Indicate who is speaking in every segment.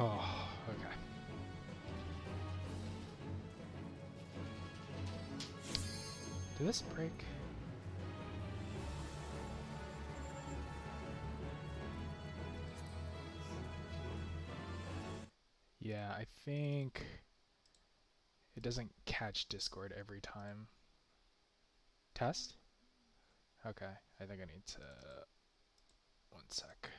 Speaker 1: Oh, okay. Did this break? Yeah, I think it doesn't catch Discord every time. Test? Okay, I think I need to... One sec.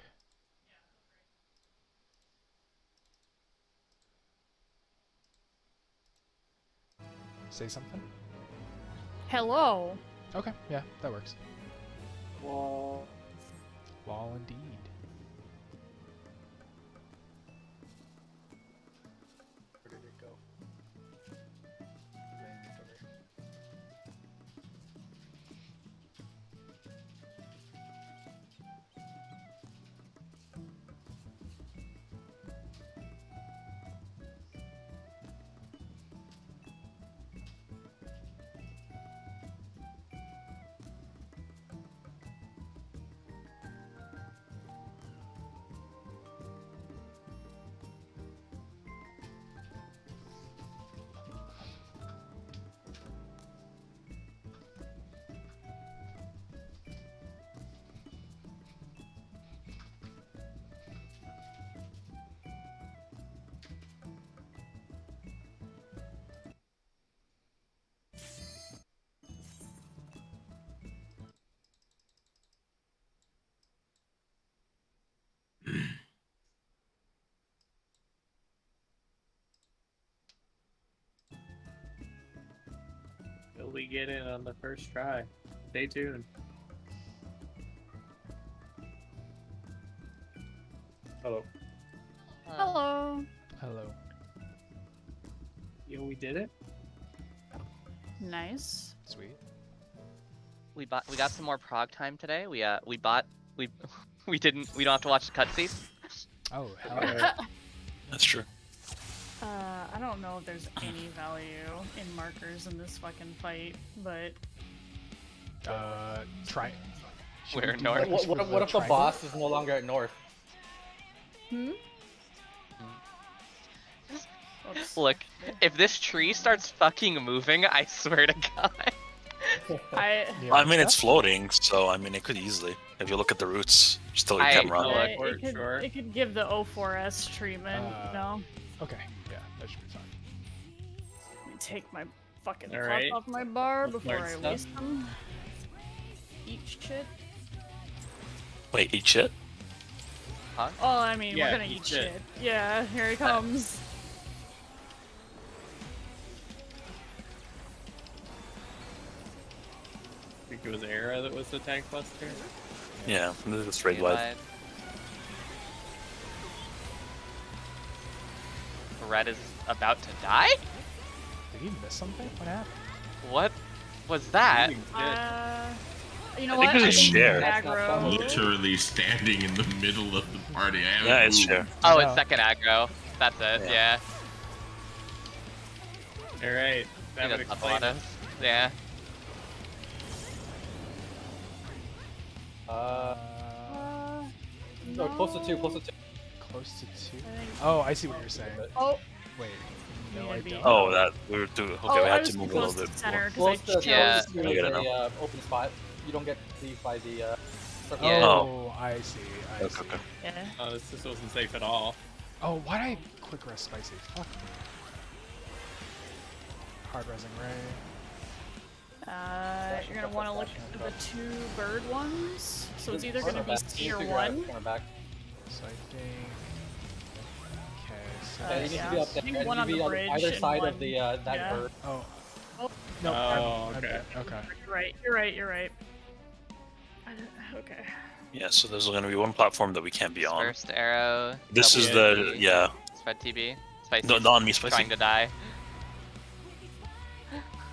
Speaker 1: Say something?
Speaker 2: Hello.
Speaker 1: Okay, yeah, that works.
Speaker 3: Wall.
Speaker 1: Wall indeed.
Speaker 3: Where did it go? Will we get in on the first try? Stay tuned. Hello.
Speaker 2: Hello.
Speaker 1: Hello.
Speaker 3: Yo, we did it?
Speaker 2: Nice.
Speaker 1: Sweet.
Speaker 4: We got some more prog time today. We don't have to watch the cutscene.
Speaker 1: Oh, hell yeah.
Speaker 5: That's true.
Speaker 2: I don't know if there's any value in markers in this fucking fight, but
Speaker 1: Try. Should
Speaker 4: Where
Speaker 1: we do
Speaker 4: north?
Speaker 1: markers for
Speaker 6: What if the
Speaker 1: triangle?
Speaker 6: boss is no longer at north?
Speaker 2: Oops.
Speaker 4: Look, if this tree starts fucking moving, I swear to God.
Speaker 2: I
Speaker 1: Yeah,
Speaker 5: I mean, it's
Speaker 1: stuff?
Speaker 5: floating, so I mean, it could easily. If you look at the roots, just tilt your
Speaker 4: I-
Speaker 5: camera on.
Speaker 4: Yeah,
Speaker 2: it,
Speaker 3: for
Speaker 2: could,
Speaker 3: sure.
Speaker 2: it could give the O4S treatment, you know?
Speaker 1: Okay, yeah, that should be fine.
Speaker 2: Let me take my fucking
Speaker 3: All
Speaker 2: top
Speaker 3: right.
Speaker 2: off my bar
Speaker 3: Let's
Speaker 2: before
Speaker 3: learn
Speaker 2: I
Speaker 3: stuff.
Speaker 2: waste them. Eat shit.
Speaker 5: Wait, eat shit?
Speaker 2: Oh, I mean,
Speaker 3: Yeah,
Speaker 2: we're gonna
Speaker 3: eat
Speaker 2: eat
Speaker 3: shit.
Speaker 2: shit. Yeah, here he comes.
Speaker 3: I think it was Era that was the tank buster.
Speaker 5: Yeah, this is straight wide.
Speaker 4: Red is about to die?
Speaker 1: Did he miss something? What happened?
Speaker 4: What was that?
Speaker 3: Eating shit.
Speaker 2: You know
Speaker 5: I
Speaker 2: what?
Speaker 5: think it was
Speaker 2: think
Speaker 5: share.
Speaker 2: aggro.
Speaker 7: Literally standing in the middle of the party. I haven't
Speaker 5: Yeah, it's
Speaker 7: moved.
Speaker 5: share.
Speaker 4: Oh,
Speaker 1: Yeah.
Speaker 4: it's second aggro. That's it.
Speaker 5: Yeah.
Speaker 4: Yeah.
Speaker 3: Alright,
Speaker 4: He
Speaker 3: that would
Speaker 4: does a
Speaker 3: explain
Speaker 4: lot
Speaker 3: it.
Speaker 4: of. Yeah.
Speaker 6: No, close to two, close to two.
Speaker 1: Close to 2?
Speaker 2: I think-
Speaker 1: Oh, I see what you're saying.
Speaker 2: Oh,
Speaker 1: Wait. No,
Speaker 2: Yeah,
Speaker 1: I
Speaker 2: be-
Speaker 1: don't.
Speaker 5: Oh, that we were doing. Okay,
Speaker 2: oh,
Speaker 5: we
Speaker 2: I
Speaker 5: had
Speaker 2: was
Speaker 5: to
Speaker 2: too
Speaker 5: move a
Speaker 2: close
Speaker 5: little
Speaker 2: to
Speaker 5: bit
Speaker 2: center
Speaker 5: more.
Speaker 2: because
Speaker 6: Close to
Speaker 4: Yeah.
Speaker 6: close to
Speaker 5: I get it
Speaker 6: the open spot. You don't get leave by the circle.
Speaker 4: Yeah.
Speaker 1: Oh, I see. I
Speaker 5: Okay,
Speaker 1: see.
Speaker 5: okay.
Speaker 2: yeah.
Speaker 3: Oh, this wasn't safe at all.
Speaker 1: Oh, why did I quick rest spicy? Fuck me. Hard resing ray.
Speaker 2: You're gonna want to look at the 2 bird ones. So it's either gonna be
Speaker 6: Cornerback.
Speaker 2: C
Speaker 6: You
Speaker 2: or
Speaker 6: figure out
Speaker 2: 1.
Speaker 6: cornerback.
Speaker 1: Sighting. Okay, so.
Speaker 6: Yeah, you need
Speaker 2: yeah.
Speaker 6: to be up
Speaker 2: I
Speaker 6: there.
Speaker 2: think
Speaker 6: And
Speaker 2: one
Speaker 6: you
Speaker 2: on
Speaker 6: be
Speaker 2: the
Speaker 6: on
Speaker 2: bridge
Speaker 6: either
Speaker 2: and
Speaker 6: side
Speaker 2: one-
Speaker 6: of the that
Speaker 2: yeah.
Speaker 6: bird.
Speaker 1: Oh.
Speaker 2: Oh.
Speaker 1: No.
Speaker 3: Oh,
Speaker 1: I'm
Speaker 3: okay.
Speaker 1: good. Okay.
Speaker 2: You're right. You're right. You're right. Okay.
Speaker 5: Yeah, so there's going to be one platform that we can't be on.
Speaker 4: First arrow.
Speaker 5: This is
Speaker 4: double
Speaker 5: the
Speaker 4: TB,
Speaker 5: yeah.
Speaker 4: Spread TB. Spicy.
Speaker 5: No, not on me, spicy.
Speaker 4: Trying to die.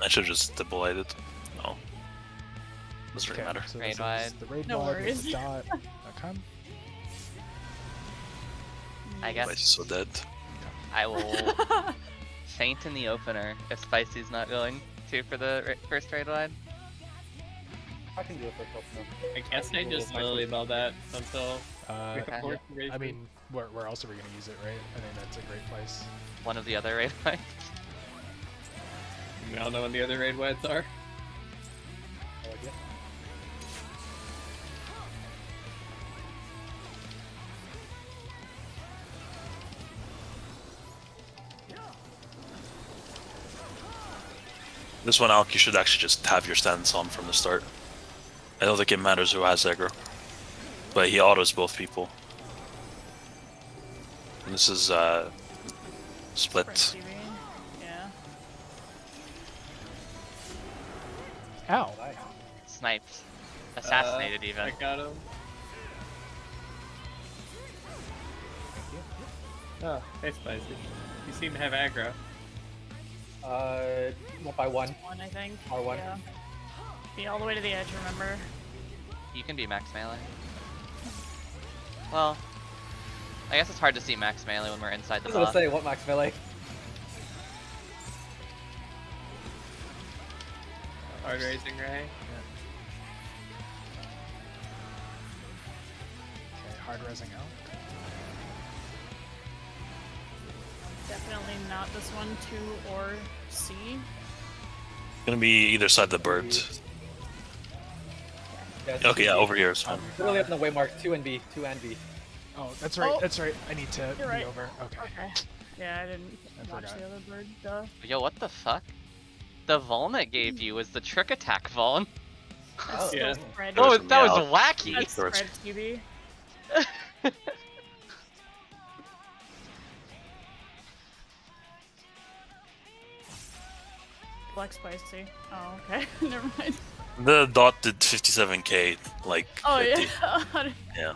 Speaker 5: I should just deployed it. No, doesn't really
Speaker 1: Okay,
Speaker 5: matter.
Speaker 1: so
Speaker 4: Raid
Speaker 1: this
Speaker 4: wide.
Speaker 1: is the raid
Speaker 2: No
Speaker 1: wide with
Speaker 2: worries.
Speaker 1: the dot. Okay.
Speaker 4: I guess
Speaker 5: Spicy's so dead.
Speaker 4: I will faint in the opener if Spicy's not going to for the first raid wide.
Speaker 6: I can do it for Pilsner.
Speaker 3: I guess I just lily about that until we
Speaker 4: Okay.
Speaker 3: have more
Speaker 1: I
Speaker 3: information.
Speaker 1: mean, where else are we gonna use it, right? I think that's a great place.
Speaker 4: One of the other raid fights.
Speaker 3: We all know when the other raid whites are.
Speaker 6: No idea.
Speaker 5: This one, Alk, you should actually just have your stance on from the start. I don't think it matters who has aggro. But he autos both people. And this is, split.
Speaker 2: TV. Yeah.
Speaker 1: Ow!
Speaker 6: Nice.
Speaker 4: Sniped. Assassinated even.
Speaker 3: I got him.
Speaker 6: Thank you.
Speaker 3: Oh, hey Spicy. You seem to have aggro.
Speaker 6: One by one.
Speaker 2: One, I think.
Speaker 6: R1.
Speaker 2: Yeah. Be all the way to the edge, remember?
Speaker 4: You can be max melee. Well, I guess it's hard to see max melee when we're inside
Speaker 6: I
Speaker 4: the
Speaker 6: was gonna
Speaker 4: box.
Speaker 6: say, what max melee?
Speaker 3: Hard raising ray.
Speaker 1: Okay, hard resing out.
Speaker 2: Definitely not this one, 2 or C.
Speaker 5: Gonna be either side of the birds.
Speaker 6: Yeah,
Speaker 5: Okay, yeah, over here is fine.
Speaker 6: Literally up in the waymark, 2 and B, 2 and B.
Speaker 1: Oh, that's right.
Speaker 2: Oh.
Speaker 1: That's right. I need to
Speaker 2: You're
Speaker 1: be
Speaker 2: right.
Speaker 1: over. Okay.
Speaker 2: Okay. Yeah, I didn't
Speaker 1: I
Speaker 2: watch
Speaker 1: forgot.
Speaker 2: the other bird. Duh.
Speaker 4: Yo, what the fuck? The Vuln it gave you was the trick attack Vuln.
Speaker 2: That's still
Speaker 3: yeah.
Speaker 2: spread.
Speaker 4: Oh,
Speaker 5: There's
Speaker 4: that was
Speaker 5: meow.
Speaker 4: wacky!
Speaker 2: That's
Speaker 5: There was-
Speaker 2: spread TV. Black spicy. Oh, okay. Never mind.
Speaker 5: The dot did 57k, like,
Speaker 2: Oh
Speaker 5: 50.
Speaker 2: yeah.
Speaker 5: Yeah.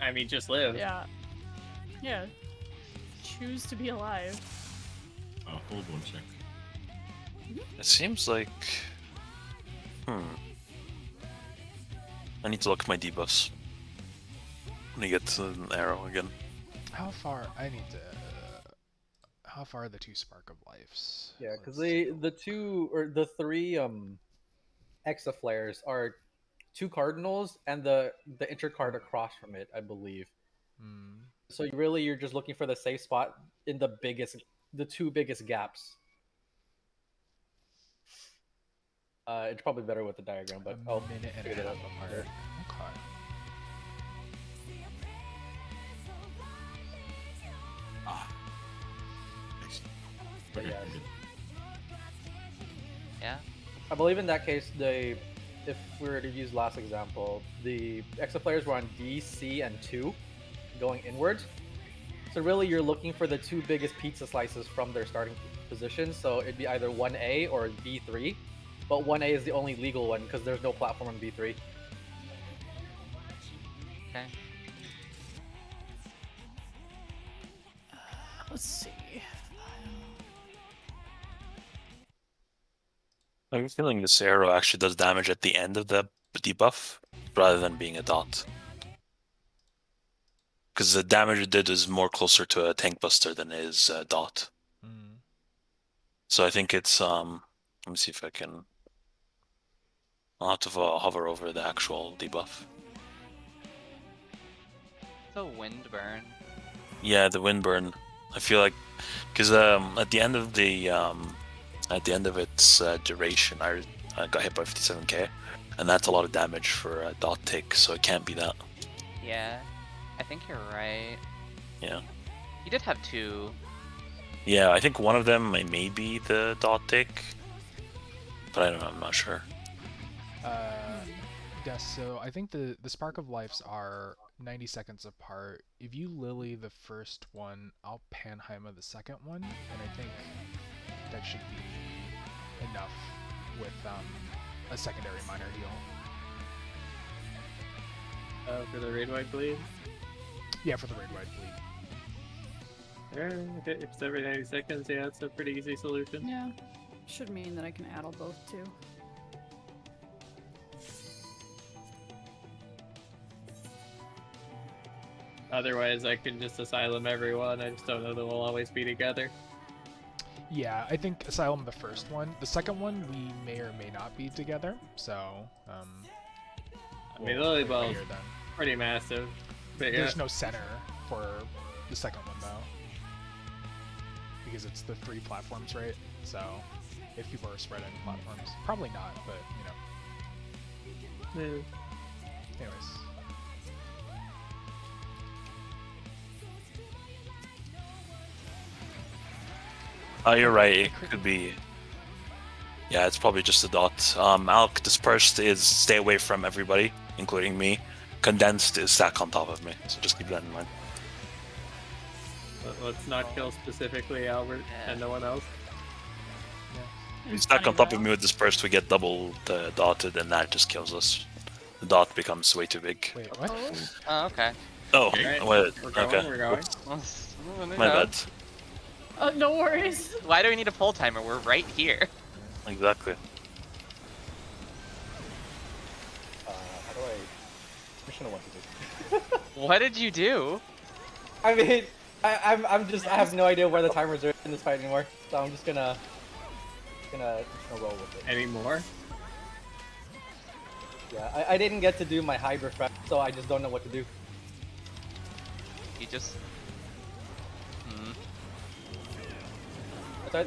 Speaker 3: I mean, just live.
Speaker 2: Yeah. Yeah. Choose to be alive.
Speaker 7: Hold one sec.
Speaker 5: It seems like... I need to look at my debuffs. When I get to an arrow again.
Speaker 1: How far? I need to. How far are the 2 spark of lives?
Speaker 6: Yeah, because
Speaker 1: Let's-
Speaker 6: the 2 or the 3 Exa flares are 2 cardinals and the intercard across from it, I believe.
Speaker 1: Hmm.
Speaker 6: So you're just looking for the safe spot in the 2 biggest gaps. It's probably better with the diagram, but
Speaker 1: a minute and a
Speaker 6: figured it
Speaker 1: half
Speaker 6: out.
Speaker 1: apart. Okay.
Speaker 7: Nice.
Speaker 6: But
Speaker 7: Okay,
Speaker 6: yeah.
Speaker 7: good.
Speaker 4: Yeah.
Speaker 6: I believe in that case, if we were to use last example, the Exa players were on D, C, and 2, going inwards. So really, you're looking for the 2 biggest pizza slices from their starting position. So it'd be either 1A or B3. But 1A is the only legal one because there's no platform on B3.
Speaker 4: Okay.
Speaker 2: Let's see.
Speaker 5: I have a feeling this arrow actually does damage at the end of the debuff, rather than being a dot. Because the damage it did is more closer to a tank buster than it is a dot.
Speaker 1: Hmm.
Speaker 5: So I think it's, let me see if I can... I'll have to hover over the actual debuff.
Speaker 4: The wind burn.
Speaker 5: Yeah, the wind burn. I feel like, because at the end of its duration, I got hit by 57k, and that's a lot of damage for a dot tick, so it can't be that.
Speaker 4: Yeah. I think you're right.
Speaker 5: Yeah.
Speaker 4: You did have 2.
Speaker 5: Yeah, I think one of them may be the dot tick, but I don't know. I'm not sure.
Speaker 1: Yes, so I think the spark of lives are 90 seconds apart. If you lily the first one, I'll Panheimer the second one, and I think that should be enough with a secondary minor heal.
Speaker 3: For the raid white bleed.
Speaker 1: Yeah, for the raid wide bleed.
Speaker 3: If it's every 90 seconds, yeah, it's a pretty easy solution.
Speaker 2: Yeah. Should mean that I can addle both too.
Speaker 3: Otherwise, I can just asylum everyone. I just don't know that we'll always be together.
Speaker 1: Yeah, I think Asylum the first one. The second one, we may or may not be together, so,
Speaker 3: I mean,
Speaker 1: Well,
Speaker 3: Lily
Speaker 1: wait, right
Speaker 3: Bell's
Speaker 1: here then.
Speaker 3: pretty massive. But yeah,
Speaker 1: There's no center for the second one though, because it's the 3 platforms, right? So if people are spread out platforms, probably not, but you know.
Speaker 3: eh,
Speaker 1: Anyways,
Speaker 5: You're right. It could be. Yeah, it's probably just a dot. Alk dispersed is stay away from everybody, including me. Condensed is stack on top of me. So just keep that in mind.
Speaker 3: let's not kill specifically Albert
Speaker 4: Yeah.
Speaker 3: and no one else.
Speaker 5: If we stack on top of me with dispersed, we get double dotted, and that just kills us. The dot becomes way too big.
Speaker 1: wait, what?
Speaker 4: Oh, okay.
Speaker 5: Oh,
Speaker 3: Alright,
Speaker 5: wait,
Speaker 3: we're going,
Speaker 5: okay.
Speaker 3: we're going.
Speaker 5: Oops,
Speaker 4: Well,
Speaker 5: my bad.
Speaker 2: No worries.
Speaker 4: Why do we need a pull timer? We're right here.
Speaker 5: Exactly.
Speaker 6: How do I should know what to do.
Speaker 4: What did you do?
Speaker 6: I mean, I'm just I have no idea where the timers are in this fight anymore, so I'm just gonna roll with it.
Speaker 3: Any more?
Speaker 6: Yeah, I didn't get to do my hide refresh, so I just don't know what to do.
Speaker 4: You just. Hmm.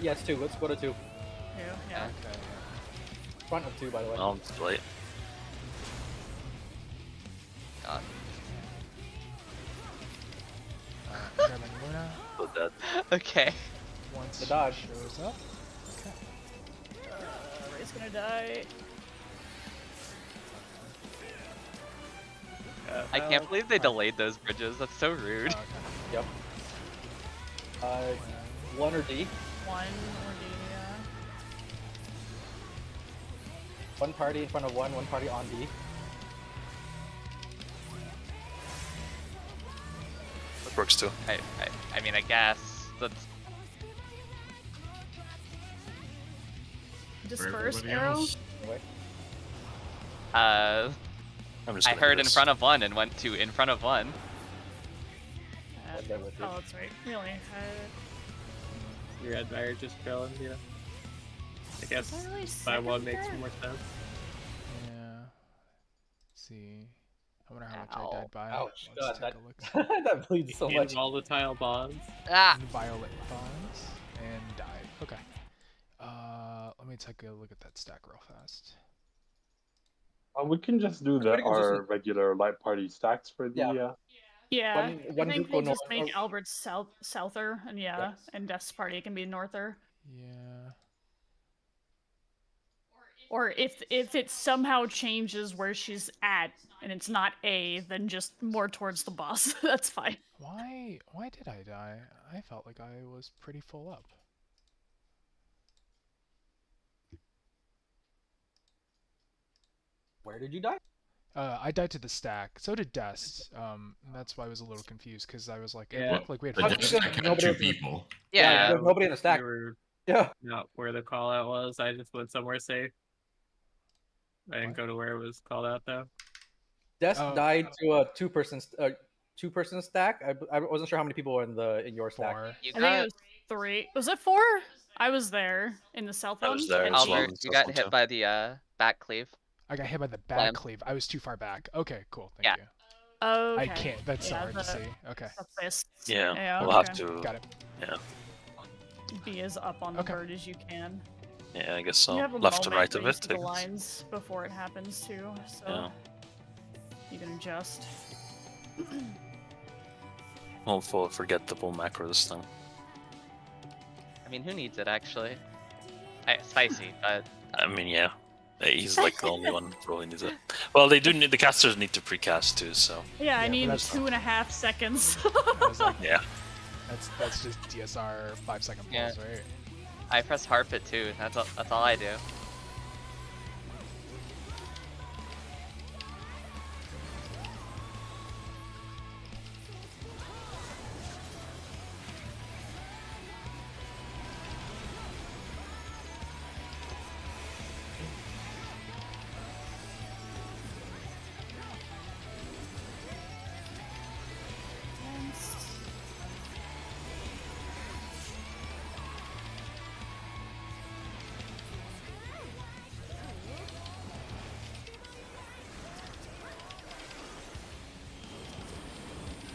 Speaker 6: Yeah, it's 2. Let's go to 2.
Speaker 2: Yeah.
Speaker 1: Okay.
Speaker 6: Front of 2, by the way.
Speaker 5: Oh, it's late.
Speaker 4: God.
Speaker 1: German Luna,
Speaker 5: So dead.
Speaker 4: Okay.
Speaker 1: once
Speaker 6: The dodge.
Speaker 1: she shows up. Okay.
Speaker 2: Ray's gonna die.
Speaker 4: I can't believe they delayed those bridges. That's so rude.
Speaker 1: Okay.
Speaker 6: Yep. 1 or D.
Speaker 2: 1 or D, yeah.
Speaker 6: 1 party in front of 1 party on D.
Speaker 5: That works too.
Speaker 4: I mean, I guess that's.
Speaker 7: For
Speaker 2: Disperse
Speaker 7: everybody
Speaker 2: arrow.
Speaker 7: else.
Speaker 6: Anyway.
Speaker 5: I'm just
Speaker 4: I
Speaker 5: gonna do
Speaker 4: heard in
Speaker 5: this.
Speaker 4: front of 1 and went to in front of 1.
Speaker 6: I'll get with you.
Speaker 2: Oh, that's right. Really?
Speaker 3: Your Admire just chilling, you know. I guess
Speaker 2: Was I really
Speaker 3: by one
Speaker 2: second
Speaker 3: makes
Speaker 2: there?
Speaker 3: more sense.
Speaker 1: Yeah. Let's see. I wonder how much
Speaker 4: Ow.
Speaker 1: I died by.
Speaker 6: Ouch,
Speaker 1: Let's
Speaker 6: God,
Speaker 1: take a look.
Speaker 6: that bleeds so
Speaker 3: In
Speaker 6: much.
Speaker 3: volatile bonds.
Speaker 4: Ah!
Speaker 1: Violet bonds and died. Okay. Let me take a look at that stack real fast.
Speaker 8: We can just do
Speaker 6: Pretty
Speaker 8: our
Speaker 6: consistent.
Speaker 8: regular light party stacks for the.
Speaker 6: Yeah.
Speaker 2: Yeah.
Speaker 6: One
Speaker 2: I think
Speaker 6: group
Speaker 2: we'll
Speaker 6: go
Speaker 2: just
Speaker 6: north-
Speaker 2: make Albert's souther, and
Speaker 6: Yes.
Speaker 2: and Death's party can be norther.
Speaker 1: Yeah.
Speaker 2: Or if it somehow changes where she's at and it's not A, then just more towards the boss. That's fine.
Speaker 1: Why did I die? I felt like I was pretty full up.
Speaker 6: Where did you die?
Speaker 1: I died to the stack. So did Dust. That's why I was a little confused because I was like, it
Speaker 3: Yeah.
Speaker 1: looked like we had
Speaker 7: But
Speaker 6: How
Speaker 1: four
Speaker 6: did
Speaker 7: just
Speaker 6: you
Speaker 1: people.
Speaker 6: get-
Speaker 7: had
Speaker 6: nobody
Speaker 7: 2
Speaker 6: was-
Speaker 7: people.
Speaker 4: Yeah.
Speaker 6: There's nobody in the stack.
Speaker 3: You were
Speaker 6: Yeah.
Speaker 3: not where the call out was. I just went somewhere safe. I didn't
Speaker 1: What?
Speaker 3: go to where it was called out though.
Speaker 6: Des
Speaker 1: Oh.
Speaker 6: died to a two-person stack. I wasn't sure how many people were in your stack.
Speaker 1: 4.
Speaker 4: You
Speaker 2: I think it
Speaker 4: got
Speaker 2: was 3. Was it 4? I was there in the south
Speaker 5: I
Speaker 2: one.
Speaker 5: was there as well.
Speaker 4: Albert.
Speaker 5: and
Speaker 4: You
Speaker 5: stuff
Speaker 4: got
Speaker 5: like
Speaker 4: hit
Speaker 5: that.
Speaker 4: by the back cleave.
Speaker 1: I got hit by the back
Speaker 4: Lamb.
Speaker 1: cleave. I was too far back. Okay, cool. Thank
Speaker 4: Yeah.
Speaker 1: you.
Speaker 2: Oh,
Speaker 1: I can't. That's so
Speaker 2: Yeah,
Speaker 1: hard to
Speaker 2: the-
Speaker 1: see. Okay.
Speaker 2: The fists.
Speaker 5: Yeah,
Speaker 2: Yeah,
Speaker 5: we'll
Speaker 2: okay.
Speaker 5: have to.
Speaker 1: Got it.
Speaker 5: Yeah,
Speaker 2: Be as up on the
Speaker 1: Okay.
Speaker 2: bird as you can.
Speaker 5: yeah, I guess so.
Speaker 2: You have a
Speaker 5: Left to
Speaker 2: moment
Speaker 5: right
Speaker 2: where
Speaker 5: of
Speaker 2: you
Speaker 5: it.
Speaker 2: see
Speaker 5: I
Speaker 2: the
Speaker 5: guess.
Speaker 2: lines before it happens too, so
Speaker 5: Yeah.
Speaker 2: you can adjust.
Speaker 5: Won't forget the bull macro this time.
Speaker 4: I mean, who needs it actually? Spicy, but
Speaker 5: I mean, yeah. He's like the only one who probably needs it. Well, they do need the casters need to precast too, so
Speaker 2: Yeah, I
Speaker 1: but
Speaker 2: need
Speaker 1: that's fine.
Speaker 2: 2.5 seconds.
Speaker 1: I was like,
Speaker 5: yeah.
Speaker 1: that's just DSR 5-second
Speaker 4: Yeah.
Speaker 1: pulls, right?
Speaker 4: I press harp it too. That's all I do.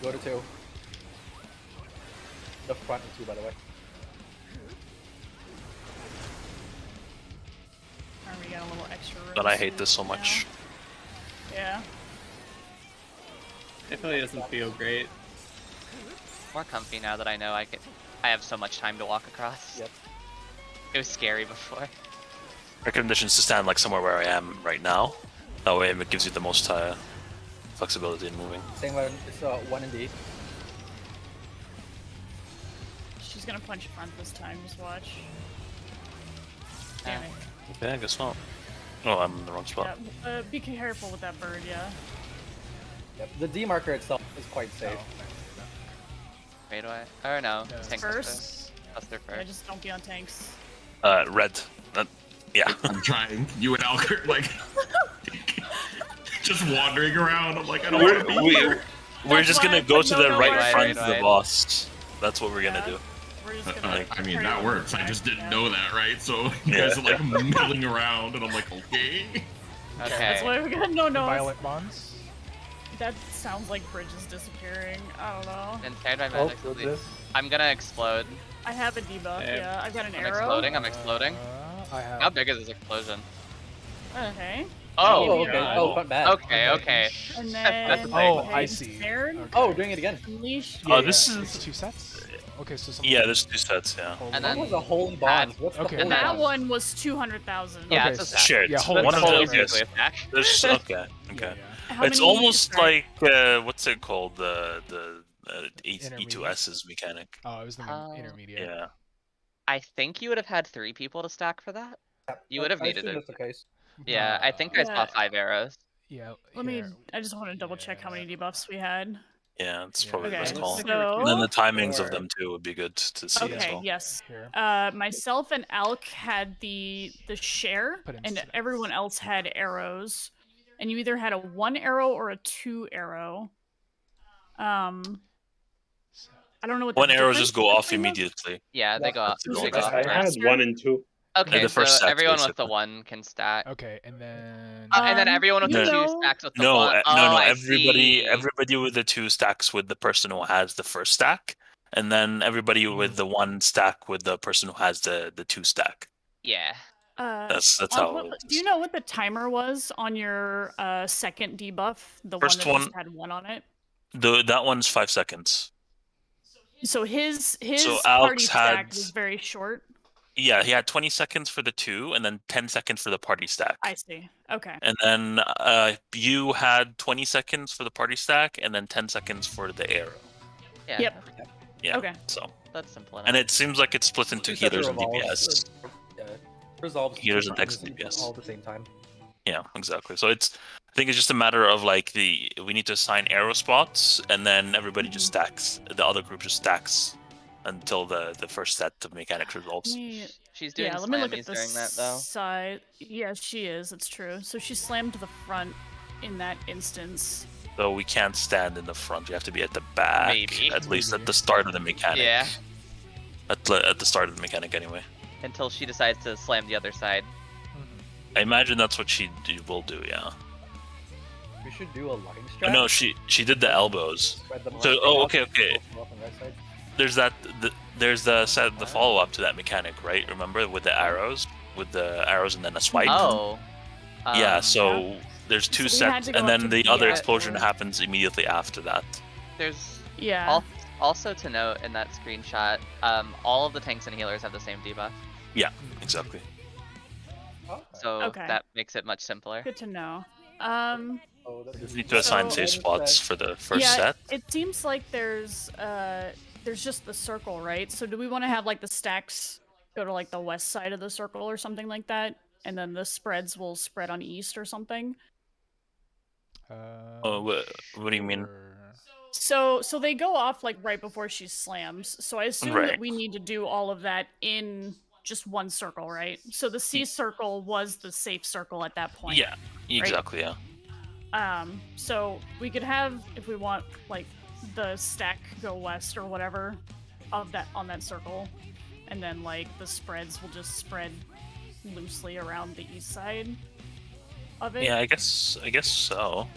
Speaker 6: Go to 2. The front and 2, by the way.
Speaker 2: Alright, we got a little extra room.
Speaker 5: But I hate this so much.
Speaker 2: Yeah.
Speaker 3: Definitely doesn't feel great.
Speaker 4: More comfy now that I know I have so much time to walk across.
Speaker 6: Yep.
Speaker 4: It was scary before.
Speaker 5: Recommendation is to stand like somewhere where I am right now. That way it gives you the most flexibility in moving.
Speaker 6: Same one, it's 1 and D.
Speaker 2: She's gonna punch front this time, just watch. Damn it.
Speaker 5: Okay, I guess not. Oh, I'm in the wrong spot.
Speaker 2: Yeah, be careful with that bird, yeah.
Speaker 6: Yep. The D marker itself is quite safe.
Speaker 4: Wait, do I? Or no,
Speaker 1: No.
Speaker 4: tank
Speaker 2: First?
Speaker 4: Buster
Speaker 2: Yeah,
Speaker 4: first.
Speaker 2: just don't be on tanks.
Speaker 5: Red. Yeah.
Speaker 7: I'm trying. You and Alkert, like, just wandering around. I'm like, I don't want to be here.
Speaker 5: We're
Speaker 2: That's
Speaker 5: just
Speaker 2: why
Speaker 5: gonna
Speaker 2: I
Speaker 5: go
Speaker 2: put
Speaker 5: to
Speaker 2: no,
Speaker 5: the
Speaker 2: no,
Speaker 5: right
Speaker 2: right,
Speaker 5: front of
Speaker 4: right.
Speaker 5: the boss. That's what we're gonna do.
Speaker 2: We're just gonna,
Speaker 7: I mean,
Speaker 2: hurry
Speaker 7: that
Speaker 2: up
Speaker 7: works. I
Speaker 2: and
Speaker 7: just
Speaker 2: back,
Speaker 7: didn't
Speaker 2: yeah.
Speaker 7: know that, right? So you
Speaker 5: Yeah.
Speaker 7: guys are like milling around, and I'm like, okay.
Speaker 2: That's
Speaker 4: Okay.
Speaker 2: why we got no.
Speaker 1: Violet bonds.
Speaker 2: That sounds like bridges disappearing. I don't know.
Speaker 4: And paired by
Speaker 8: Oh,
Speaker 4: magic.
Speaker 8: with this.
Speaker 4: I'm gonna explode.
Speaker 2: I have a debuff.
Speaker 3: Yeah.
Speaker 2: Yeah, I've got an
Speaker 4: I'm
Speaker 2: arrow.
Speaker 4: exploding. I'm exploding.
Speaker 1: I have.
Speaker 4: How big is this explosion?
Speaker 2: Okay.
Speaker 4: Oh.
Speaker 6: okay.
Speaker 2: God.
Speaker 6: Oh, not bad.
Speaker 4: Okay. Okay.
Speaker 2: And
Speaker 4: That's
Speaker 2: then
Speaker 4: a
Speaker 1: Oh,
Speaker 4: thing.
Speaker 1: I see.
Speaker 2: Snared,
Speaker 1: Okay.
Speaker 6: Oh, doing it again.
Speaker 2: unleashed.
Speaker 5: Oh, this is-
Speaker 1: it's 2 sets. Okay, so someone.
Speaker 5: Yeah, there's 2 sets. Yeah.
Speaker 1: Hold
Speaker 4: And
Speaker 1: on.
Speaker 4: then-
Speaker 6: What was the holy bond? What's the
Speaker 1: Okay.
Speaker 6: holy
Speaker 2: And that
Speaker 6: bond?
Speaker 2: one was 200,000.
Speaker 4: Yeah,
Speaker 1: Okay,
Speaker 4: it's a
Speaker 1: so-
Speaker 4: stack.
Speaker 5: Shared.
Speaker 1: Yeah,
Speaker 5: So
Speaker 1: holy
Speaker 5: one of
Speaker 1: cow.
Speaker 5: them
Speaker 1: Easily
Speaker 5: is.
Speaker 4: attack.
Speaker 5: There's okay. Okay.
Speaker 2: How
Speaker 5: It's
Speaker 2: many
Speaker 5: almost
Speaker 2: strike?
Speaker 5: like what's it called? The
Speaker 1: Intermediate.
Speaker 5: E2S's mechanic.
Speaker 1: Oh, it was the intermediate.
Speaker 5: Yeah.
Speaker 4: I think you would have had 3 people to stack for that. You would have
Speaker 6: I
Speaker 4: needed
Speaker 6: assume
Speaker 4: it.
Speaker 6: that's the case.
Speaker 4: Yeah, I think I saw
Speaker 2: Yeah.
Speaker 4: 5 arrows.
Speaker 1: Yeah.
Speaker 2: Let me.
Speaker 1: here.
Speaker 2: I just want to double check how many debuffs we had.
Speaker 5: Yeah, it's
Speaker 1: Yeah.
Speaker 5: probably the
Speaker 2: Okay,
Speaker 5: best call.
Speaker 2: so
Speaker 5: And then the timings
Speaker 6: Or-
Speaker 5: of them too would be good to see as
Speaker 2: okay,
Speaker 5: well.
Speaker 2: yes.
Speaker 1: Here.
Speaker 2: Myself and Alk had the share,
Speaker 1: Put
Speaker 2: and
Speaker 1: incidents.
Speaker 2: everyone else had arrows. And you either had a 1 arrow or a 2 arrow. I don't know what the
Speaker 5: One arrow
Speaker 2: difference
Speaker 5: just go off
Speaker 2: between them-
Speaker 5: immediately.
Speaker 4: Yeah, they go up.
Speaker 5: That's
Speaker 4: They
Speaker 5: it.
Speaker 4: go up
Speaker 8: I had
Speaker 4: first.
Speaker 8: 1 and 2.
Speaker 4: Okay,
Speaker 5: the first
Speaker 4: so
Speaker 5: stacks,
Speaker 4: everyone with the
Speaker 5: basically.
Speaker 4: 1 can stack.
Speaker 1: Okay, and then.
Speaker 4: And then everyone with the
Speaker 2: you
Speaker 4: 2
Speaker 2: know-
Speaker 4: stacks with the
Speaker 5: No,
Speaker 4: 1.
Speaker 5: no, no.
Speaker 4: I
Speaker 5: Everybody,
Speaker 4: see.
Speaker 5: everybody with the 2 stacks with the person who has the first stack, and then everybody with the 1 stack with the person who has the 2 stack.
Speaker 4: Yeah.
Speaker 5: That's
Speaker 2: On
Speaker 5: how.
Speaker 2: what-
Speaker 5: it
Speaker 2: do you
Speaker 5: is.
Speaker 2: know what the timer was on your second debuff? The
Speaker 5: First
Speaker 2: one that
Speaker 5: one-
Speaker 2: just had 1 on it.
Speaker 5: That one's 5 seconds.
Speaker 2: So his
Speaker 5: So
Speaker 2: party
Speaker 5: Alex
Speaker 2: stack
Speaker 5: had-
Speaker 2: was very short.
Speaker 5: Yeah, he had 20 seconds for the 2, and then 10 seconds for the party stack.
Speaker 2: I see. Okay.
Speaker 5: And then you had 20 seconds for the party stack, and then 10 seconds for the arrow.
Speaker 4: Yeah.
Speaker 2: Yep.
Speaker 5: Yeah.
Speaker 2: Okay.
Speaker 5: So,
Speaker 4: That's simple enough.
Speaker 5: and it sems like it's split into
Speaker 6: Two sets
Speaker 5: healers
Speaker 6: of
Speaker 5: and
Speaker 6: revolves,
Speaker 5: DPS.
Speaker 6: Yeah. Resolves
Speaker 5: Healers
Speaker 6: two
Speaker 5: and tanks
Speaker 6: times
Speaker 5: and DPS.
Speaker 6: all at the same time.
Speaker 5: Yeah, exactly. So I think it's just a matter of like we need to assign arrow spots, and then everybody just stacks. The other group just stacks until the first set of mechanics results.
Speaker 4: She's doing
Speaker 2: Yeah, let me look
Speaker 4: slammies
Speaker 2: at the
Speaker 4: during that though.
Speaker 2: side. Yeah, she is. It's true. So she slammed to the front in that instance.
Speaker 5: So we can't stand in the front. We have to be at the back,
Speaker 4: Maybe.
Speaker 5: at least at the start of the mechanic.
Speaker 4: Yeah.
Speaker 5: At the start of the mechanic, anyway.
Speaker 4: Until she decides to slam the other side.
Speaker 5: I imagine that's what she will do. Yeah.
Speaker 6: We should do a line strat.
Speaker 5: No, she did the elbows.
Speaker 6: Spread them
Speaker 5: So
Speaker 6: left,
Speaker 5: oh,
Speaker 6: left,
Speaker 5: okay.
Speaker 6: left and right side.
Speaker 5: There's that. There's the follow up to that mechanic, right? Remember with the arrows, and then a swipe.
Speaker 4: Oh.
Speaker 5: Yeah. So there's 2
Speaker 2: So we had
Speaker 5: sets,
Speaker 2: to go
Speaker 5: and
Speaker 2: up
Speaker 5: then
Speaker 2: to
Speaker 5: the
Speaker 2: the
Speaker 5: other
Speaker 2: other.
Speaker 5: explosion happens immediately after that.
Speaker 4: There's
Speaker 2: Yeah.
Speaker 4: also to note in that screenshot, all of the tanks and healers have the same debuff,
Speaker 5: Yeah, exactly.
Speaker 6: Oh,
Speaker 4: so
Speaker 2: Okay.
Speaker 4: that makes it much simpler.
Speaker 2: Good to know.
Speaker 6: oh, that's
Speaker 5: Just need to assign
Speaker 2: So-
Speaker 5: safe spots for the first
Speaker 2: yeah,
Speaker 5: set.
Speaker 2: it seems like there's just the circle, right? So do we want to have like the stacks go to like the west side of the circle or something like that, and then the spreads will spread on east or something?
Speaker 5: Oh, what do you mean?
Speaker 2: So they go off like right before she slams. So I assume that
Speaker 5: Right.
Speaker 2: we need to do all of that in just one circle, right? So the C circle was the safe circle at that point.
Speaker 5: Yeah, exactly. Yeah.
Speaker 2: So we could have, if we want, like the stack go west or whatever of that on that circle, and then like the spreads will just spread loosely around the east side of it.
Speaker 5: Yeah, I guess so.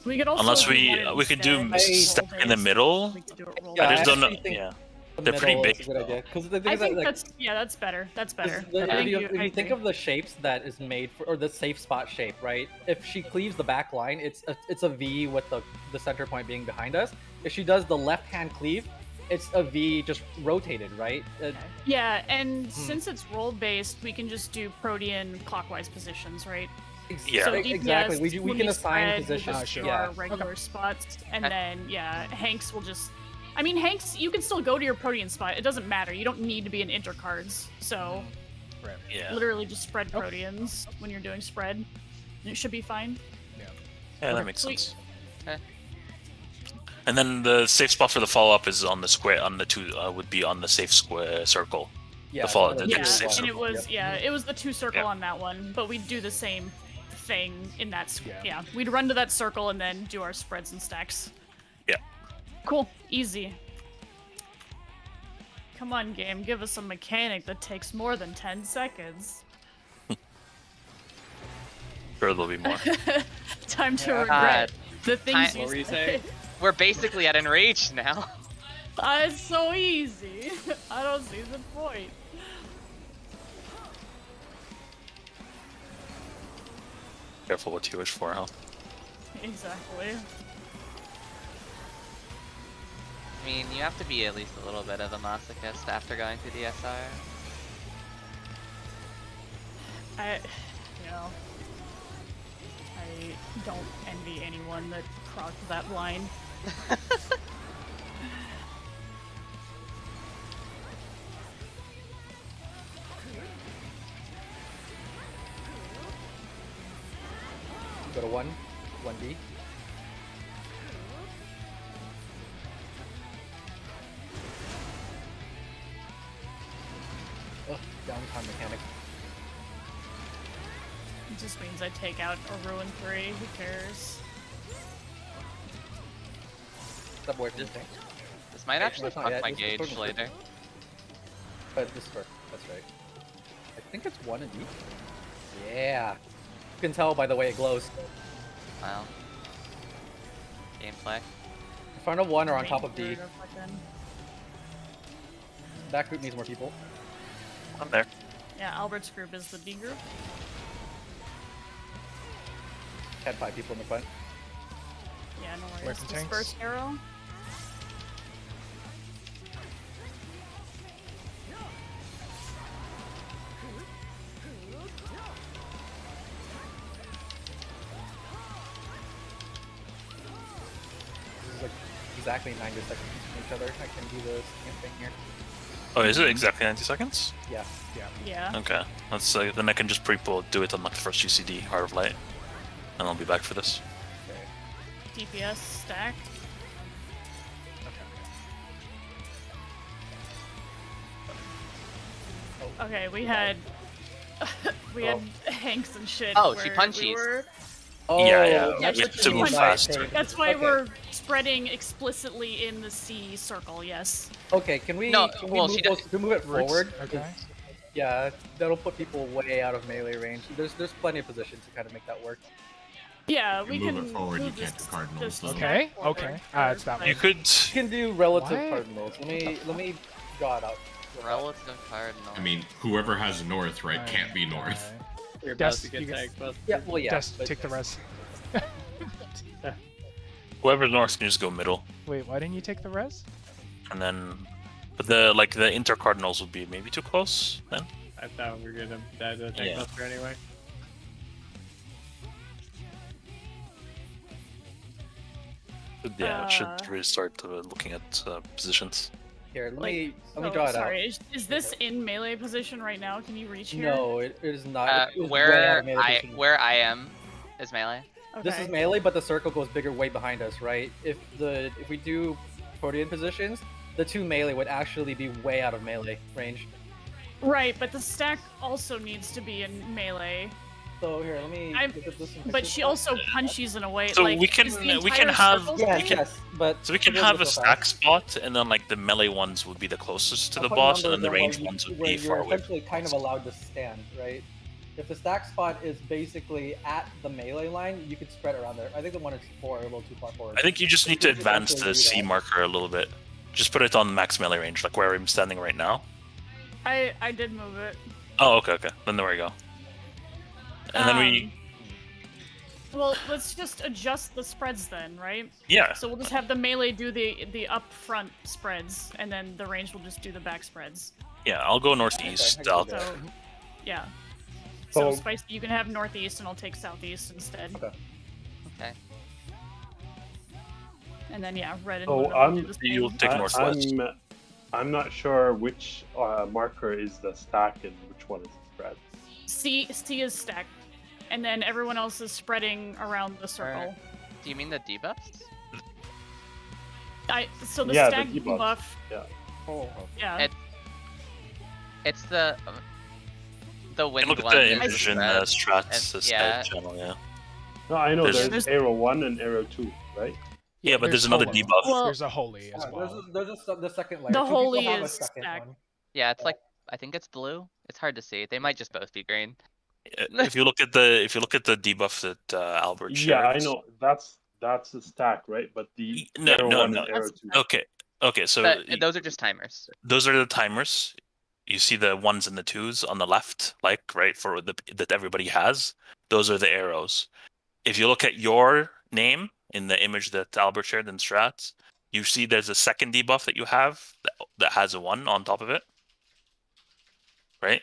Speaker 2: We could also
Speaker 5: Unless we
Speaker 2: run it
Speaker 5: we could do
Speaker 2: instead.
Speaker 5: stack in the
Speaker 2: Roll-based.
Speaker 5: middle.
Speaker 2: We could do it
Speaker 6: Yeah,
Speaker 5: I just don't know.
Speaker 6: actually think
Speaker 5: Yeah.
Speaker 6: the
Speaker 5: They're pretty
Speaker 6: middle is
Speaker 5: big,
Speaker 6: a good
Speaker 5: though.
Speaker 6: idea. Because the thing
Speaker 2: I
Speaker 6: is that,
Speaker 2: think
Speaker 6: like,
Speaker 2: that's better. That's better.
Speaker 6: The-
Speaker 2: I
Speaker 6: if
Speaker 2: think
Speaker 6: you,
Speaker 2: you-
Speaker 6: if
Speaker 2: I
Speaker 6: you think
Speaker 2: agree.
Speaker 6: of the shapes that is made for, or the safe spot shape, right? If she cleaves the back line, it's a V with the center point being behind us. If she does the left hand cleave, it's a V just rotated, right?
Speaker 2: Yeah, and since it's role based, we can just do Protean clockwise positions, right?
Speaker 5: Yeah.
Speaker 2: So
Speaker 6: Exactly.
Speaker 2: DPS,
Speaker 6: We
Speaker 2: when
Speaker 6: can assign
Speaker 2: spread, we'll
Speaker 6: positions.
Speaker 2: just do
Speaker 6: Yeah.
Speaker 2: our regular spots, and
Speaker 4: Okay.
Speaker 2: then Hanks will just. I mean, Hanks, you can still go to your Protean spot. It doesn't matter. You don't need to be in intercards. So
Speaker 1: Right.
Speaker 5: Yeah.
Speaker 2: literally just spread
Speaker 1: Oh.
Speaker 2: Proteans when you're doing spread. It should be fine.
Speaker 5: Yeah, that
Speaker 2: Okay,
Speaker 5: makes
Speaker 2: sweet.
Speaker 5: sense.
Speaker 4: Okay.
Speaker 5: And then the safe spot for the follow up is on the square. On the two would be on the safe square circle.
Speaker 6: Yeah.
Speaker 5: follow-
Speaker 6: the
Speaker 5: the
Speaker 2: Yeah,
Speaker 5: next safe
Speaker 2: and
Speaker 5: circle.
Speaker 2: it was it was the 2 circle
Speaker 5: Yeah.
Speaker 2: on that one, but we'd do the same thing in that.
Speaker 1: Yeah.
Speaker 2: Yeah, we'd run to that circle and then do our spreads and stacks.
Speaker 5: Yeah.
Speaker 2: Cool, easy. Come on, game, give us a mechanic that takes more than 10 seconds.
Speaker 5: Sure, there'll be more.
Speaker 2: Time to
Speaker 6: Yeah.
Speaker 2: regret the things
Speaker 4: What
Speaker 2: you
Speaker 3: were you
Speaker 2: said.
Speaker 3: saying?
Speaker 4: We're basically at enraged now.
Speaker 2: It's so easy. I don't see the point.
Speaker 5: Careful what you wish for, huh?
Speaker 2: Exactly.
Speaker 4: I mean, you have to be at least a little bit of a masochist after going through the SR.
Speaker 2: I don't envy anyone that crossed that line.
Speaker 6: Go to 1D. Ugh, downtime mechanic.
Speaker 2: It just means I take out a ruin 3. Who cares?
Speaker 6: Step away from the tank.
Speaker 4: This might actually
Speaker 6: it's not
Speaker 4: fuck
Speaker 6: yet.
Speaker 4: my
Speaker 6: This is
Speaker 4: gauge
Speaker 6: totally
Speaker 4: later.
Speaker 6: But this first. That's right. I think it's 1 and D. Yeah. You can tell by the way it glows.
Speaker 4: Wow. Gameplay.
Speaker 6: In front of 1 or on top of D.
Speaker 2: Ranger fucking-
Speaker 6: That group needs more people.
Speaker 5: I'm there.
Speaker 2: Yeah, Albert's group is the D group.
Speaker 6: Had 5 people in the front.
Speaker 2: Yeah, no
Speaker 1: Where's
Speaker 2: worries.
Speaker 1: the tanks?
Speaker 2: Disperse arrow.
Speaker 6: This is like exactly 90 seconds from each other. I can do the same thing here.
Speaker 5: Oh, is it exactly 90 seconds?
Speaker 6: Yeah.
Speaker 2: Yeah.
Speaker 5: Okay. That's then I can just pre-pull, do it on like the first UCD, Heart of Light, and I'll be back for this.
Speaker 6: Okay.
Speaker 2: DPS stacked. Okay, we had we had Hanks and shit.
Speaker 4: Oh, she
Speaker 2: where
Speaker 4: punchies.
Speaker 2: we were-
Speaker 6: Oh,
Speaker 5: Yeah,
Speaker 2: we have
Speaker 6: that's
Speaker 2: to
Speaker 6: what
Speaker 2: move
Speaker 6: you
Speaker 5: faster.
Speaker 6: might
Speaker 2: That's why
Speaker 6: Okay.
Speaker 2: we're spreading explicitly in the C circle. Yes.
Speaker 6: Okay, can we,
Speaker 4: No,
Speaker 6: can
Speaker 4: well,
Speaker 6: we
Speaker 4: she
Speaker 6: move, can we move it
Speaker 1: Roots,
Speaker 6: forward?
Speaker 1: okay.
Speaker 6: Yeah, that'll put people way out of melee range. There's plenty of positions to kind of make that work.
Speaker 2: Yeah,
Speaker 7: You
Speaker 2: we
Speaker 7: move
Speaker 2: can
Speaker 7: it forward, you
Speaker 2: move
Speaker 7: can't
Speaker 2: this-
Speaker 7: do cardinals,
Speaker 2: this
Speaker 7: though.
Speaker 2: stack
Speaker 1: Okay,
Speaker 2: forward
Speaker 1: okay.
Speaker 2: for,
Speaker 1: It's that
Speaker 2: like,
Speaker 5: You could.
Speaker 6: You can do relative
Speaker 1: What?
Speaker 6: cardinals. Let me draw it out.
Speaker 4: Relative cardinal.
Speaker 7: I mean, whoever has north, right,
Speaker 1: Fine,
Speaker 7: can't be north.
Speaker 1: okay.
Speaker 3: You're about
Speaker 1: Des,
Speaker 3: to get
Speaker 1: you get-
Speaker 3: tagged, but
Speaker 6: Yeah, well, yeah.
Speaker 1: Des,
Speaker 6: but-
Speaker 1: take the res.
Speaker 5: Whoever's north can just go middle,
Speaker 1: Wait, why didn't you take the res?
Speaker 5: and then, but the inter cardinals would be maybe too close then.
Speaker 3: I thought we were gonna die to the tank
Speaker 5: Yeah.
Speaker 3: buster anyway.
Speaker 5: Yeah, it should really start looking at positions.
Speaker 6: Here, let
Speaker 2: Like,
Speaker 6: me
Speaker 2: oh,
Speaker 6: draw it
Speaker 2: sorry, is this in melee position right now? Can you reach
Speaker 6: out.
Speaker 2: here?
Speaker 6: No, it is not. It is way out
Speaker 4: where
Speaker 6: of melee position.
Speaker 4: I am is melee.
Speaker 2: Okay.
Speaker 6: This is melee, but the circle goes bigger way behind us, right? If we do Protean positions, the 2 melee would actually be way out of melee range.
Speaker 2: Right, but the stack also needs to be in melee.
Speaker 6: So here, let me
Speaker 2: I'm-
Speaker 6: look at this and fix
Speaker 2: But
Speaker 6: this
Speaker 2: she
Speaker 6: up.
Speaker 2: also punches in a way.
Speaker 5: So
Speaker 2: like,
Speaker 5: we can-
Speaker 2: is the
Speaker 5: we can
Speaker 2: entire
Speaker 5: have-
Speaker 2: circle
Speaker 6: Yes,
Speaker 2: spinning?
Speaker 6: yes, but
Speaker 5: So we can
Speaker 6: we'll
Speaker 5: have
Speaker 6: go
Speaker 5: a
Speaker 6: so
Speaker 5: stack
Speaker 6: fast.
Speaker 5: spot, and then like the melee ones would be the closest to
Speaker 6: I'll
Speaker 5: the
Speaker 6: put
Speaker 5: boss, and
Speaker 6: numbers
Speaker 5: then the
Speaker 6: on
Speaker 5: range
Speaker 6: where
Speaker 5: ones would
Speaker 6: where
Speaker 5: be
Speaker 6: you're
Speaker 5: far away.
Speaker 6: essentially kind of allowed to stand, right? If the stack spot is basically at the melee line, you could spread around there. I think the 1 and 4 are a little too far forward.
Speaker 5: I think you just
Speaker 6: You
Speaker 5: need to
Speaker 6: could
Speaker 5: advance
Speaker 6: eventually
Speaker 5: the
Speaker 6: do
Speaker 5: C
Speaker 6: that.
Speaker 5: marker a little bit. Just put it on max melee range, like where I'm standing right now.
Speaker 2: I did move it.
Speaker 5: Oh, okay. Then there we go. And then we,
Speaker 2: Well, let's just adjust the spreads then, right?
Speaker 5: yeah.
Speaker 2: So we'll just have the melee do the up front spreads, and then the range will just do the back spreads.
Speaker 5: Yeah, I'll go northeast.
Speaker 6: Okay, I
Speaker 5: I'll,
Speaker 6: can do
Speaker 2: So, yeah. So
Speaker 8: So-
Speaker 2: Spicy, you can have northeast, and I'll take southeast instead.
Speaker 6: Okay.
Speaker 4: Okay.
Speaker 2: And then yeah, red and
Speaker 8: So
Speaker 2: blue will
Speaker 8: I'm-
Speaker 2: do the
Speaker 5: You'll
Speaker 2: same.
Speaker 5: take northwest.
Speaker 8: I'm not sure which marker is the stack and which one is the spread.
Speaker 2: C is stacked, and then everyone else is spreading around the circle.
Speaker 4: Do you mean the debuffs?
Speaker 2: So the
Speaker 8: Yeah, the
Speaker 2: stack
Speaker 8: debuff.
Speaker 2: buff.
Speaker 8: Yeah.
Speaker 6: Oh,
Speaker 2: Yeah.
Speaker 4: It- It's the wind
Speaker 5: Look at
Speaker 4: one
Speaker 5: the
Speaker 4: is
Speaker 5: inversion
Speaker 4: red,
Speaker 5: strats,
Speaker 4: and-
Speaker 5: the
Speaker 4: yeah.
Speaker 5: side channel, yeah.
Speaker 8: No, I know
Speaker 5: There's-
Speaker 8: there's arrow 1 and arrow 2, right?
Speaker 5: Yeah, but there's another
Speaker 1: Holo.
Speaker 5: debuff.
Speaker 2: Well,
Speaker 1: There's a holy as
Speaker 6: yeah,
Speaker 1: well.
Speaker 6: there's the second layer.
Speaker 2: The
Speaker 6: Two people
Speaker 2: holy
Speaker 6: have a
Speaker 2: is
Speaker 6: second
Speaker 2: stacked.
Speaker 6: one.
Speaker 4: Yeah, it's like I think it's blue. It's hard to see. They might just both be green.
Speaker 5: If you look at the debuff that Albert shared.
Speaker 8: Yeah, I know. That's the stack, right? But the
Speaker 5: No,
Speaker 8: arrow
Speaker 5: no,
Speaker 8: 1
Speaker 5: no.
Speaker 8: and arrow
Speaker 2: That's-
Speaker 8: 2.
Speaker 5: Okay, so
Speaker 4: But those are just timers.
Speaker 5: those are the timers. You see the 1s and the 2s on the left, like right for that everybody has. Those are the arrows. If you look at your name in the image that Albert shared in strats, you see there's a second debuff that you have that has a 1 on top of it, right?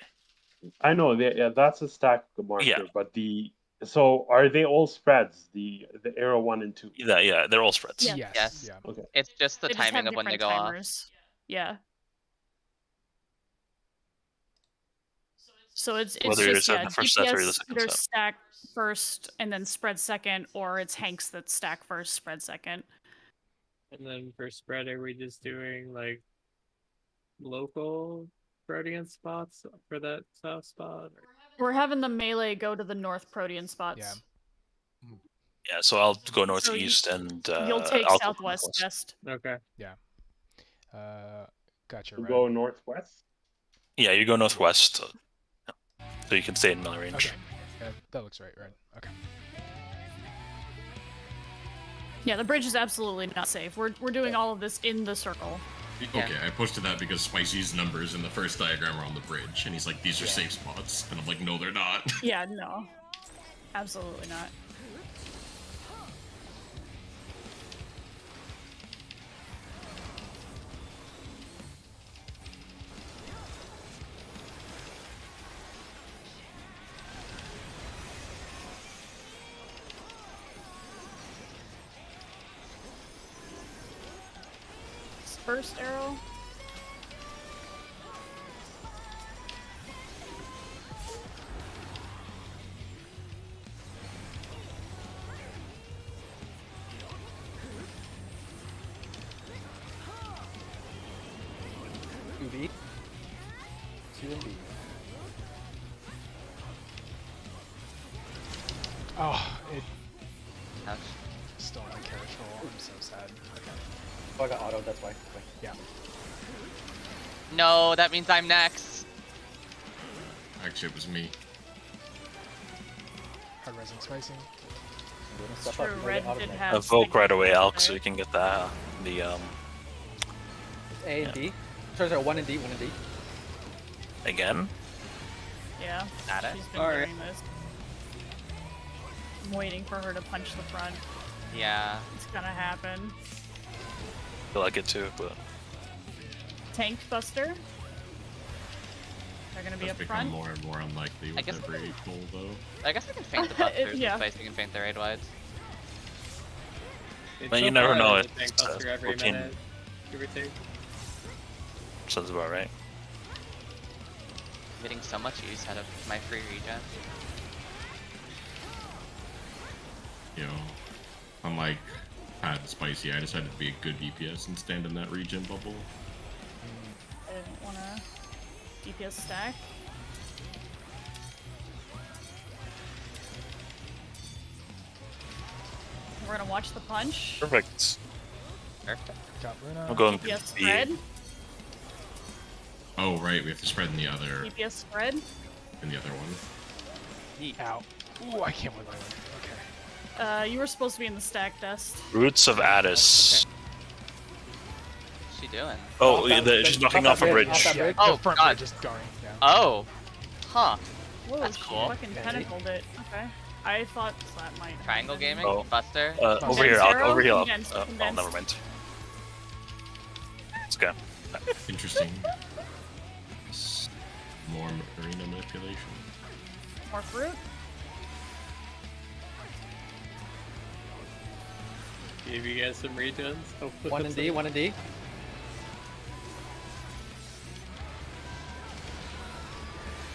Speaker 8: I know. Yeah, that's a stack marker.
Speaker 5: Yeah.
Speaker 8: But so are they all spreads? The arrow 1 and 2.
Speaker 5: Yeah, they're all spreads.
Speaker 2: Yeah.
Speaker 1: Yes.
Speaker 4: Yes.
Speaker 1: Yeah.
Speaker 8: Okay.
Speaker 4: It's just the
Speaker 2: They just have
Speaker 4: timing of when they
Speaker 2: different
Speaker 4: go off.
Speaker 2: timers. Yeah. So it's
Speaker 5: Whether you're
Speaker 2: just
Speaker 5: at
Speaker 2: yeah,
Speaker 5: the first set or the
Speaker 2: DPS
Speaker 5: second
Speaker 2: either
Speaker 5: set.
Speaker 2: stack first and then spread second, or it's Hanks that stack first, spread second.
Speaker 3: And then for spread, are we just doing like local Protean spots for that south spot?
Speaker 2: We're having the melee go to the north Protean spots.
Speaker 1: Yeah.
Speaker 5: Yeah, so I'll go northeast and
Speaker 2: You'll take
Speaker 5: I'll go
Speaker 2: southwest
Speaker 5: northwest.
Speaker 2: best.
Speaker 3: Okay.
Speaker 1: Gotcha.
Speaker 8: We
Speaker 1: Red.
Speaker 8: go northwest.
Speaker 5: Yeah, you go northwest, so you can stay in melee range.
Speaker 1: Okay. That looks right. Red. Okay.
Speaker 2: Yeah, the bridge is absolutely not safe. We're doing all of this in the circle.
Speaker 7: Okay, I posted that because Spicy's numbers in the first diagram are on the bridge, and he's like, these are safe spots. And I'm like, no, they're not.
Speaker 2: Yeah, no. Absolutely not. First arrow.
Speaker 6: Two B. 2 and B.
Speaker 1: Oh, it
Speaker 4: Ouch.
Speaker 1: stole my carriage roll. I'm so sad. Okay.
Speaker 6: Oh, I got auto. That's why. Okay.
Speaker 1: Yeah.
Speaker 4: No, that means I'm next.
Speaker 7: Actually, it was me.
Speaker 1: Hard rising spicy.
Speaker 6: I'm doing stuff
Speaker 2: True,
Speaker 6: up.
Speaker 2: red
Speaker 6: Auto
Speaker 2: did
Speaker 6: right.
Speaker 2: have
Speaker 5: Evoke right away,
Speaker 2: second
Speaker 5: Alex, so
Speaker 2: there.
Speaker 5: you can get the
Speaker 6: A and D. Sorry, 1 and D. 1 and D.
Speaker 5: again.
Speaker 2: Yeah,
Speaker 4: Got it.
Speaker 2: she's been
Speaker 3: Alright.
Speaker 2: doing this. I'm waiting for her to punch the front.
Speaker 4: Yeah.
Speaker 2: It's gonna happen.
Speaker 5: I feel like it too, but
Speaker 2: Tank Buster. They're gonna be
Speaker 7: That's
Speaker 2: up
Speaker 7: become
Speaker 2: front.
Speaker 7: more and more unlikely
Speaker 4: I
Speaker 7: with
Speaker 4: guess-
Speaker 7: every pull, though.
Speaker 4: I guess I can feint the busters.
Speaker 2: Yeah.
Speaker 4: Yeah. Spicy can feint the raid wides.
Speaker 3: It's
Speaker 5: Man,
Speaker 3: so
Speaker 5: you never
Speaker 3: far,
Speaker 5: know,
Speaker 3: there's a
Speaker 5: it's,
Speaker 3: tank buster every
Speaker 5: 14.
Speaker 3: minute, give or take.
Speaker 5: sounds about right.
Speaker 4: I'm getting so much use out of my free regen.
Speaker 7: You know, unlike Pat and Spicy, I decided to be a good DPS and stand in that regen bubble.
Speaker 2: I didn't wanna DPS stack. We're gonna watch the punch.
Speaker 5: Perfect.
Speaker 4: Perfect.
Speaker 1: Got Luna.
Speaker 5: I'm going
Speaker 2: DPS
Speaker 5: B.
Speaker 2: spread.
Speaker 7: Oh, right, we have to spread in the other
Speaker 2: DPS spread.
Speaker 7: one.
Speaker 4: Yeet.
Speaker 1: Ow. Ooh, I can't believe I went. Okay.
Speaker 2: You were supposed to be in the stack, Dust.
Speaker 5: Roots of Addis.
Speaker 4: What's she doing?
Speaker 5: Oh,
Speaker 6: Off that-
Speaker 5: she's
Speaker 6: off
Speaker 5: knocking
Speaker 6: that
Speaker 5: off a
Speaker 6: bridge,
Speaker 5: bridge.
Speaker 6: off that bridge.
Speaker 4: Oh,
Speaker 1: the front
Speaker 4: God.
Speaker 1: bridge is going. Yeah.
Speaker 4: Oh. Huh.
Speaker 2: Whoa,
Speaker 4: That's
Speaker 2: she
Speaker 4: cool.
Speaker 2: fucking
Speaker 6: Okay.
Speaker 2: tentacled it. Okay. I thought that might
Speaker 4: Triangle
Speaker 2: happen.
Speaker 4: gaming?
Speaker 5: Oh.
Speaker 4: Buster?
Speaker 5: Over here, Alk,
Speaker 2: Zero?
Speaker 5: over here. Alk.
Speaker 2: Condensed,
Speaker 5: Oh,
Speaker 2: condensed.
Speaker 5: never mind. Let's go.
Speaker 7: Interesting. More arena manipulation.
Speaker 2: More fruit?
Speaker 3: Gave you guys some regens. Hopefully
Speaker 6: 1 and D, 1 and D.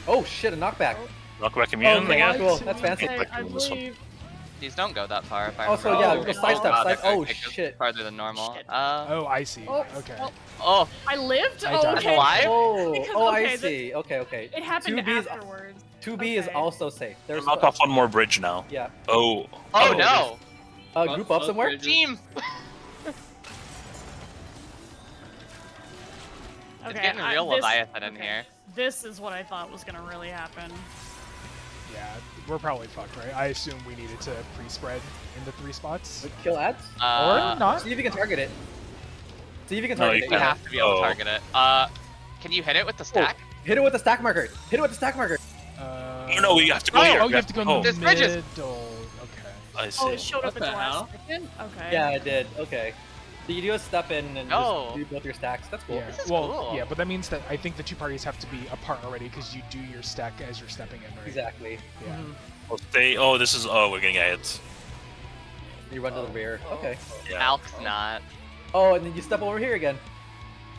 Speaker 6: Oh shit, a knockback.
Speaker 5: Knockback immune,
Speaker 6: Okay,
Speaker 5: I guess.
Speaker 6: cool. That's fancy.
Speaker 2: Okay, I
Speaker 5: This one.
Speaker 2: believe.
Speaker 4: These don't go that far if I
Speaker 6: Also,
Speaker 4: remember.
Speaker 6: yeah,
Speaker 2: Oh,
Speaker 6: just
Speaker 2: oh,
Speaker 6: sidestep.
Speaker 4: God,
Speaker 6: Side.
Speaker 4: that
Speaker 6: Oh
Speaker 4: takes us
Speaker 6: shit.
Speaker 4: farther than normal.
Speaker 2: Shit.
Speaker 1: Oh, I see.
Speaker 2: Oh,
Speaker 1: Okay.
Speaker 2: oh,
Speaker 4: Oh,
Speaker 2: I lived?
Speaker 1: I
Speaker 2: Oh,
Speaker 1: died.
Speaker 2: okay.
Speaker 4: Alive?
Speaker 6: Oh,
Speaker 2: Because,
Speaker 6: oh,
Speaker 2: okay,
Speaker 6: I see. Okay, okay.
Speaker 2: It happened
Speaker 6: 2B is
Speaker 2: afterwards.
Speaker 6: 2B is
Speaker 2: Okay.
Speaker 6: also safe. There's
Speaker 5: Knock off one more bridge now.
Speaker 6: Yeah.
Speaker 5: Oh.
Speaker 4: oh no!
Speaker 6: Group up
Speaker 3: Both
Speaker 6: somewhere.
Speaker 3: bridges.
Speaker 4: Team!
Speaker 2: Okay,
Speaker 4: It's getting real
Speaker 2: this-
Speaker 4: Leviathan in
Speaker 2: okay.
Speaker 4: here.
Speaker 2: This is what I thought was gonna really happen.
Speaker 1: Yeah, we're probably fucked, right? I assume we needed to pre-spread in the 3 spots.
Speaker 6: Kill ads.
Speaker 1: Or not.
Speaker 6: See if you can target it. See if you can
Speaker 5: No,
Speaker 6: target
Speaker 5: you
Speaker 6: it.
Speaker 4: We
Speaker 5: can't.
Speaker 6: Yeah.
Speaker 4: have to be able to
Speaker 5: Oh.
Speaker 4: target it. Can you hit it with the stack?
Speaker 6: Hit it with the stack marker. Hit it with the stack marker.
Speaker 5: Oh no, we have to go
Speaker 1: Oh,
Speaker 5: here.
Speaker 1: oh,
Speaker 5: We
Speaker 1: you have to go in
Speaker 5: oh,
Speaker 1: the
Speaker 4: There's bridges.
Speaker 1: middle. Okay.
Speaker 5: I
Speaker 2: Oh,
Speaker 5: see.
Speaker 2: it showed up
Speaker 3: What
Speaker 2: at the
Speaker 3: the
Speaker 2: last
Speaker 3: hell?
Speaker 2: second? Okay.
Speaker 6: Yeah, I did. Okay. So you do a step in and
Speaker 4: Oh.
Speaker 6: just do both your stacks. That's cool.
Speaker 1: Yeah.
Speaker 4: This is
Speaker 1: well,
Speaker 4: cool.
Speaker 1: yeah, but that means that I think the 2 parties have to be apart already because you do your stack as you're stepping in, right?
Speaker 6: Exactly.
Speaker 1: Yeah.
Speaker 5: Oh, stay. Oh, this is. Oh, we're getting hit.
Speaker 6: You run to the rear. Okay.
Speaker 5: Yeah.
Speaker 4: Alk's not.
Speaker 6: Oh, and then you step over here again.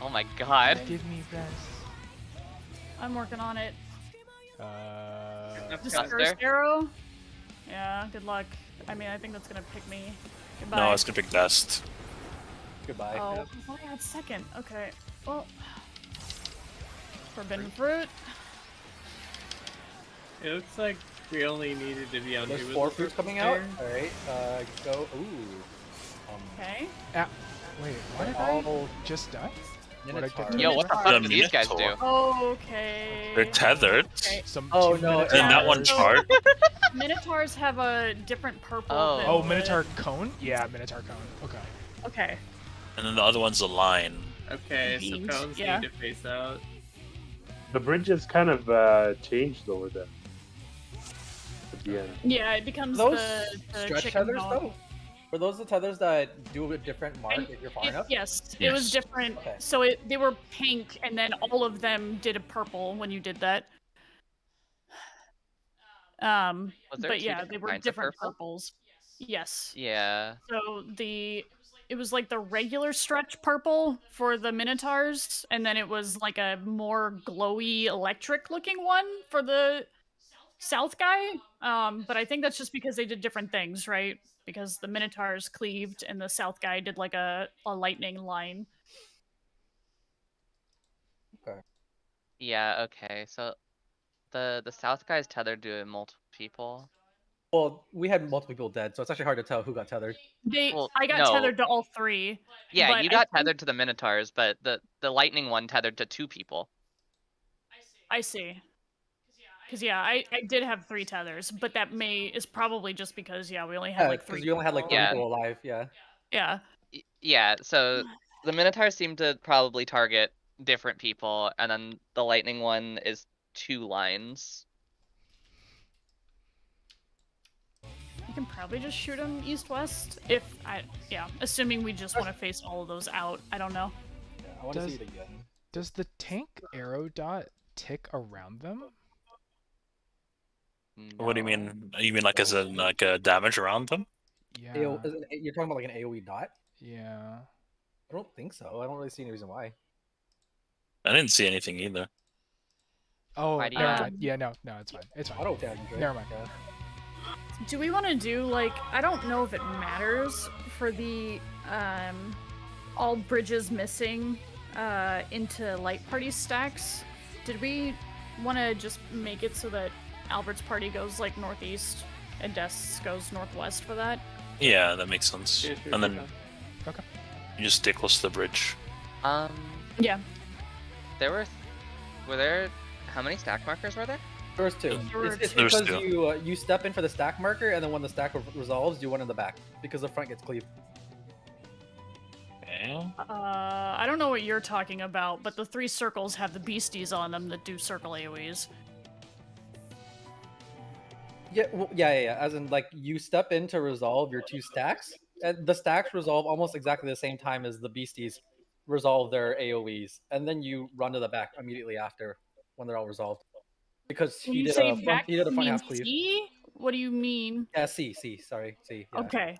Speaker 4: Oh my god.
Speaker 1: Give me rest.
Speaker 2: I'm working on it.
Speaker 3: Enough
Speaker 2: Disperse
Speaker 4: Buster?
Speaker 2: arrow? Yeah, good luck. I mean, I think that's gonna pick me. Goodbye.
Speaker 5: No, it's gonna pick dust.
Speaker 6: Goodbye.
Speaker 2: Oh, I thought I had second. Okay. Well. Forbidden fruit.
Speaker 3: It looks like we only needed to be on
Speaker 6: There's
Speaker 3: two of
Speaker 6: 4
Speaker 3: the
Speaker 6: fruits
Speaker 3: purple
Speaker 6: coming out.
Speaker 3: there.
Speaker 6: All right. Go. Ooh.
Speaker 2: Okay.
Speaker 1: Wait, what did
Speaker 6: All
Speaker 1: I just die? What I
Speaker 6: Minotaur.
Speaker 1: get to-
Speaker 4: Yo, what the
Speaker 2: Minotaur.
Speaker 4: fuck do these guys do?
Speaker 5: Minotaur.
Speaker 2: Okay.
Speaker 5: They're tethered.
Speaker 2: Okay.
Speaker 1: Some
Speaker 6: Oh,
Speaker 1: 2
Speaker 6: no,
Speaker 1: Minotaurs.
Speaker 5: And that one
Speaker 2: So-
Speaker 5: chart.
Speaker 2: Minotaurs have a different purple.
Speaker 4: Oh.
Speaker 2: than
Speaker 1: Oh,
Speaker 2: the-
Speaker 1: Minotaur cone? Yeah, Minotaur cone. Okay.
Speaker 2: Okay.
Speaker 5: And then the other one's a line.
Speaker 3: Okay, so
Speaker 2: Beans,
Speaker 3: cones
Speaker 2: yeah.
Speaker 3: need to face out.
Speaker 8: The bridges kind of changed over there. At the end.
Speaker 2: Yeah, it becomes
Speaker 6: Those
Speaker 2: the
Speaker 6: stretch
Speaker 2: chicken
Speaker 6: tethers
Speaker 2: bone.
Speaker 6: though? Were those the tethers that do a different mark
Speaker 2: And
Speaker 6: if you're far
Speaker 2: It-
Speaker 6: enough?
Speaker 2: yes, it was
Speaker 7: Yes.
Speaker 2: different.
Speaker 6: Okay.
Speaker 2: So they were pink, and then all of them did a purple when you did that.
Speaker 4: Was there
Speaker 2: But
Speaker 4: two
Speaker 2: yeah,
Speaker 4: different
Speaker 2: they were
Speaker 4: kinds of
Speaker 2: different
Speaker 4: purple?
Speaker 2: purples. Yes.
Speaker 4: Yeah.
Speaker 2: So it was like the regular stretch purple for the Minotaurs, and then it was like a more glowy electric looking one for the South guy. But I think that's just because they did different things, right? Because the Minotaurs cleaved and the South guy did like a lightning line.
Speaker 4: Yeah, okay. So the South guy's tethered to multiple people.
Speaker 6: Well, we had multiple people dead, so it's actually hard to tell who got tethered.
Speaker 4: Well,
Speaker 2: I got
Speaker 4: no.
Speaker 2: tethered to all 3.
Speaker 4: Yeah,
Speaker 2: But
Speaker 4: you
Speaker 2: I
Speaker 4: got
Speaker 2: think-
Speaker 4: tethered to the Minotaurs, but the lightning one tethered to 2 people.
Speaker 2: I see. Because yeah, I did have 3 tethers, but that is probably just because we only had
Speaker 6: Yeah,
Speaker 2: like
Speaker 6: because
Speaker 2: 3.
Speaker 6: you only had like 3
Speaker 4: Yeah.
Speaker 6: people alive. Yeah.
Speaker 2: Yeah.
Speaker 4: Yeah, so the Minotaurs seem to probably target different people, and then the lightning one is 2 lines.
Speaker 2: You can probably just shoot them east-west. Assuming we just want to face all of those out. I don't know.
Speaker 6: Yeah, I want to
Speaker 1: Does-
Speaker 6: see it again.
Speaker 1: Does the tank arrow dot tick around them?
Speaker 5: What do you
Speaker 4: No.
Speaker 5: mean? You mean like as in like a damage around them?
Speaker 1: Yeah.
Speaker 6: You're talking about like an AoE dot?
Speaker 1: Yeah.
Speaker 6: I don't think so. I don't really see any reason why.
Speaker 5: I didn't see anything either.
Speaker 1: Oh,
Speaker 4: Why do
Speaker 1: never
Speaker 4: you-
Speaker 1: mind. Yeah, no, it's fine. It's fine.
Speaker 6: Auto damage, right?
Speaker 1: Never mind.
Speaker 6: Yeah.
Speaker 2: Do we want to do I don't know if it matters for the all bridges missing into light party stacks. Did we want to just make it so that Albert's party goes northeast and Dest's goes northwest for that?
Speaker 5: Yeah, that makes sense.
Speaker 3: Yeah, sure,
Speaker 5: And then
Speaker 1: Okay.
Speaker 5: you just stay close to the bridge.
Speaker 2: Yeah.
Speaker 4: Were there how many stack markers were there?
Speaker 6: There's two. It's
Speaker 5: There's
Speaker 6: because
Speaker 5: two.
Speaker 6: you step in for the stack marker, and then when the stack resolves, do one in the back because the front gets cleaved.
Speaker 5: Okay.
Speaker 2: I don't know what you're talking about, but the 3 circles have the beasties on them that do circle AoEs.
Speaker 6: Yeah, well, yeah. As in, like, you step in to resolve your 2 stacks. And the stacks resolve almost exactly the same time as the beasties resolve their AoEs, and then you run to the back immediately after when they're all resolved. Because
Speaker 2: When
Speaker 6: he
Speaker 2: you
Speaker 6: did
Speaker 2: say
Speaker 6: a front,
Speaker 2: back,
Speaker 6: he did a
Speaker 2: you
Speaker 6: front
Speaker 2: mean
Speaker 6: half cleave.
Speaker 2: C? What do you mean?
Speaker 6: Yeah, C. Sorry, C. Yeah.
Speaker 2: Okay.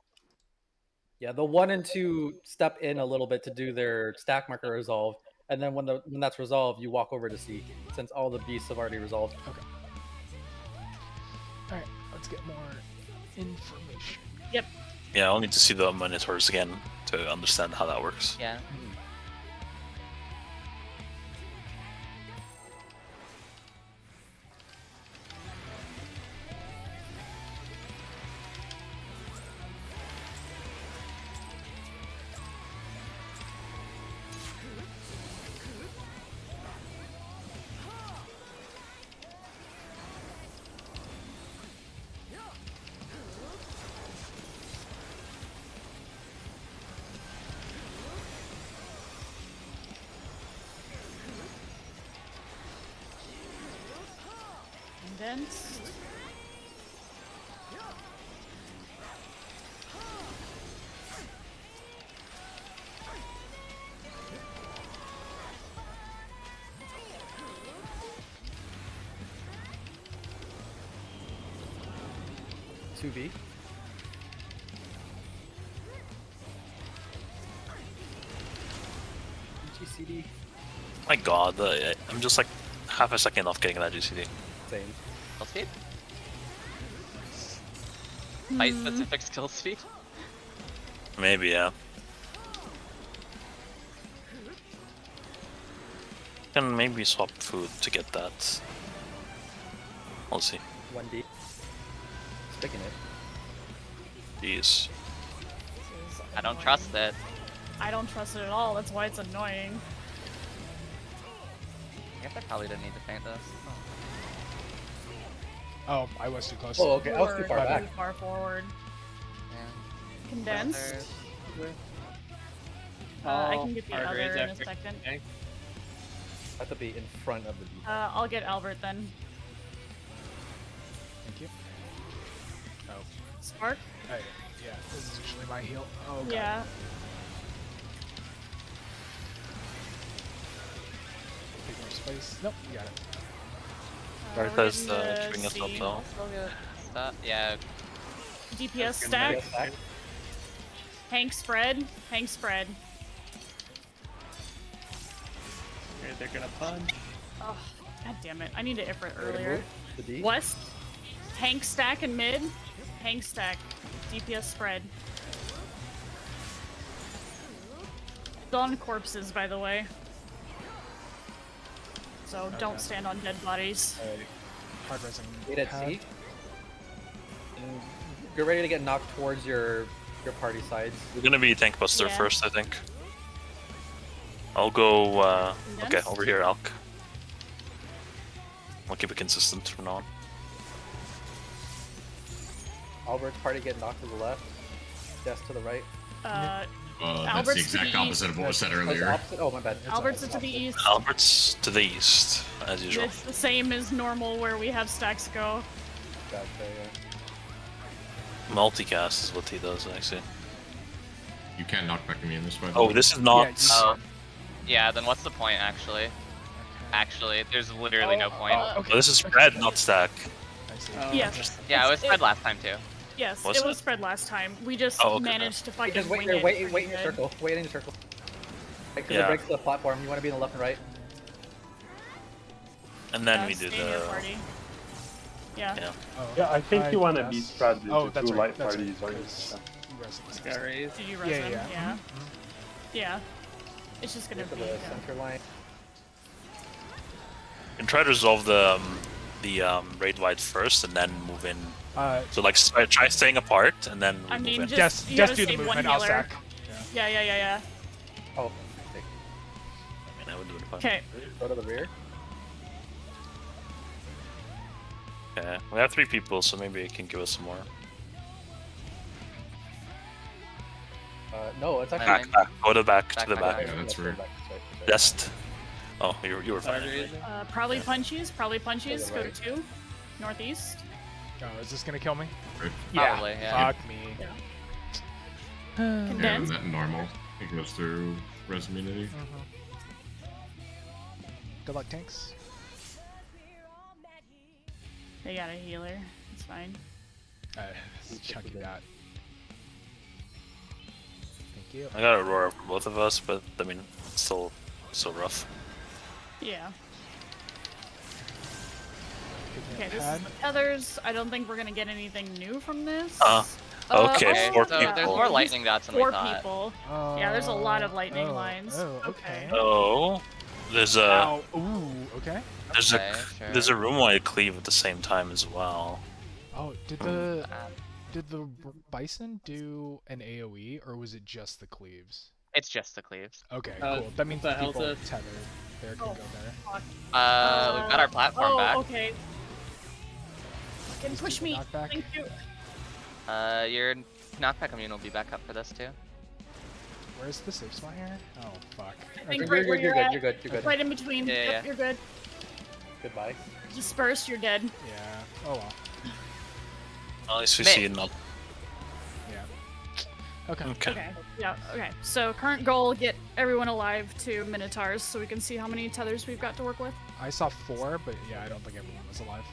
Speaker 6: Yeah, the 1 and 2 step in a little bit to do their stack marker resolve, and then when that's resolved, you walk over to C, since all the beasts have already resolved.
Speaker 1: Alright, let's get more information.
Speaker 2: Yep.
Speaker 5: Yeah, I'll need to see the Minotaurs again to understand how that works.
Speaker 4: Yeah.
Speaker 2: Condensed.
Speaker 6: Two B. GCD.
Speaker 5: My god, I'm just like half a second off getting that GCD.
Speaker 6: Same.
Speaker 4: Skill speed? Fight specific skill speed?
Speaker 5: Maybe, yeah. Can maybe swap food to get that. We'll see.
Speaker 6: 1D. Sticking it.
Speaker 5: Jeez.
Speaker 4: I don't trust it.
Speaker 2: I don't trust it at all. That's why it's annoying.
Speaker 4: I guess I probably didn't need to paint this.
Speaker 1: Oh, I was too close.
Speaker 6: Oh, okay. I was too far
Speaker 2: Forward,
Speaker 6: back.
Speaker 2: Too far forward.
Speaker 4: Yeah.
Speaker 2: Condensed.
Speaker 3: Oh,
Speaker 2: I can get the
Speaker 3: hard
Speaker 2: other
Speaker 3: raids
Speaker 2: in a
Speaker 3: after
Speaker 2: second.
Speaker 3: tank.
Speaker 6: I have to be in front of the beast.
Speaker 2: I'll get Albert then.
Speaker 1: Thank you. Oh,
Speaker 2: Spark?
Speaker 1: yeah, this is usually my heal. Oh, god.
Speaker 2: Yeah.
Speaker 1: Take more space. Nope, you got it.
Speaker 2: We're
Speaker 5: Martha's
Speaker 2: getting the
Speaker 5: keeping us up
Speaker 2: C.
Speaker 5: though.
Speaker 4: Still good. Stop. Yeah.
Speaker 2: DPS stack.
Speaker 6: Stack.
Speaker 2: Hank spread. Hank spread.
Speaker 3: Okay, they're gonna punch.
Speaker 2: Oh, god damn it. I need to Ifrit
Speaker 6: Ready to
Speaker 2: earlier.
Speaker 6: move? The D.
Speaker 2: West. Hank stack and mid. Hank stack. DPS spread. Dawn corpses, by the way. So don't stand on dead bodies.
Speaker 1: Hard rising.
Speaker 6: Wait at
Speaker 1: pad.
Speaker 6: C. And get ready to get knocked towards your party sides.
Speaker 5: We're gonna be Tank Buster
Speaker 2: Yeah.
Speaker 5: first, I think. I'll go, okay,
Speaker 2: Condensed?
Speaker 5: over here, Alk. I'll keep it consistent from now on.
Speaker 6: Albert's party get knocked to the left. Des to the right.
Speaker 7: That's
Speaker 2: Albert's
Speaker 7: the
Speaker 2: to
Speaker 7: exact
Speaker 2: the
Speaker 7: opposite of what was said
Speaker 6: Oh, it's
Speaker 7: earlier.
Speaker 6: opposite? Oh, my bad.
Speaker 2: Albert's to the east.
Speaker 5: Albert's to the east, as usual.
Speaker 2: It's the same as normal where we have stacks go.
Speaker 6: Gotcha, yeah.
Speaker 5: Multicast is what he does, actually.
Speaker 7: You can't knock back me in this, by the
Speaker 5: Oh,
Speaker 7: way.
Speaker 5: this is not...
Speaker 1: you-
Speaker 4: Oh. Yeah, then what's the point, actually? Actually, there's literally no point.
Speaker 1: okay.
Speaker 5: Oh, this is spread, not stack.
Speaker 1: I see.
Speaker 3: Oh,
Speaker 2: Yes.
Speaker 4: Yeah, it was
Speaker 2: It-
Speaker 4: spread last time, too.
Speaker 2: Yes,
Speaker 5: Was
Speaker 2: it was
Speaker 5: it?
Speaker 2: spread last time. We just
Speaker 5: Oh, okay.
Speaker 2: managed to fucking
Speaker 6: Just wait
Speaker 2: wing
Speaker 6: here,
Speaker 2: it
Speaker 6: wait
Speaker 2: pretty
Speaker 6: in your
Speaker 2: good.
Speaker 6: circle. Wait in your circle. Because
Speaker 5: Yeah.
Speaker 6: it breaks the platform. You want to be in the left and right.
Speaker 5: And then we do
Speaker 2: Stay in your
Speaker 5: the...
Speaker 2: party. Yeah.
Speaker 5: Yeah.
Speaker 1: Oh,
Speaker 8: Yeah, I think you want to be
Speaker 1: yes.
Speaker 8: spread into
Speaker 1: Oh, that's
Speaker 8: two
Speaker 1: right.
Speaker 8: light
Speaker 1: That's
Speaker 8: parties.
Speaker 1: right.
Speaker 8: Right?
Speaker 1: because you rested.
Speaker 3: Got raised.
Speaker 2: Did you
Speaker 1: Yeah,
Speaker 2: res them?
Speaker 1: yeah.
Speaker 2: Yeah. Yeah. It's just gonna
Speaker 6: Get to
Speaker 2: be.
Speaker 6: the center line.
Speaker 5: You can try to resolve the raid wide first, and then move in. So like, try staying apart, and then
Speaker 2: I
Speaker 5: move
Speaker 2: mean,
Speaker 5: in.
Speaker 2: just you
Speaker 1: Just
Speaker 2: gotta
Speaker 1: do the
Speaker 2: save one
Speaker 1: movement, I'll
Speaker 2: healer.
Speaker 1: stack.
Speaker 2: Yeah.
Speaker 6: Oh,
Speaker 5: I mean, I would do it if I-
Speaker 2: Okay.
Speaker 6: go to the rear.
Speaker 5: Okay, we have 3 people, so maybe it can give us some more.
Speaker 6: No, it's actually
Speaker 4: Fine.
Speaker 5: Back. Go to the back.
Speaker 4: Back,
Speaker 5: To the
Speaker 4: back,
Speaker 5: back.
Speaker 7: Yeah, that's
Speaker 6: right.
Speaker 7: right.
Speaker 5: Just. Oh, you were fine.
Speaker 2: Probably punchies. Probably punchies. Go to
Speaker 6: right.
Speaker 2: 2. Northeast.
Speaker 1: Oh, is this gonna kill me?
Speaker 4: Probably, yeah.
Speaker 1: Fuck me.
Speaker 2: Yeah.
Speaker 7: Yeah,
Speaker 2: Condensed.
Speaker 7: that normal. It goes through res immunity.
Speaker 1: Good luck, tanks.
Speaker 2: They got a healer. It's fine.
Speaker 1: Chunky that. Thank you.
Speaker 5: I got Aurora for both of us, but I mean, it's still so rough.
Speaker 2: Yeah.
Speaker 1: Give me
Speaker 2: Okay,
Speaker 1: a
Speaker 2: this is
Speaker 1: pad.
Speaker 2: the tethers. I don't think we're gonna get anything new from this.
Speaker 5: Okay,
Speaker 2: oh,
Speaker 5: 4
Speaker 4: So
Speaker 5: people.
Speaker 4: there's more lightning dots than we
Speaker 2: 4
Speaker 4: thought.
Speaker 2: people. Yeah, there's a lot of lightning lines.
Speaker 1: Oh, okay.
Speaker 5: Oh, there's a
Speaker 1: Ow. Ooh, okay.
Speaker 5: there's
Speaker 4: Okay,
Speaker 5: a
Speaker 4: sure.
Speaker 5: there's a room wide cleave at the same time as well.
Speaker 1: Oh, did the bison do an AOE or was it just the cleaves?
Speaker 4: It's just the cleaves.
Speaker 1: Okay,
Speaker 3: Uh,
Speaker 1: cool. That means
Speaker 3: the
Speaker 1: people
Speaker 3: Helta-
Speaker 1: tethered there can
Speaker 2: Oh.
Speaker 1: go there.
Speaker 2: Fuck.
Speaker 4: We've got our platform
Speaker 2: oh,
Speaker 4: back.
Speaker 2: okay. Can push me.
Speaker 1: Knockback.
Speaker 2: Thank you.
Speaker 4: Your knockback immune will be back up for this too.
Speaker 1: Where's the safe spot here? Oh fuck.
Speaker 2: I think
Speaker 1: Okay.
Speaker 2: right where
Speaker 6: You're
Speaker 2: you're
Speaker 6: good.
Speaker 2: at.
Speaker 6: You're good. You're good.
Speaker 2: Right in between.
Speaker 4: Yeah,
Speaker 2: Yep,
Speaker 4: yeah.
Speaker 2: you're good.
Speaker 6: Goodbye.
Speaker 2: Disperse, you're dead.
Speaker 1: Yeah. Oh well.
Speaker 5: At least we
Speaker 4: Man.
Speaker 5: see it not.
Speaker 1: Yeah. Okay.
Speaker 5: Okay.
Speaker 2: Okay. Yeah, okay. So current goal, get everyone alive to Minotaurs so we can see how many tethers we've got to work with.
Speaker 1: I saw 4, but yeah, I don't think everyone was alive.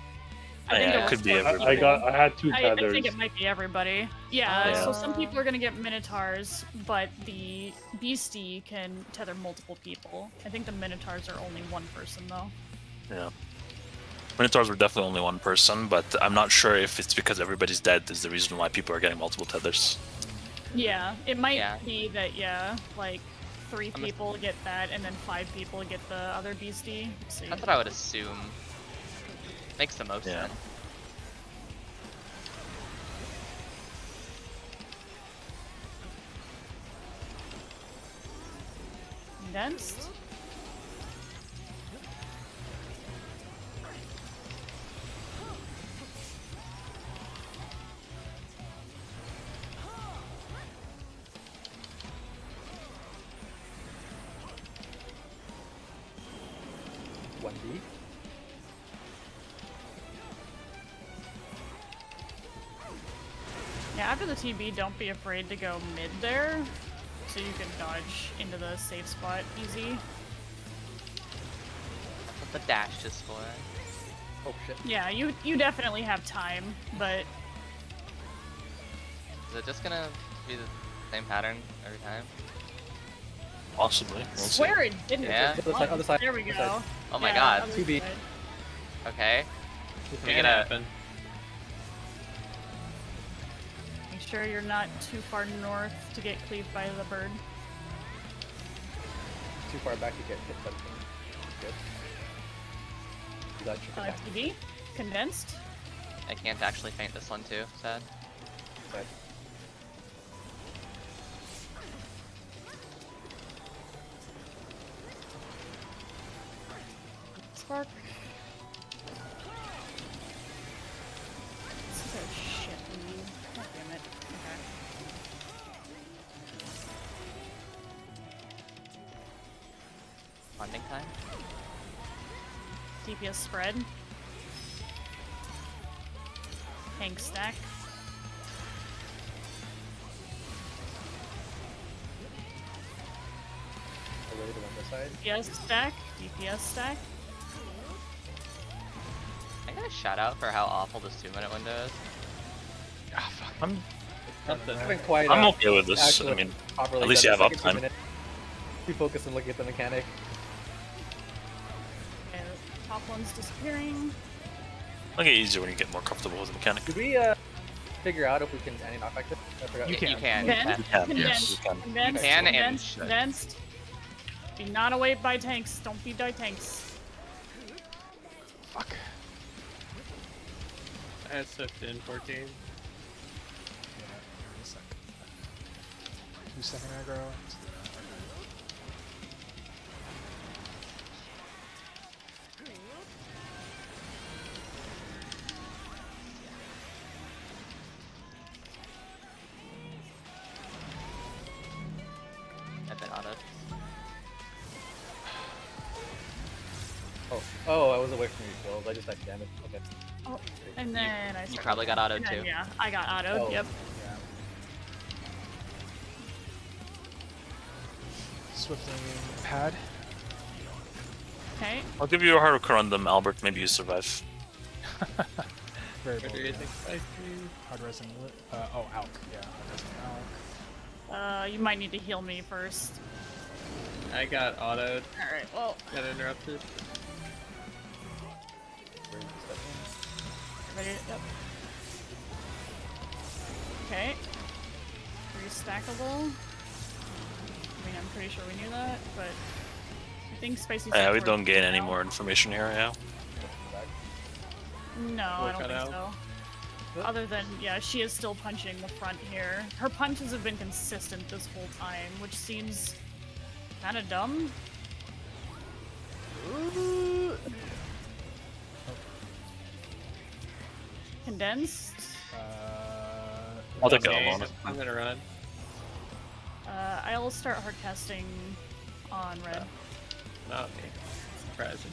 Speaker 2: I think
Speaker 5: Yeah,
Speaker 2: there
Speaker 5: it
Speaker 2: was
Speaker 5: could be
Speaker 2: 4
Speaker 5: everybody.
Speaker 8: I had 2
Speaker 2: I
Speaker 8: tethers.
Speaker 2: think it might be everybody. Yeah,
Speaker 5: Yeah.
Speaker 2: so some people are gonna get Minotaurs, but the Beastie can tether multiple people. I think the Minotaurs are only 1 person though.
Speaker 5: Yeah. Minotaurs were definitely only 1 person, but I'm not sure if it's because everybody's dead is the reason why people are getting multiple tethers.
Speaker 2: Yeah, it might
Speaker 4: Yeah.
Speaker 2: be that, yeah, like 3
Speaker 4: I'm a-
Speaker 2: people get that and then 5 people get the other Beastie. Let's see.
Speaker 4: That's what I would assume. Makes the most
Speaker 5: Yeah.
Speaker 4: sense.
Speaker 2: Condensed.
Speaker 6: One D.
Speaker 2: Yeah, after the TB, don't be afraid to go mid there, so you can dodge into the safe spot easy.
Speaker 4: What the dash is for.
Speaker 6: Oh shit.
Speaker 2: Yeah, you definitely have time, but
Speaker 4: Is it just gonna be the same pattern every time?
Speaker 5: Possibly. We'll see.
Speaker 2: swear it didn't.
Speaker 4: Yeah.
Speaker 6: Other side.
Speaker 2: There we
Speaker 6: other
Speaker 2: go.
Speaker 6: side.
Speaker 4: Oh my
Speaker 2: Yeah,
Speaker 4: god.
Speaker 2: other
Speaker 6: 2B.
Speaker 2: side.
Speaker 4: Okay.
Speaker 3: It
Speaker 4: We
Speaker 3: can
Speaker 4: gotta-
Speaker 3: happen.
Speaker 2: Make sure you're not too far north to get cleaved by the bird.
Speaker 6: Too far back to get hit by the thing. Good. You got chicken back.
Speaker 2: TB, condensed.
Speaker 4: I can't actually faint this one too, sad.
Speaker 6: Side.
Speaker 2: Spark. This is a shit lead. God damn it. Okay.
Speaker 4: Bonding time?
Speaker 2: DPS spread. Hank stack.
Speaker 6: Away to one side.
Speaker 2: DPS stack. DPS stack.
Speaker 4: I got a shout out for how awful this 2-minute window is.
Speaker 1: Ah, fuck.
Speaker 3: Something.
Speaker 6: I haven't quite.
Speaker 5: I'm okay with this.
Speaker 6: actually
Speaker 5: I mean,
Speaker 6: properly
Speaker 5: at least
Speaker 6: done
Speaker 5: you
Speaker 6: the
Speaker 5: have
Speaker 6: second 2
Speaker 5: uptime.
Speaker 6: minutes. Too focused on looking at the mechanic.
Speaker 2: Okay, the top one's disappearing.
Speaker 5: it'll get easier when you get more comfortable with the mechanic.
Speaker 6: Did we figure out if we can any knockback this? I forgot.
Speaker 1: You can.
Speaker 4: You can.
Speaker 2: Can?
Speaker 4: You can.
Speaker 5: can.
Speaker 2: Condensed.
Speaker 5: You can.
Speaker 2: Condensed.
Speaker 4: You can and
Speaker 2: condensed.
Speaker 4: should.
Speaker 2: Condensed. Be not await by tanks. Don't be die tanks.
Speaker 1: Fuck.
Speaker 3: I had slipped in 14.
Speaker 1: Yeah, wait a sec. 2-second aggro. Let's do that.
Speaker 6: Oh, I was away from your kills. I just had damage. Okay.
Speaker 2: Oh, and then I
Speaker 4: You
Speaker 2: started
Speaker 4: probably got
Speaker 2: going.
Speaker 4: autoed
Speaker 2: And then,
Speaker 4: too.
Speaker 2: Yeah, I got autoed.
Speaker 6: Oh,
Speaker 2: Yep.
Speaker 6: Yeah.
Speaker 1: Swiftling pad.
Speaker 2: Okay.
Speaker 5: I'll give you a hardcore on them, Albert. Maybe you survive.
Speaker 1: Very
Speaker 3: What
Speaker 1: bold.
Speaker 3: do you
Speaker 1: Yeah.
Speaker 3: think, Spicy?
Speaker 1: Hard resin. Oh, Alk. Yeah, hard resin Alk.
Speaker 2: You might need to heal me first.
Speaker 3: I got autoed.
Speaker 2: All right. Well,
Speaker 3: Got interrupted.
Speaker 6: Where did you step in?
Speaker 2: ready? Yep. Okay. 3 stackable. I mean, I'm pretty sure we knew that, but I think Spicy.
Speaker 5: Yeah, we
Speaker 2: Sword
Speaker 5: don't gain
Speaker 2: now.
Speaker 5: any more information here. Yeah.
Speaker 2: No, I
Speaker 3: Work
Speaker 2: don't
Speaker 3: it
Speaker 2: think
Speaker 3: out.
Speaker 2: so. Other than, yeah, she is still punching the front here. Her punches have been consistent this whole time, which seems kind of dumb. Ooh. Condensed.
Speaker 5: I'll take it
Speaker 3: Okay,
Speaker 5: alone.
Speaker 3: I'm gonna run.
Speaker 2: I'll start hard casting on red.
Speaker 3: Not me. Surprising.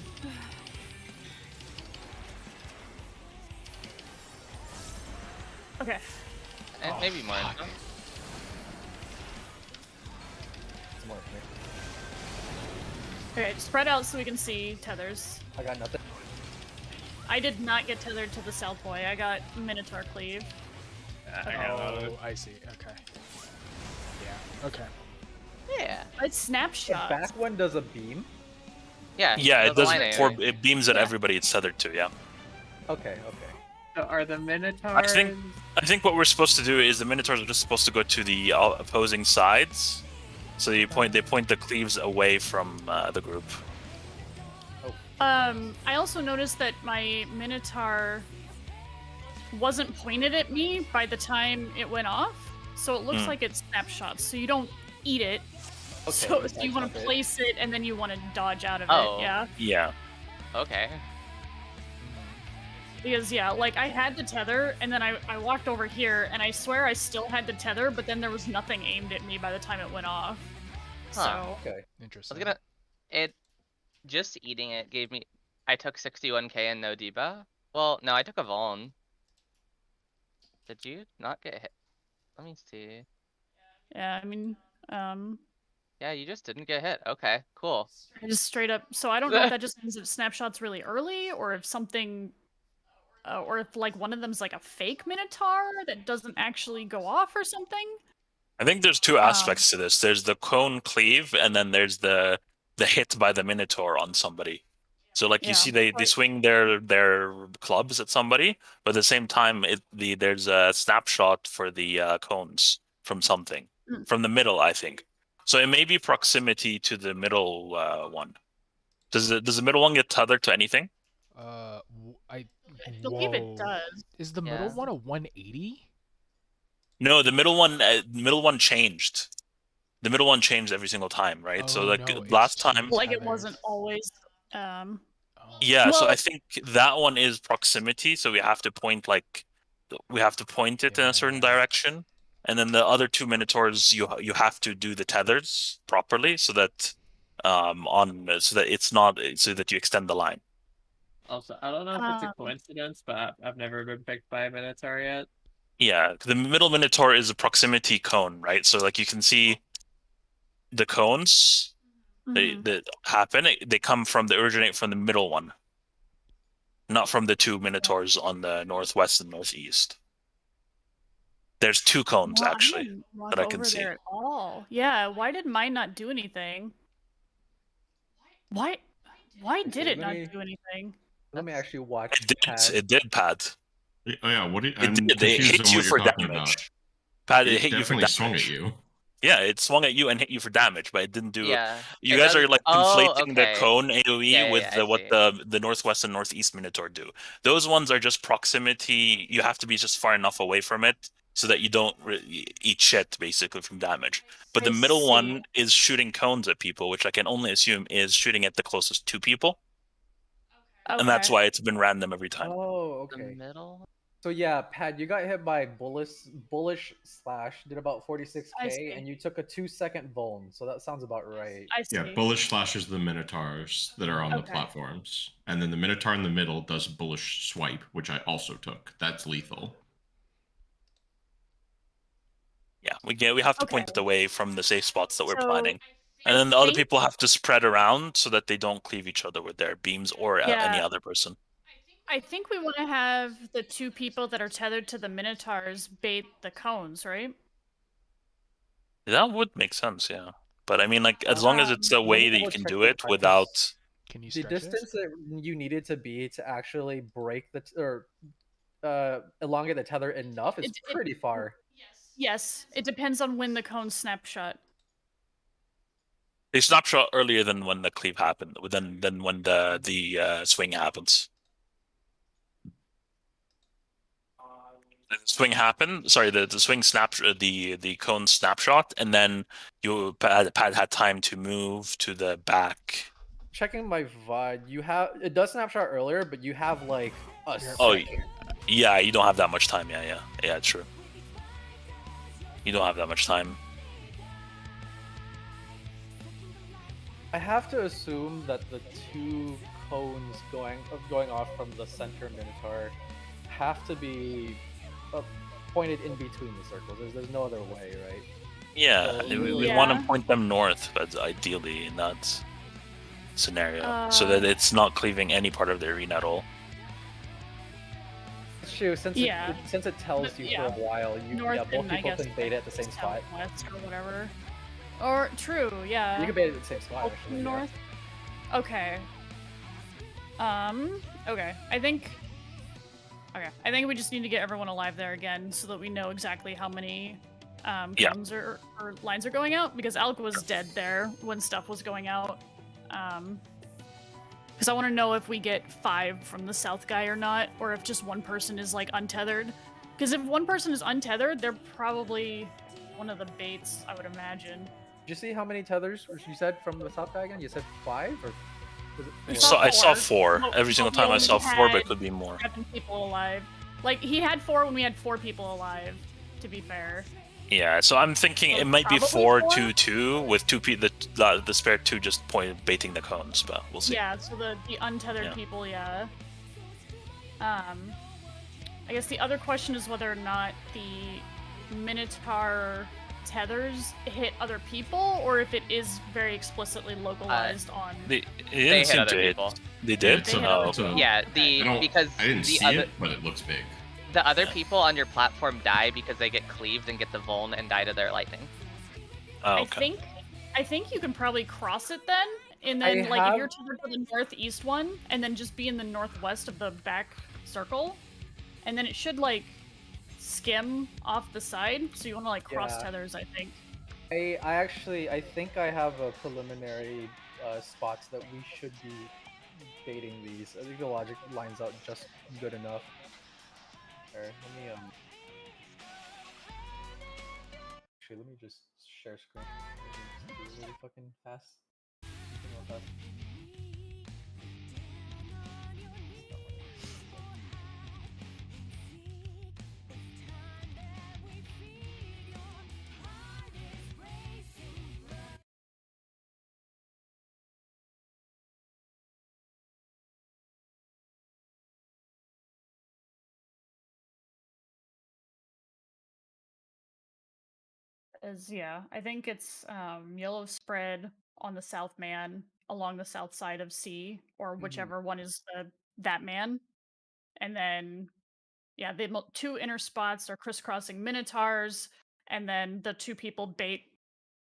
Speaker 2: Okay.
Speaker 4: Maybe more.
Speaker 1: fuck.
Speaker 6: It's more for me.
Speaker 2: Okay, spread out so we can see tethers.
Speaker 6: I got nothing.
Speaker 2: I did not get tethered to the South Boy. I got Minotaur Cleave.
Speaker 3: I got autoed.
Speaker 1: Oh, I see. Okay. Yeah. Okay.
Speaker 4: Yeah.
Speaker 2: It's
Speaker 6: The
Speaker 2: snapshot.
Speaker 6: back one does a beam.
Speaker 4: Yeah.
Speaker 5: Yeah,
Speaker 4: the
Speaker 5: it does.
Speaker 4: line area.
Speaker 5: It beams at
Speaker 2: Yeah.
Speaker 5: everybody it's tethered to. Yeah.
Speaker 6: Okay.
Speaker 3: So are the Minotaurs?
Speaker 5: I think what we're supposed to do is the Minotaurs are just supposed to go to the opposing sides. So they point the cleaves away from the group.
Speaker 2: I also noticed that my Minotaur wasn't pointed at me by the time it went off, so it looks like it's snapshots. So you don't eat it.
Speaker 6: Okay.
Speaker 2: So
Speaker 6: that's
Speaker 2: you want
Speaker 6: not
Speaker 2: to
Speaker 6: it.
Speaker 2: place it and then you want to dodge out of
Speaker 4: Oh.
Speaker 2: it. Yeah.
Speaker 5: Yeah.
Speaker 4: Okay.
Speaker 2: Because yeah, like I had the tether and then I walked over here and I swear I still had the tether, but then there was nothing aimed at me by the time it went off.
Speaker 4: Huh.
Speaker 2: So
Speaker 6: Okay.
Speaker 4: I
Speaker 1: Interesting.
Speaker 4: was gonna. It. Just eating it gave me. I took 61k and no debuff. Well, no, I took a Vaughn. Did you not get hit? Let me see.
Speaker 2: yeah, I mean,
Speaker 4: Yeah, you just didn't get hit. Okay, cool.
Speaker 2: I just straight up. So I don't know if that just means if snapshots really early, or if something, or if like one of them's like a fake Minotaur that doesn't actually go off or something.
Speaker 5: I think there's two aspects to this. There's the cone cleave, and then there's the hit by the Minotaur on somebody. So like you
Speaker 2: Yeah,
Speaker 5: see, they
Speaker 2: but-
Speaker 5: swing their clubs at somebody, but at the same time, there's a snapshot for the cones from something from the middle, I think. So it may be proximity to the middle one. Does the middle one get tethered to anything?
Speaker 2: I believe it does.
Speaker 1: Is the middle
Speaker 4: Yeah.
Speaker 1: one a 180?
Speaker 5: No, the middle one changed. The middle one changed every single time, right? So
Speaker 1: Oh,
Speaker 5: like
Speaker 1: no, it's
Speaker 5: last
Speaker 1: two
Speaker 5: time,
Speaker 2: Like it
Speaker 1: tethers.
Speaker 2: wasn't always.
Speaker 1: Oh.
Speaker 5: yeah. So
Speaker 2: Well-
Speaker 5: I think that one is proximity. So we have to point it in a certain
Speaker 1: Yeah.
Speaker 5: direction, and then the other two Minotaurs, you have to do the tethers properly so that so that you extend the line.
Speaker 3: Also, I don't know if it's a coincidence, but I've never been picked by a Minotaur yet.
Speaker 5: Yeah, the middle Minotaur is a proximity cone, right? So like you can see the cones
Speaker 2: Mhm.
Speaker 5: that happen. They originate from the middle one, not from the two Minotaurs on the northwest and northeast. There's two cones
Speaker 2: Well,
Speaker 5: actually.
Speaker 2: didn't walk
Speaker 5: that I can
Speaker 2: over
Speaker 5: see.
Speaker 2: there at all. Yeah, why did mine not do anything? Why did it
Speaker 6: let
Speaker 2: not
Speaker 6: me-
Speaker 2: do anything?
Speaker 6: Let me actually watch.
Speaker 5: It did, Pad.
Speaker 7: Oh yeah, what?
Speaker 5: It
Speaker 7: I'm
Speaker 5: did. They
Speaker 7: confused
Speaker 5: hit
Speaker 7: on
Speaker 5: you
Speaker 7: what
Speaker 5: for
Speaker 7: you're talking
Speaker 5: damage.
Speaker 7: about.
Speaker 5: Pad,
Speaker 7: It
Speaker 5: it hit you for
Speaker 7: definitely
Speaker 5: damage.
Speaker 7: swung at you.
Speaker 5: Yeah, it swung at you and hit you for damage, but it didn't do.
Speaker 4: Yeah.
Speaker 5: You
Speaker 4: it
Speaker 5: guys are
Speaker 4: does-
Speaker 5: like
Speaker 4: oh,
Speaker 5: conflating
Speaker 4: okay.
Speaker 5: the cone AOE
Speaker 4: Yeah,
Speaker 5: with
Speaker 4: yeah, I
Speaker 5: what
Speaker 4: see.
Speaker 5: the northwest and northeast Minotaur do. Those ones are just proximity. You have to be just far enough away from it so that you don't eat shit basically from damage. But the
Speaker 2: I
Speaker 5: middle
Speaker 2: see.
Speaker 5: one is shooting cones at people, which I can only assume is shooting at the closest two people, and that's
Speaker 2: Okay.
Speaker 5: why it's been random every time.
Speaker 6: Oh,
Speaker 4: The
Speaker 6: okay.
Speaker 4: middle.
Speaker 6: So yeah, Pad, you got hit by bullish slash, did about
Speaker 2: I
Speaker 6: 46k,
Speaker 2: see.
Speaker 6: and you took a 2-second vuln. So that sounds about right.
Speaker 2: I see.
Speaker 7: Yeah, bullish slashes the minotaurs that are on the
Speaker 2: Okay.
Speaker 7: platforms, and then the minotaur in the middle does bullish swipe, which I also took. That's lethal.
Speaker 5: Yeah, we have to point
Speaker 2: Okay.
Speaker 5: it away from the safe spots that we're
Speaker 2: So,
Speaker 5: planning, and
Speaker 2: I
Speaker 5: then the other
Speaker 2: think-
Speaker 5: people have to spread around so that they don't cleave each other with their beams or any
Speaker 2: Yeah.
Speaker 5: other person.
Speaker 2: I think we want to have the two people that are tethered to the minotaurs bait the cones, right?
Speaker 5: That would make sense, yeah. But I mean, like, as long as it's a
Speaker 6: Let me
Speaker 5: way that you
Speaker 6: double
Speaker 5: can
Speaker 6: check
Speaker 5: do
Speaker 6: real
Speaker 5: it
Speaker 6: quick, 'cause
Speaker 5: without.
Speaker 1: Can you
Speaker 6: the
Speaker 1: stretch this?
Speaker 6: distance that you needed to be to actually break the or elongate the tether enough is pretty far.
Speaker 2: Yes, it depends on when the cone snapshot.
Speaker 5: They snapshot earlier than when the cleave happened, than when the swing happens. The swing happened. Sorry, the swing the cone snapshot, and then Pad had time to move to the back.
Speaker 6: Checking my VOD, you have it does snapshot earlier, but you have like a
Speaker 5: Oh,
Speaker 6: second.
Speaker 5: yeah, you don't have that much time. Yeah, true. You don't have that much time.
Speaker 6: I have to assume that the two cones going off from the center minotaur have to be pointed in between the circles. There's no other way, right?
Speaker 5: Yeah,
Speaker 6: So-
Speaker 5: we want to point them north, but ideally in that scenario, so that it's not cleaving any part of the arena at all.
Speaker 6: It's true, since
Speaker 2: Yeah.
Speaker 6: since it tells
Speaker 2: But,
Speaker 6: you
Speaker 2: yeah.
Speaker 6: for a while,
Speaker 2: North
Speaker 6: both
Speaker 2: and, I
Speaker 6: people
Speaker 2: guess,
Speaker 6: can bait it at the same spot.
Speaker 2: southwest or whatever. Or true, yeah.
Speaker 6: You can bait it at the same spot.
Speaker 2: Both
Speaker 6: Actually, yeah.
Speaker 2: north. Okay. Okay. I think we just need to get everyone alive there again so that we know exactly how many
Speaker 5: Yeah.
Speaker 2: cones or lines are going out, because Alk was dead there when stuff was going out. Because I want to know if we get 5 from the south guy or not, or if just one person is like untethered. Because if one person is untethered, they're probably one of the baits, I would imagine.
Speaker 6: Did you see how many tethers you said from the south guy again? You said 5, or was it
Speaker 2: We
Speaker 6: 4?
Speaker 2: saw
Speaker 5: I saw
Speaker 2: 4.
Speaker 5: 4
Speaker 2: No,
Speaker 5: every single
Speaker 2: we
Speaker 5: time. I
Speaker 2: only
Speaker 5: saw 4, but
Speaker 2: had
Speaker 5: it could be more.
Speaker 2: 7 people alive. Like, he had 4 when we had 4 people alive, to be fair.
Speaker 5: Yeah, so I'm thinking
Speaker 2: So
Speaker 5: it might be
Speaker 2: probably
Speaker 5: 4,
Speaker 2: 4?
Speaker 5: 2, 2 with the spare 2 just baiting the cones, but we'll see.
Speaker 2: Yeah, so the untethered
Speaker 5: Yeah.
Speaker 2: people, yeah. I guess the other question is whether or not the Minotaur tethers hit other people, or if it is very explicitly localized on.
Speaker 5: They
Speaker 4: They
Speaker 5: didn't
Speaker 4: hit
Speaker 5: seem
Speaker 4: other
Speaker 5: to hit.
Speaker 4: people.
Speaker 5: They did?
Speaker 2: They hit
Speaker 5: Oh,
Speaker 2: other
Speaker 5: okay.
Speaker 2: people.
Speaker 4: Yeah, because
Speaker 7: I didn't
Speaker 4: the
Speaker 7: see
Speaker 4: other
Speaker 7: it, but it looks big.
Speaker 4: the other
Speaker 5: Yeah.
Speaker 4: people on your platform die because they get cleaved and get the vuln and die to their lightning.
Speaker 5: Oh,
Speaker 2: I
Speaker 5: okay.
Speaker 2: think you can probably cross it then, and then if you're tethered to the northeast one, and then just be in the northwest of the back circle, and then it should like skim off the side. So you want to like cross
Speaker 6: Yeah.
Speaker 2: tethers, I think.
Speaker 6: I think I have a preliminary spots that we should be baiting these. I think the logic lines out just good enough. Here, let me actually let me just share screen. It's really fucking fast. Real fast.
Speaker 2: I think it's yellow spread on the south man along the south side of C, or whichever one is that man, and then yeah, the 2 inner spots are crisscrossing minotaurs, and then the 2 people bait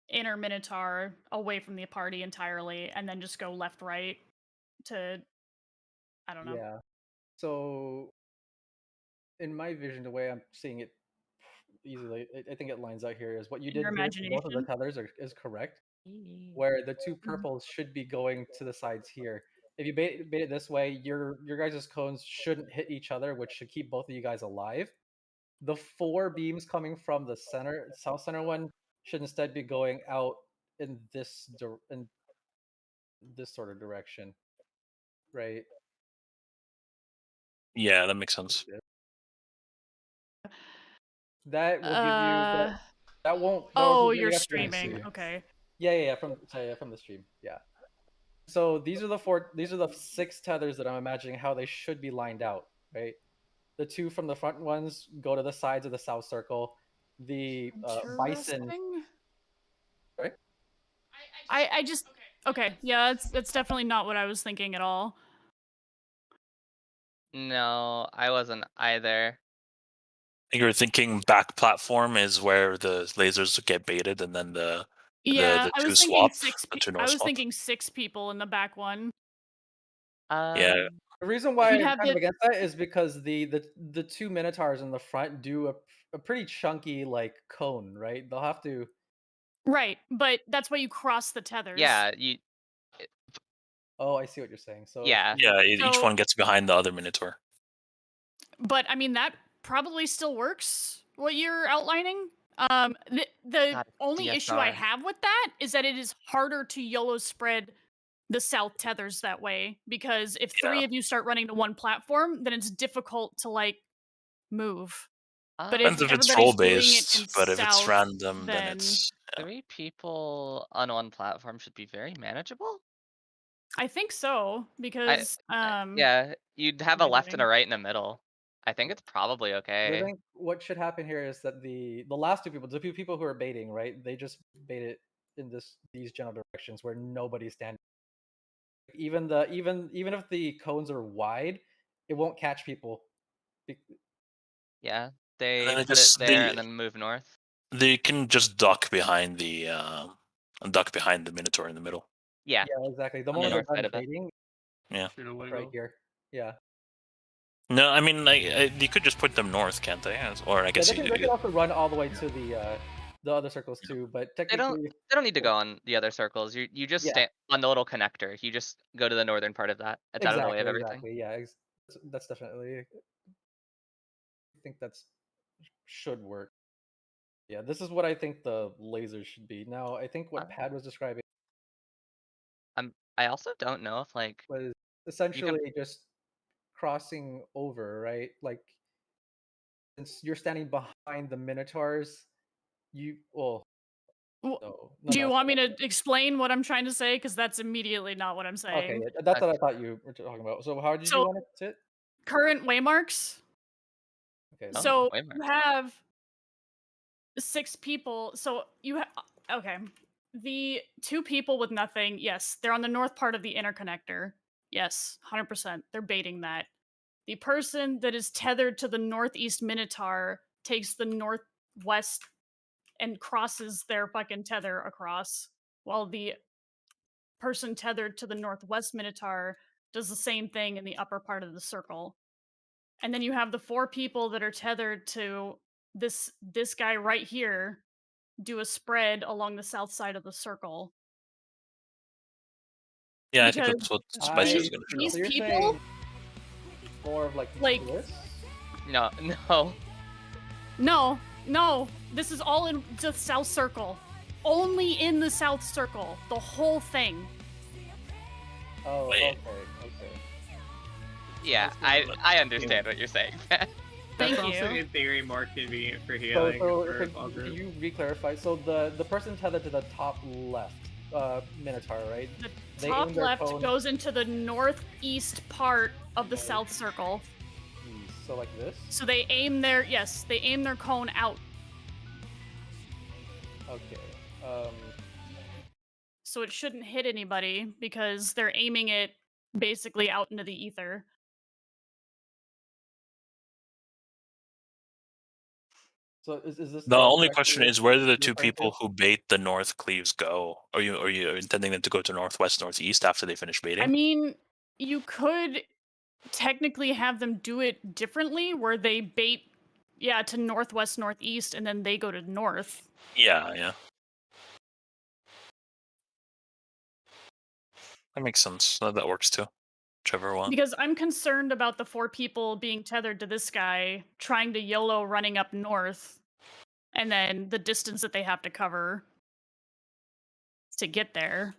Speaker 2: inner minotaur away from the party entirely, and then just go left right to I don't know.
Speaker 6: Yeah. So, in my vision, the way I'm seeing it easily, I think it lines out here is what you
Speaker 2: In
Speaker 6: did
Speaker 2: your
Speaker 6: here for both of the
Speaker 2: imagination.
Speaker 6: tethers is correct. Where the 2 purples should be going to the sides here. If you bait it this way, your guys' cones shouldn't hit each other, which should keep both of you guys alive. The 4 beams coming from the south center one should instead be going out in this sort of direction, right?
Speaker 5: Yeah, that makes sense.
Speaker 6: That will give you that. That won't.
Speaker 2: Oh,
Speaker 6: that
Speaker 2: you're
Speaker 6: has to-
Speaker 2: streaming.
Speaker 1: see.
Speaker 2: Okay.
Speaker 6: Yeah. From the stream. Yeah. So these are the 6 tethers that I'm imagining how they should be lined out, right? The 2 from the front ones go to the sides of the south circle. The bison.
Speaker 2: Interesting.
Speaker 6: Right?
Speaker 2: I just okay. Yeah, that's definitely not what I was thinking at all.
Speaker 4: No, I wasn't either.
Speaker 5: You're thinking back platform is where the lasers get baited, and then the
Speaker 2: Yeah,
Speaker 5: the
Speaker 2: I
Speaker 5: two
Speaker 2: was thinking
Speaker 5: swap, the two
Speaker 2: I
Speaker 5: north
Speaker 2: was
Speaker 5: swap.
Speaker 2: thinking 6 people in the back one.
Speaker 5: Yeah.
Speaker 6: The reason why
Speaker 2: You'd
Speaker 6: I'm
Speaker 2: have
Speaker 6: kind of
Speaker 2: the-
Speaker 6: against that is because the 2 minotaurs in the front do a pretty chunky like cone, right? They'll have to.
Speaker 2: Right, but that's why you cross the tethers.
Speaker 4: Yeah, you.
Speaker 6: Oh, I see what you're saying. So if
Speaker 4: Yeah.
Speaker 6: you-
Speaker 5: Yeah, each
Speaker 2: So-
Speaker 5: one gets behind the other minotaur.
Speaker 2: But I mean that probably still works. What you're outlining. The
Speaker 4: God,
Speaker 2: only issue I
Speaker 4: DSR.
Speaker 2: have with that is that it is harder to YOLO spread the south tethers that way, because if 3 of you start running to one platform, then it's difficult to like move. But if
Speaker 5: Depends if it's
Speaker 2: everybody's
Speaker 5: role
Speaker 2: doing it
Speaker 5: based,
Speaker 2: in
Speaker 5: but if it's
Speaker 2: south,
Speaker 5: random, then
Speaker 2: then
Speaker 5: it's
Speaker 4: 3 people on one platform should be very manageable.
Speaker 2: I think so, because
Speaker 4: Yeah, you'd have
Speaker 2: am
Speaker 4: a
Speaker 2: I
Speaker 4: left and a
Speaker 2: doing?
Speaker 4: right in the middle. I think it's probably
Speaker 6: I
Speaker 4: okay.
Speaker 6: think what should happen here is that the last 2 people, the 2 people who are baiting, right? They just bait it in these general directions where nobody's standing. Even if the cones are wide, it won't catch people.
Speaker 4: Yeah,
Speaker 5: and
Speaker 4: they
Speaker 5: then
Speaker 4: put it there and then move north.
Speaker 5: they can just duck behind the minotaur in the middle.
Speaker 4: Yeah.
Speaker 6: Yeah, exactly. The
Speaker 4: On the
Speaker 6: moment they're
Speaker 4: north side
Speaker 6: done
Speaker 4: of it.
Speaker 6: baiting,
Speaker 5: Yeah.
Speaker 3: Should have
Speaker 6: right
Speaker 3: wiggled.
Speaker 6: here. Yeah.
Speaker 5: No, I mean, you could just put them north, can't they? Or I
Speaker 6: Yeah,
Speaker 5: guess
Speaker 6: they can also run all the way to the other circles too, but
Speaker 4: They
Speaker 6: technically
Speaker 4: don't need to go on the other circles. You just
Speaker 6: Yeah.
Speaker 4: stay on the little connector. You just go to the northern part of that. It's out of the way of everything.
Speaker 6: Exactly. Yeah, that's definitely. I think that's should work. Yeah, this is what I think the lasers should be. Now, I think what Pad was describing
Speaker 4: I also don't know if like
Speaker 6: was essentially just crossing over, right? Like, since you're standing behind the minotaurs, you
Speaker 2: Well,
Speaker 6: no.
Speaker 2: do you want me to explain what I'm trying to say? Because that's immediately not what I'm saying.
Speaker 6: Okay, yeah, that's what I thought you were talking about. So how did
Speaker 2: So-
Speaker 6: you want it to sit?
Speaker 2: Current waymarks.
Speaker 6: Okay.
Speaker 4: Oh,
Speaker 2: So
Speaker 4: waymarks.
Speaker 2: you have 6 people. So you have okay. The 2 people with nothing. Yes, they're on the north part of the interconnector. Yes, 100%. They're baiting that. The person that is tethered to the northeast minotaur takes the northwest and crosses their fucking tether across, while the person tethered to the northwest minotaur does the same thing in the upper part of the circle. And then you have the 4 people that are tethered to this guy right here do a spread along the south side of the circle.
Speaker 5: Yeah, I think
Speaker 2: Because
Speaker 5: that's what Spicy was going to
Speaker 2: these
Speaker 5: show.
Speaker 6: So you're
Speaker 2: people-
Speaker 6: saying more of like this?
Speaker 4: No.
Speaker 2: No. This is all in the south circle. Only in the south circle. The whole thing.
Speaker 6: Oh,
Speaker 5: Wait.
Speaker 6: okay.
Speaker 4: Yeah, I understand what you're saying.
Speaker 3: That's
Speaker 2: Thank
Speaker 3: also
Speaker 2: you.
Speaker 3: in theory more convenient for
Speaker 6: So,
Speaker 3: healing.
Speaker 6: so
Speaker 3: for all
Speaker 6: can
Speaker 3: group.
Speaker 6: you re-clarify? So the person tethered to the top left minotaur, right?
Speaker 2: The
Speaker 6: They
Speaker 2: top
Speaker 6: aim their
Speaker 2: left
Speaker 6: cone-
Speaker 2: goes into the northeast part of the south circle.
Speaker 6: So like this?
Speaker 2: So they aim their cone out.
Speaker 6: Okay.
Speaker 2: So it shouldn't hit anybody because they're aiming it basically out into the ether.
Speaker 6: So is this
Speaker 5: The only
Speaker 6: direction
Speaker 5: question
Speaker 6: you're
Speaker 5: is, where do the 2
Speaker 6: referring to?
Speaker 5: people who bait the north cleaves go? Are you intending them to go to northwest, northeast after they finish baiting?
Speaker 2: I mean, you could technically have them do it differently, where they bait, to northwest, northeast, and then they go to north.
Speaker 5: Yeah. That makes sense. That works too. Whichever one.
Speaker 2: Because I'm concerned about the 4 people being tethered to this guy, trying to YOLO running up north, and then the distance that they have to cover to get there.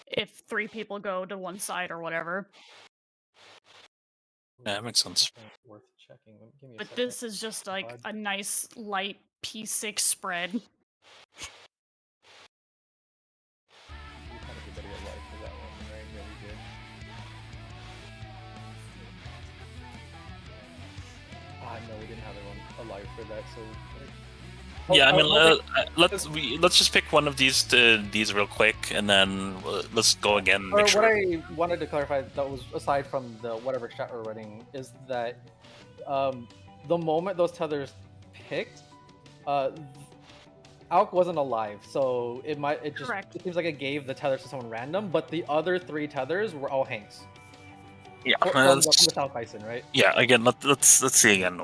Speaker 2: If 3 people go to one side or whatever.
Speaker 5: Yeah, that makes sense.
Speaker 6: Worth checking. Give me a
Speaker 2: But
Speaker 6: second.
Speaker 2: this is just like
Speaker 6: Odd.
Speaker 2: a nice light P6 spread.
Speaker 6: You kind of better get life for that one, right? Yeah, we did. No, we didn't have everyone alive for that, so.
Speaker 5: Yeah, I mean,
Speaker 6: I'll
Speaker 5: let's just pick one of these real quick, and then let's go again.
Speaker 6: Or
Speaker 5: Make sure.
Speaker 6: what I wanted to clarify, that was aside from the whatever chat we're running, is that the moment those tethers picked, Alk wasn't alive, so it
Speaker 2: Correct.
Speaker 6: seems like it gave the tethers to someone random, but the other 3 tethers were all Hanks.
Speaker 5: Yeah,
Speaker 6: From the South Bison, right?
Speaker 5: yeah. Again, let's see again.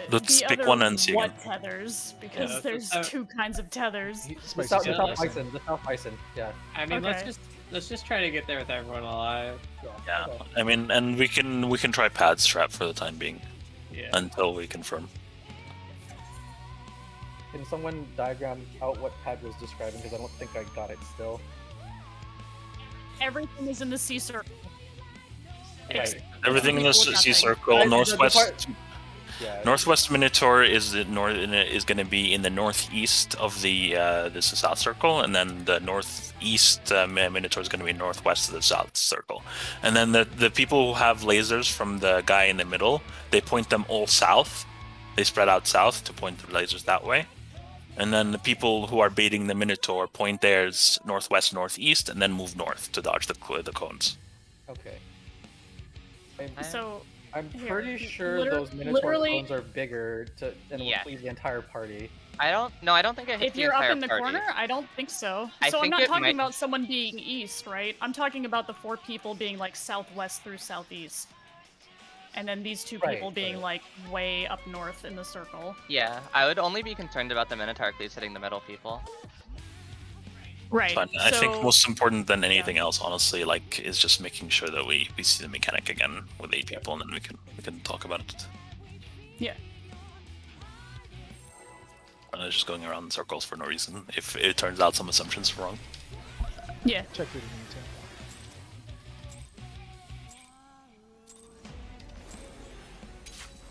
Speaker 5: Let's
Speaker 2: The
Speaker 5: pick
Speaker 2: other
Speaker 5: one and see
Speaker 2: what
Speaker 5: again.
Speaker 2: tethers? Because
Speaker 3: Yeah,
Speaker 2: there's 2 kinds of tethers.
Speaker 6: The
Speaker 1: Spicy
Speaker 6: South,
Speaker 1: said listen.
Speaker 6: The South Bison, yeah.
Speaker 3: I mean,
Speaker 2: Okay.
Speaker 3: let's just try to get there with everyone alive.
Speaker 5: Yeah,
Speaker 6: Okay.
Speaker 5: I mean, and we can try pad strap for the time being
Speaker 3: Yeah.
Speaker 5: until we confirm.
Speaker 6: Can someone diagram out what Pad was describing? Because I don't think I got it still.
Speaker 2: Everything is in the C circle.
Speaker 6: Right.
Speaker 5: Everything in the
Speaker 2: People with
Speaker 5: C
Speaker 2: nothing.
Speaker 5: circle,
Speaker 6: The
Speaker 5: northwest.
Speaker 6: part- Yeah.
Speaker 5: Northwest Minotaur is going to be in the northeast of the this is South Circle, and then the northeast Minotaur is going to be northwest of the South Circle, and then the people who have lasers from the guy in the middle, they point them all south. They spread out south to point the lasers that way, and then the people who are baiting the Minotaur point theirs northwest, northeast, and then move north to dodge the cones.
Speaker 6: Okay.
Speaker 2: So
Speaker 6: I'm
Speaker 2: Here,
Speaker 6: pretty sure
Speaker 2: liter-
Speaker 6: those Minotaur
Speaker 2: literally-
Speaker 6: clones are bigger and will
Speaker 4: Yeah.
Speaker 6: please the entire party.
Speaker 4: I don't think it hits
Speaker 2: if
Speaker 4: the
Speaker 2: you're up
Speaker 4: entire
Speaker 2: in the
Speaker 4: party.
Speaker 2: corner, I don't think so.
Speaker 4: I
Speaker 2: So I'm
Speaker 4: think
Speaker 2: not
Speaker 4: it
Speaker 2: talking
Speaker 4: might-
Speaker 2: about someone being east, right? I'm talking about the 4 people being like southwest through southeast. And then these 2
Speaker 6: Right,
Speaker 2: people being
Speaker 6: right.
Speaker 2: like way up north in the circle.
Speaker 4: Yeah, I would only be concerned about the Minotaur cleaves hitting the middle people.
Speaker 2: Right.
Speaker 5: But I think
Speaker 2: so-
Speaker 5: most important than anything else, honestly, like, is just making sure that we see the mechanic again with 8 people, and then we can talk about it.
Speaker 2: Yeah.
Speaker 5: Just going around in circles for no reason. If it turns out some assumptions are wrong.
Speaker 2: Yeah.
Speaker 1: Check your need to.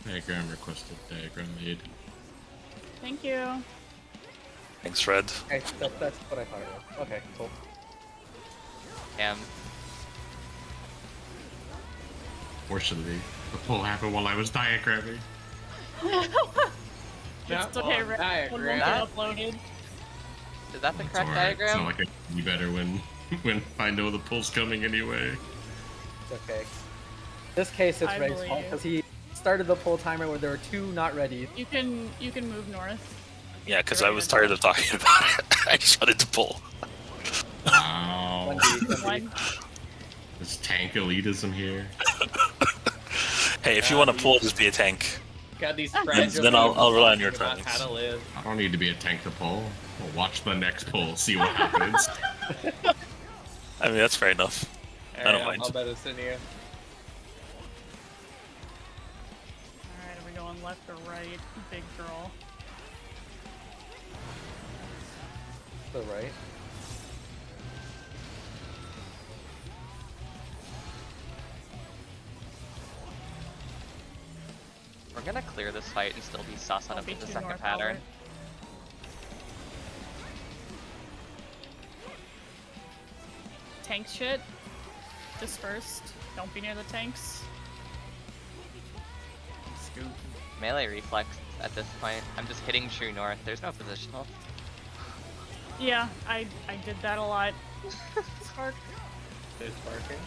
Speaker 7: Diagram requested. Diagram made.
Speaker 2: Thank you.
Speaker 5: Thanks, Fred.
Speaker 6: Okay, that's what I thought it was. Okay, cool.
Speaker 7: Fortunately, the pull happened while I was diagramming.
Speaker 2: It's okay, Rick.
Speaker 3: diagram.
Speaker 2: One won't get uploaded.
Speaker 4: Is that the
Speaker 7: It's
Speaker 4: correct
Speaker 7: alright. It's
Speaker 4: diagram?
Speaker 7: not like I can be better when I know the pull's coming anyway.
Speaker 6: It's okay. This case, it's
Speaker 2: I
Speaker 6: Ray's fault
Speaker 2: believe.
Speaker 6: because he started the pull timer where there were 2 not ready.
Speaker 2: You can move north.
Speaker 5: Yeah, because I
Speaker 2: Very
Speaker 5: was
Speaker 2: good.
Speaker 5: tired of talking about it. I just wanted to pull.
Speaker 7: Wow.
Speaker 6: 1D.
Speaker 2: One.
Speaker 7: There's tank elitism here.
Speaker 5: Hey, if you want to pull, just be a tank.
Speaker 3: Got these
Speaker 5: Then I'll rely on your
Speaker 3: about
Speaker 5: timings.
Speaker 3: how to live.
Speaker 7: I don't need to be a tank to pull. We'll watch the next pull, see what happens.
Speaker 5: I mean, that's fair enough. I don't mind.
Speaker 3: I'll bet it's in here.
Speaker 2: Alright, are we going left or right? Big girl.
Speaker 6: The right.
Speaker 4: We're gonna clear this fight and still be sus on
Speaker 2: Don't be
Speaker 4: the
Speaker 2: too
Speaker 4: second
Speaker 2: north,
Speaker 4: pattern.
Speaker 2: Albert. Tank shit. Dispersed. Don't be near the tanks.
Speaker 4: Scoop. Melee reflex at this point. I'm just hitting true north. There's no positional.
Speaker 2: Yeah, I did that a lot. Spark.
Speaker 3: There's barking.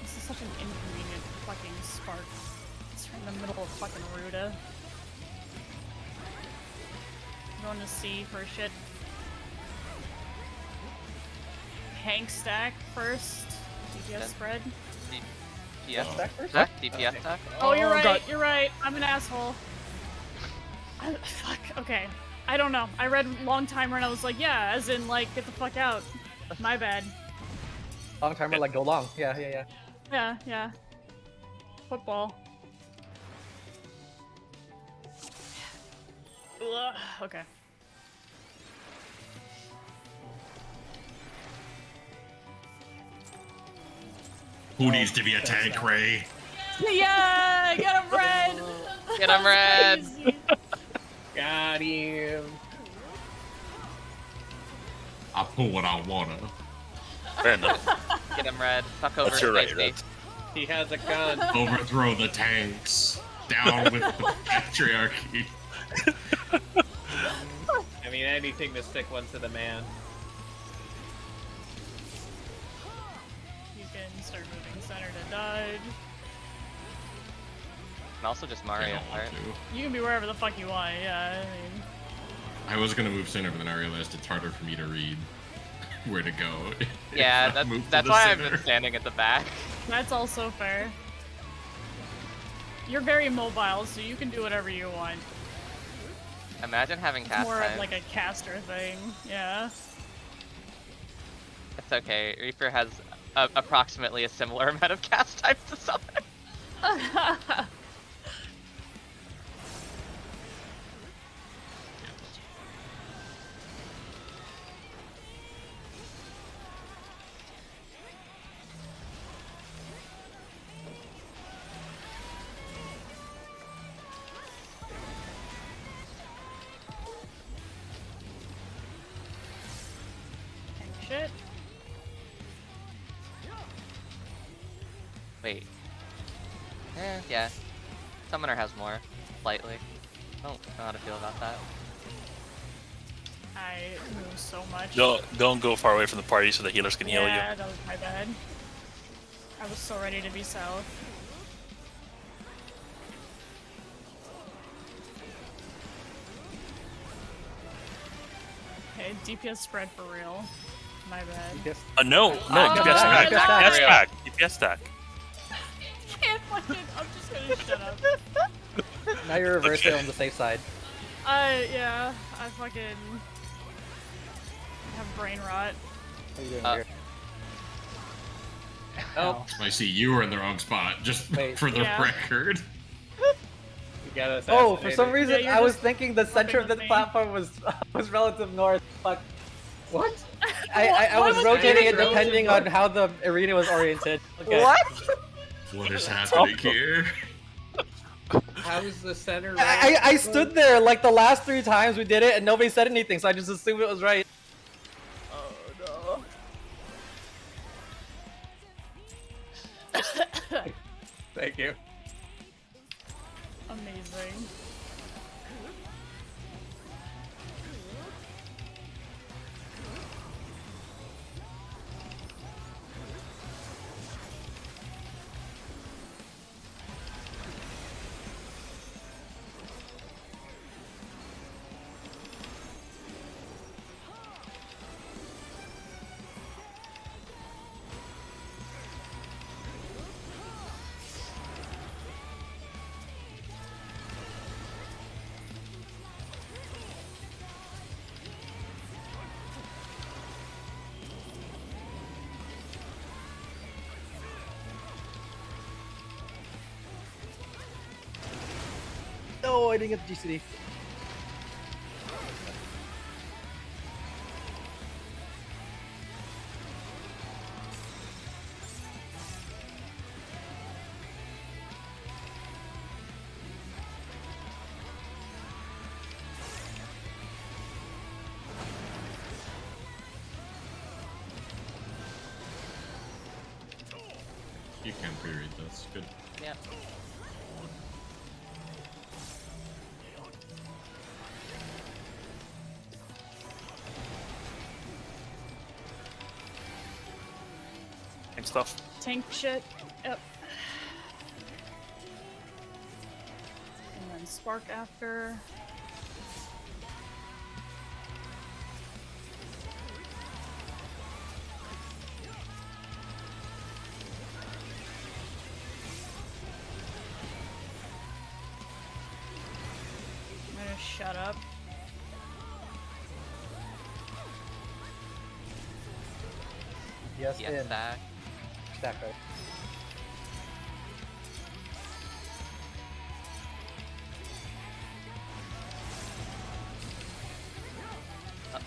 Speaker 2: This is such an inconvenient fucking spark. It's right in the middle of fucking Ruda. Going to C for shit. Hank stack first. DPS
Speaker 4: Then-
Speaker 2: spread.
Speaker 4: DPS
Speaker 6: Stack first?
Speaker 4: stack? DPS stack?
Speaker 2: Oh, you're right.
Speaker 1: God.
Speaker 2: You're right. I'm an asshole. Fuck. Okay. I don't know. I read long timer and I was like, yeah, as in like, get the fuck out. My bad.
Speaker 6: Long timer, like go long. Yeah.
Speaker 2: Yeah, yeah. Football. Ugh, okay.
Speaker 7: Who needs to be a tank, Ray?
Speaker 2: Yeah, get him red.
Speaker 4: Get him red.
Speaker 2: Easy.
Speaker 3: Got him.
Speaker 7: I pull what I wanna.
Speaker 5: Fair enough.
Speaker 4: Get him red. Fuck over
Speaker 5: That's your right,
Speaker 4: Spicy.
Speaker 5: Red.
Speaker 3: He has a gun.
Speaker 7: Overthrow the tanks. Down with the patriarchy.
Speaker 3: I mean, anything to stick one to the man.
Speaker 2: You can start moving center to dodge.
Speaker 4: And also just
Speaker 7: I
Speaker 4: Mario
Speaker 7: don't want
Speaker 4: Kart.
Speaker 7: to.
Speaker 2: You can be wherever the fuck you want. Yeah, I mean,
Speaker 7: I was gonna move center, but then I realized it's harder for me to read where to go. if
Speaker 4: Yeah,
Speaker 7: I move to
Speaker 4: that's
Speaker 7: the
Speaker 4: why I've
Speaker 7: center.
Speaker 4: been standing at the back.
Speaker 2: that's also fair. You're very mobile, so you can do whatever you want.
Speaker 4: Imagine having
Speaker 2: It's
Speaker 4: cast
Speaker 2: more
Speaker 4: time.
Speaker 2: of like a caster thing. Yeah.
Speaker 4: It's okay. Reaper has approximately a similar amount of cast time to Summon.
Speaker 2: Shit.
Speaker 4: Wait. Yeah. Summoner has more. Slightly. I don't know how to feel about that.
Speaker 2: I move so much.
Speaker 5: Don't go far away from the party so the healers can heal you.
Speaker 2: Yeah, that was my bad. I was so ready to be south. Okay, DPS spread for real. My bad.
Speaker 6: Yes.
Speaker 5: No, DPS
Speaker 6: DPS
Speaker 5: stack.
Speaker 6: stack.
Speaker 5: DPS stack. DPS stack.
Speaker 2: Can't fucking. I'm just gonna shut up.
Speaker 6: Now you're reversing
Speaker 5: Okay.
Speaker 6: on the safe side.
Speaker 2: Yeah, I fucking have brain rot.
Speaker 6: What are you doing
Speaker 4: Uh,
Speaker 6: here?
Speaker 3: Oh,
Speaker 7: I see you were in the wrong spot, just
Speaker 6: Wait.
Speaker 7: for the
Speaker 2: Yeah.
Speaker 7: record.
Speaker 3: you got us.
Speaker 6: Oh, for some reason
Speaker 2: you're
Speaker 6: I was
Speaker 2: just
Speaker 6: thinking the center of
Speaker 2: fucking
Speaker 6: this
Speaker 2: with me.
Speaker 6: platform was relative north. Fuck.
Speaker 3: What?
Speaker 6: I
Speaker 2: Why
Speaker 6: was
Speaker 2: was
Speaker 6: rotating
Speaker 2: it
Speaker 6: it depending on how the arena was oriented. Okay.
Speaker 7: What is happening here?
Speaker 3: How's the center?
Speaker 6: I stood there like the last 3 times we did it and nobody said anything, so I just assumed it was right.
Speaker 2: Oh no.
Speaker 3: Thank you.
Speaker 2: Amazing.
Speaker 6: No, I didn't get the GCD.
Speaker 7: You can pre-read this. Good.
Speaker 4: Yeah.
Speaker 5: And stuff.
Speaker 2: Tank shit. Yep. And then spark after. I'm gonna shut up.
Speaker 6: Yes,
Speaker 4: Yes,
Speaker 6: in.
Speaker 4: stack.
Speaker 6: Stack right.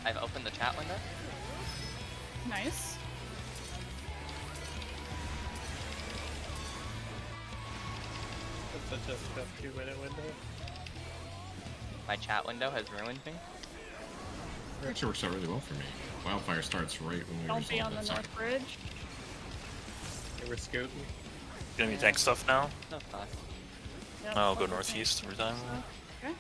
Speaker 4: I've opened the chat window.
Speaker 2: Nice.
Speaker 3: such a tough 2-minute window.
Speaker 4: My chat window has ruined me.
Speaker 7: It actually works out really well for me. Wildfire starts right when we
Speaker 2: Don't be
Speaker 7: resolve
Speaker 2: on the
Speaker 7: that side.
Speaker 2: North Bridge.
Speaker 3: They were scooting.
Speaker 5: Gonna be tank stuff now.
Speaker 4: No fuck.
Speaker 2: Yep,
Speaker 5: I'll go
Speaker 2: okay.
Speaker 5: northeast every time.
Speaker 2: Okay.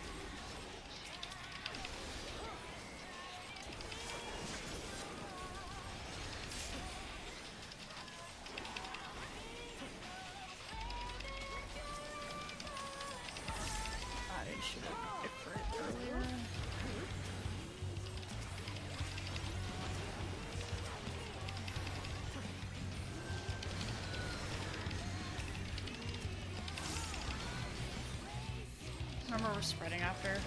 Speaker 2: I should have picked for it earlier. Remember, we're spreading after.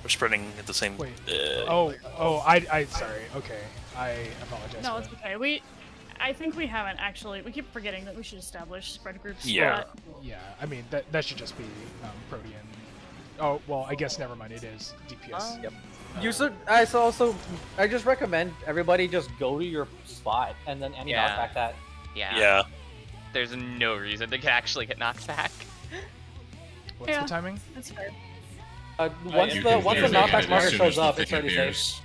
Speaker 5: We're spreading at the same.
Speaker 1: Wait.
Speaker 5: Oh.
Speaker 1: I sorry. Okay, I apologize.
Speaker 2: No,
Speaker 1: for
Speaker 2: it's
Speaker 1: that.
Speaker 2: okay. I think we haven't actually. We keep forgetting that we should establish spread groups.
Speaker 5: Yeah.
Speaker 2: but
Speaker 1: Yeah, I mean that should just be Protean. Oh well, I guess never mind. It is DPS.
Speaker 6: Yep. You should. I just recommend everybody just go to your spot and then any
Speaker 4: Yeah.
Speaker 6: knockback that.
Speaker 4: Yeah.
Speaker 5: Yeah.
Speaker 4: There's no reason to actually get knocked back.
Speaker 1: What's
Speaker 2: Yeah.
Speaker 1: the timing?
Speaker 2: That's fair.
Speaker 6: Once
Speaker 7: You
Speaker 6: the
Speaker 7: can
Speaker 6: once the
Speaker 7: literally hit
Speaker 6: knockback
Speaker 7: it
Speaker 6: marker
Speaker 7: as soon as
Speaker 6: shows
Speaker 7: the
Speaker 6: up,
Speaker 7: thing
Speaker 6: it's already safe.
Speaker 7: appears.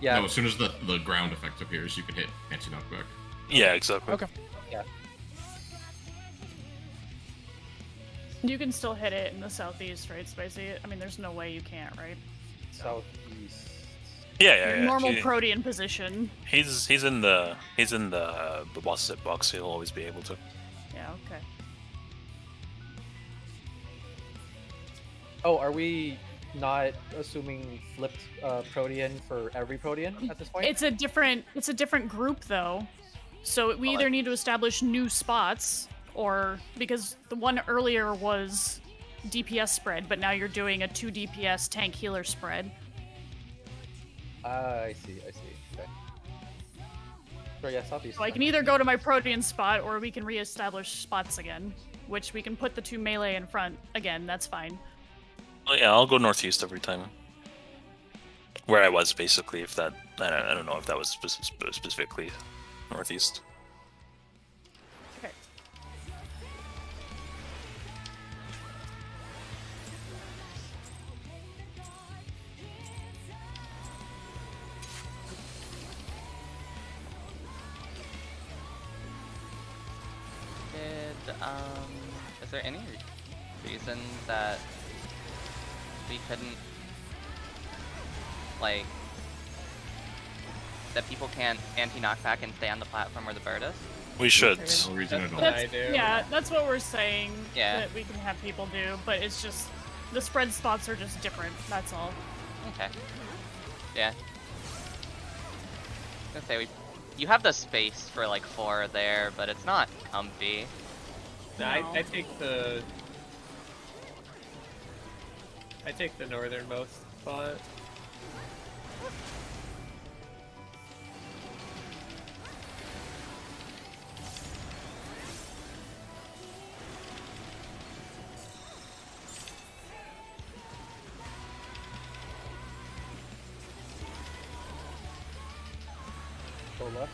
Speaker 6: Yeah.
Speaker 7: No, as soon as the ground effect appears, you can hit anti-knockback.
Speaker 5: Yeah, exactly.
Speaker 1: Okay.
Speaker 2: You can still hit it in the southeast, right, Spicy? I mean, there's no way you can't, right?
Speaker 6: Southeast.
Speaker 5: Yeah.
Speaker 2: Your normal
Speaker 5: He-
Speaker 2: Protean position.
Speaker 5: He's in the boss set box. He'll always be able to.
Speaker 2: Yeah. Okay.
Speaker 6: Oh, are we not assuming flipped Protean for every Protean at this point?
Speaker 2: It's a different group though, so we either need to establish new spots, or because the one earlier was DPS spread, but now you're doing a 2 DPS tank healer spread.
Speaker 6: I see. Okay. So yeah, southeast.
Speaker 2: So I can either go to my Protean spot, or we can reestablish spots again, which we can put the 2 melee in front again. That's fine.
Speaker 5: Well, yeah, I'll go northeast every time. Where I was basically, if that I don't know if that was specifically northeast.
Speaker 2: Okay.
Speaker 4: Is there any reason that we couldn't, like, that people can't anti-knockback and stay on the platform where the bird is?
Speaker 5: We should.
Speaker 7: No reason at all.
Speaker 3: I do.
Speaker 2: Yeah, that's what we're saying
Speaker 4: Yeah.
Speaker 2: that we can have people do, but it's just the spread spots are just different. That's all.
Speaker 4: Okay. Yeah. I was gonna say you have the space for like 4 there, but it's not comfy.
Speaker 3: No,
Speaker 2: No.
Speaker 3: I take the northernmost spot.
Speaker 6: Go left.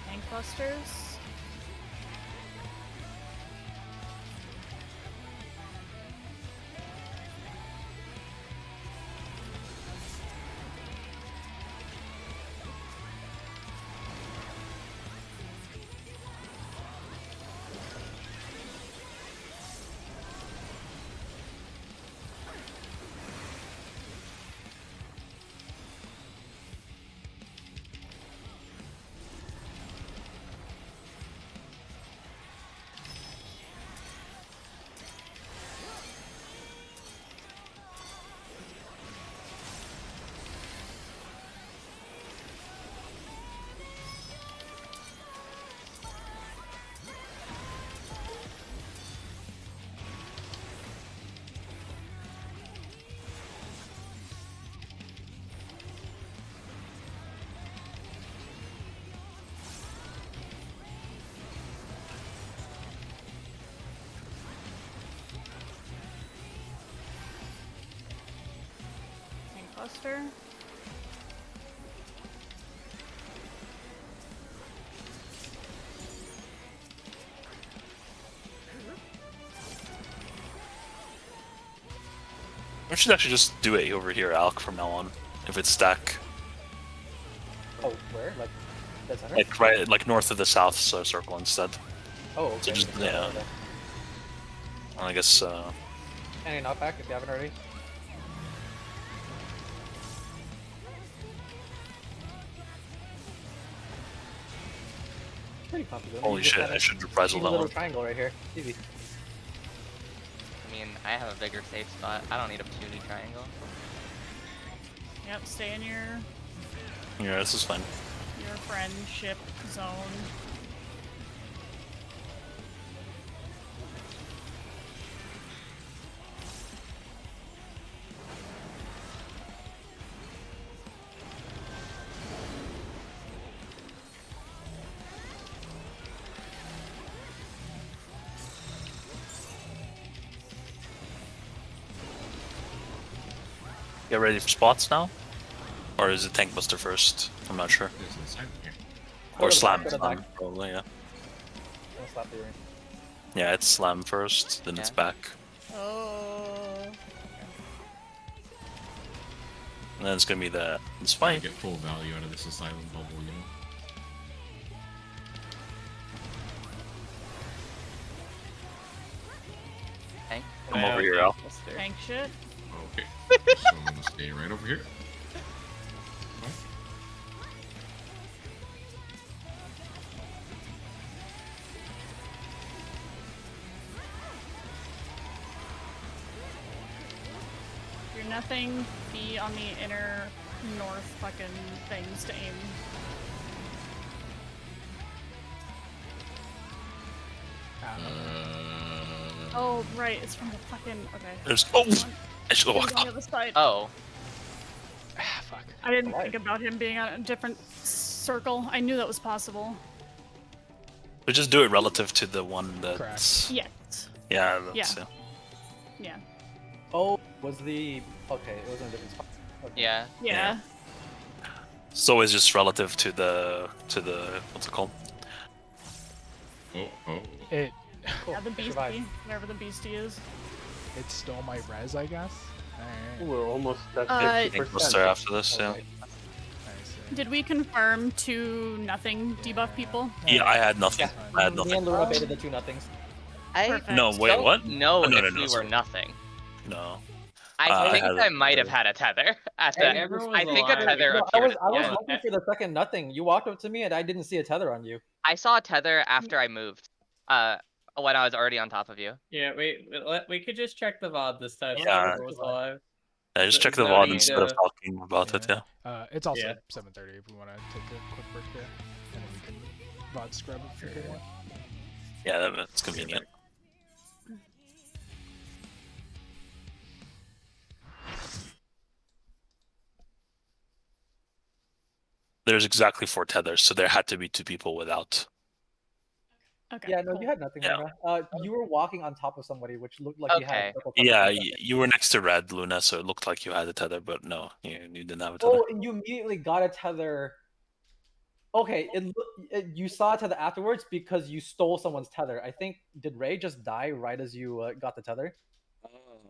Speaker 2: Tank busters. Buster.
Speaker 5: We should actually just do it over here, Alk, from now on. If it's stack.
Speaker 6: Oh, where? Like, dead center?
Speaker 5: Like right, like north of the south circle instead.
Speaker 6: Oh, okay.
Speaker 5: So just, yeah.
Speaker 6: Okay.
Speaker 5: I guess,
Speaker 6: Any knockback if you haven't already? Pretty confident.
Speaker 5: holy shit, I should reprisal
Speaker 6: Easy
Speaker 5: that
Speaker 6: little
Speaker 5: one.
Speaker 6: triangle right here. Easy.
Speaker 4: I mean, I have a bigger safe spot. I don't need a puny triangle.
Speaker 2: Yep, stay in your
Speaker 5: Yeah, this is fine.
Speaker 2: friendship zone.
Speaker 5: Get ready for spots now? Or is it Tank Buster first? I'm not sure.
Speaker 7: It's inside here.
Speaker 6: Go
Speaker 5: Or
Speaker 6: to the
Speaker 5: Slam,
Speaker 6: back, go to the
Speaker 5: Slam
Speaker 6: back.
Speaker 5: probably, yeah.
Speaker 6: Don't slap the ring.
Speaker 5: Yeah, it's Slam first, then it's
Speaker 4: Yeah.
Speaker 5: back.
Speaker 2: Oh.
Speaker 5: And then it's gonna be the
Speaker 7: I
Speaker 5: spike.
Speaker 7: get full value out of this asylum bubble, you know.
Speaker 4: Tank.
Speaker 5: Come over here, Al.
Speaker 2: Tank shit.
Speaker 7: Okay. So I'm gonna stay right over here.
Speaker 2: You're nothing. Be on the inner north fucking things to aim. Oh, right. It's from the fucking. Okay.
Speaker 5: There's I should have
Speaker 2: He's
Speaker 5: walked
Speaker 2: on
Speaker 5: off.
Speaker 2: the other side.
Speaker 4: Oh,
Speaker 1: Ah, fuck.
Speaker 2: I didn't
Speaker 6: Right.
Speaker 2: think about him being on a different circle. I knew that was possible.
Speaker 5: We just do it relative to the one that's
Speaker 2: Yes.
Speaker 5: yeah, that's,
Speaker 2: Yeah. Yeah.
Speaker 6: Oh, was the... Okay, it was in a different spot. Okay.
Speaker 4: yeah.
Speaker 2: Yeah.
Speaker 5: It's always just relative to the what's it called?
Speaker 7: Oh, oh.
Speaker 1: It
Speaker 6: Cool.
Speaker 2: Yeah, the
Speaker 6: I
Speaker 2: beastie.
Speaker 6: survived.
Speaker 2: Wherever the beastie is.
Speaker 1: it stole my res, I guess. Alright.
Speaker 8: We're almost at
Speaker 5: Tank
Speaker 8: 50%.
Speaker 5: Buster after this, yeah.
Speaker 6: Okay.
Speaker 1: I see.
Speaker 2: Did we confirm to nothing debuff people?
Speaker 5: Yeah, I had nothing.
Speaker 6: Yeah.
Speaker 5: I had
Speaker 6: Me and
Speaker 5: nothing.
Speaker 6: Luna baited the two nothings.
Speaker 4: I
Speaker 2: Perfect.
Speaker 5: No, wait,
Speaker 4: don't
Speaker 5: what?
Speaker 4: know
Speaker 5: Oh, no,
Speaker 4: if
Speaker 5: no, no,
Speaker 4: we were
Speaker 5: sorry.
Speaker 4: nothing.
Speaker 5: No.
Speaker 4: I
Speaker 5: I
Speaker 4: think
Speaker 5: had
Speaker 4: I
Speaker 5: a-
Speaker 4: might have had a tether at
Speaker 3: Hey,
Speaker 4: the.
Speaker 3: everyone
Speaker 4: I
Speaker 3: was
Speaker 4: think a
Speaker 3: alive.
Speaker 4: tether
Speaker 6: No,
Speaker 4: appeared.
Speaker 6: I was
Speaker 4: yeah.
Speaker 6: looking for the second nothing. You walked up to me and I didn't see a tether on you.
Speaker 4: I saw a tether after I moved. When I was already on top of you.
Speaker 3: Yeah, we could just check the VOD this time. so
Speaker 5: Yeah.
Speaker 3: everyone was alive.
Speaker 5: Yeah, just check the
Speaker 3: No
Speaker 5: VOD
Speaker 3: need
Speaker 5: instead of
Speaker 3: to-
Speaker 5: talking about it, yeah.
Speaker 1: It's also
Speaker 3: Yeah.
Speaker 1: 7:30 if we want to take a quick break here, and then we can VOD scrub if you want.
Speaker 5: Yeah, that's convenient. There's exactly 4 tethers, so there had to be 2 people without.
Speaker 2: Okay.
Speaker 6: Yeah, no,
Speaker 2: cool.
Speaker 6: you had nothing,
Speaker 5: Yeah.
Speaker 6: Luna. You were walking on top of somebody, which looked like you had
Speaker 4: Okay.
Speaker 6: a circle.
Speaker 5: Yeah,
Speaker 6: covered.
Speaker 5: you were next to Red, Luna, so it looked like you had a tether, but no, you didn't have a tether.
Speaker 6: Oh, and you immediately got a tether. Okay, you saw a tether afterwards because you stole someone's tether. I think, did Ray just die right as you got the tether?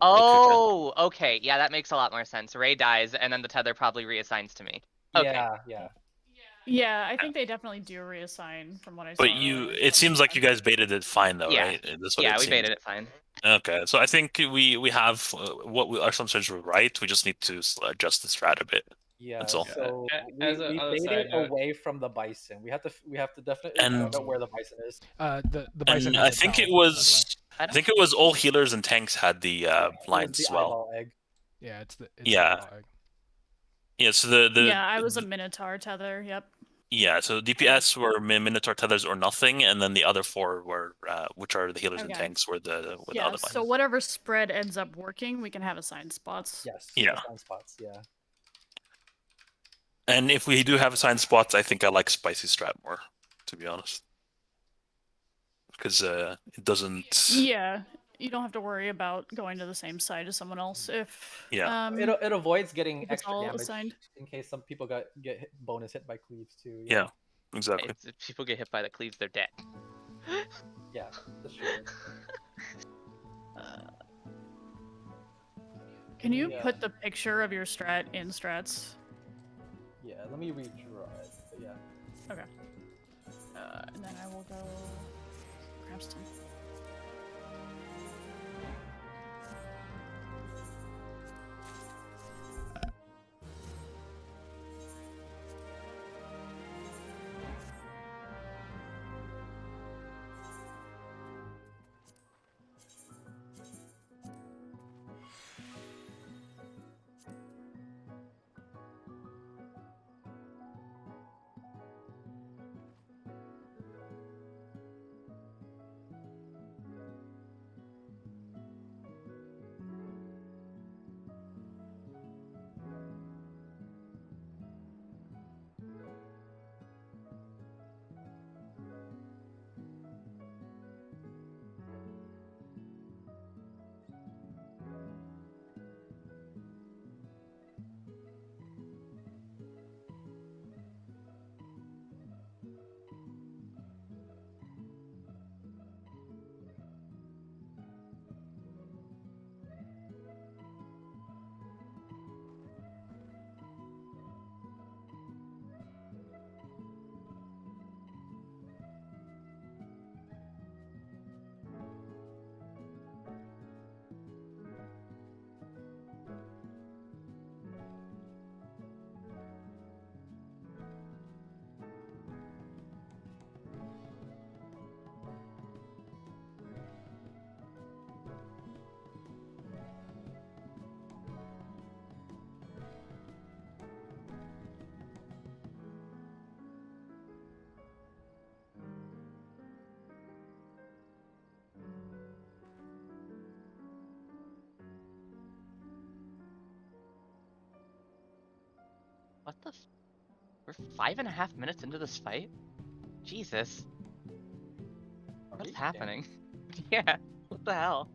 Speaker 4: Oh, okay. Yeah, that makes a lot more sense. Ray dies, and then the tether probably reassigns to me. Okay.
Speaker 6: Yeah.
Speaker 2: Yeah, I think they definitely do reassign from what I saw.
Speaker 5: But it seems like you guys baited it fine, though,
Speaker 4: Yeah.
Speaker 5: right? That's what
Speaker 4: Yeah,
Speaker 5: it
Speaker 4: we
Speaker 5: seems.
Speaker 4: baited it fine.
Speaker 5: Okay, so I think we have our assumptions were right. We just need to adjust the strat a bit.
Speaker 6: Yeah,
Speaker 5: That's all.
Speaker 6: so
Speaker 3: As
Speaker 6: we
Speaker 3: a other
Speaker 6: baited
Speaker 3: side note-
Speaker 6: away from the bison. We have to definitely
Speaker 5: And-
Speaker 6: find out where the bison is.
Speaker 1: The bison.
Speaker 5: And
Speaker 1: has
Speaker 5: I
Speaker 1: its
Speaker 5: think
Speaker 1: own,
Speaker 5: it
Speaker 1: by the
Speaker 5: was
Speaker 4: I
Speaker 5: I think it was all healers and tanks had the
Speaker 6: It was
Speaker 5: lines
Speaker 6: the
Speaker 5: as well.
Speaker 6: eyeball egg.
Speaker 1: way. Yeah, it's the
Speaker 5: Yeah.
Speaker 1: eyeball egg.
Speaker 5: Yeah, so the
Speaker 2: Yeah, I was a Minotaur tether. Yep.
Speaker 5: yeah, so DPS were Minotaur tethers or nothing, and then the other 4 were which are the healers and
Speaker 2: Okay.
Speaker 5: tanks were the
Speaker 2: Yeah.
Speaker 5: other
Speaker 2: So
Speaker 5: lines.
Speaker 2: whatever spread ends up working, we can have assigned spots.
Speaker 6: Yes.
Speaker 5: Yeah.
Speaker 6: assigned spots. Yeah.
Speaker 5: And if we do have assigned spots, I think I like Spicy Strat more, to be honest. Because it doesn't.
Speaker 2: Yeah. You don't have to worry about going to the same side as someone else if
Speaker 5: Yeah.
Speaker 6: It avoids getting
Speaker 2: if it's
Speaker 6: extra
Speaker 2: all
Speaker 6: damage
Speaker 2: assigned.
Speaker 6: in case some people get bonus hit by cleaves too.
Speaker 5: Yeah. Exactly.
Speaker 4: It's, if people get hit by the cleaves, they're dead.
Speaker 6: Yeah, that's true.
Speaker 2: Can you
Speaker 6: Yeah.
Speaker 2: put the picture of your strat in strats?
Speaker 6: Yeah, let me redraw it. But yeah.
Speaker 2: Okay. And then I will go Crabston.
Speaker 4: What the? We're 5.5 minutes into this fight. Jesus, what's
Speaker 6: Damn.
Speaker 4: happening? Yeah, what the hell?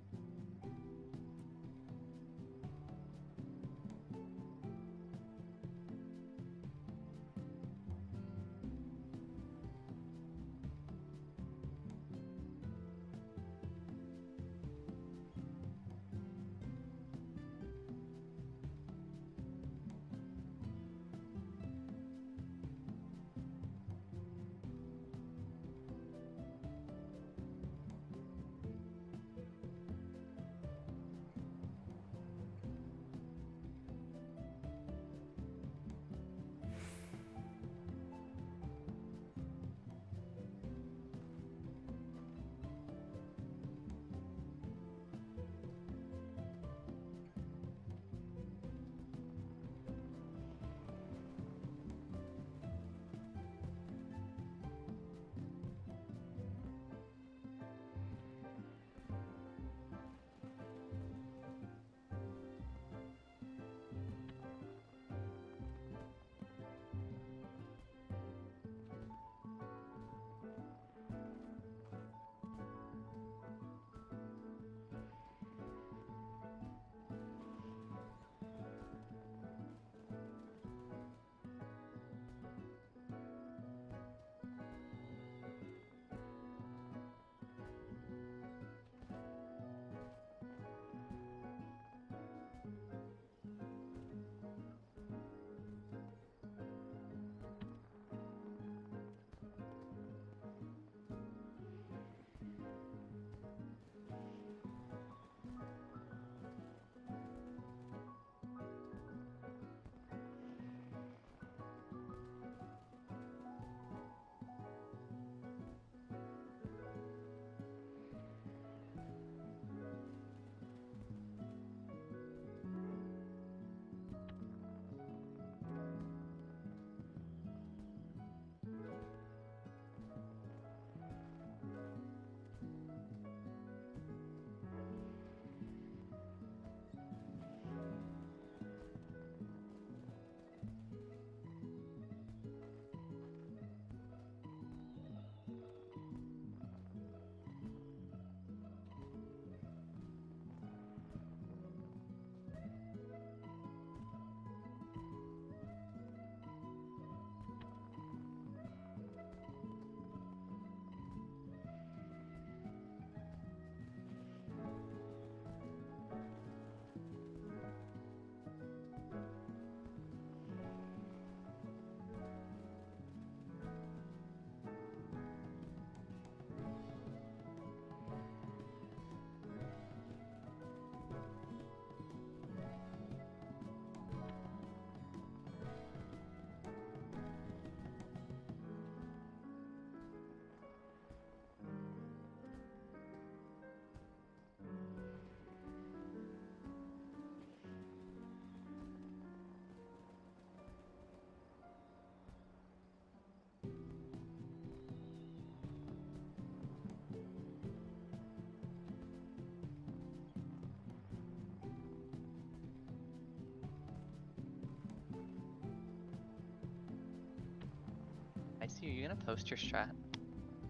Speaker 4: I see you gonna post your strat.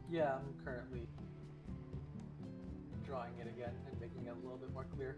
Speaker 6: Yeah, I'm currently drawing it again and making it a little bit more clear.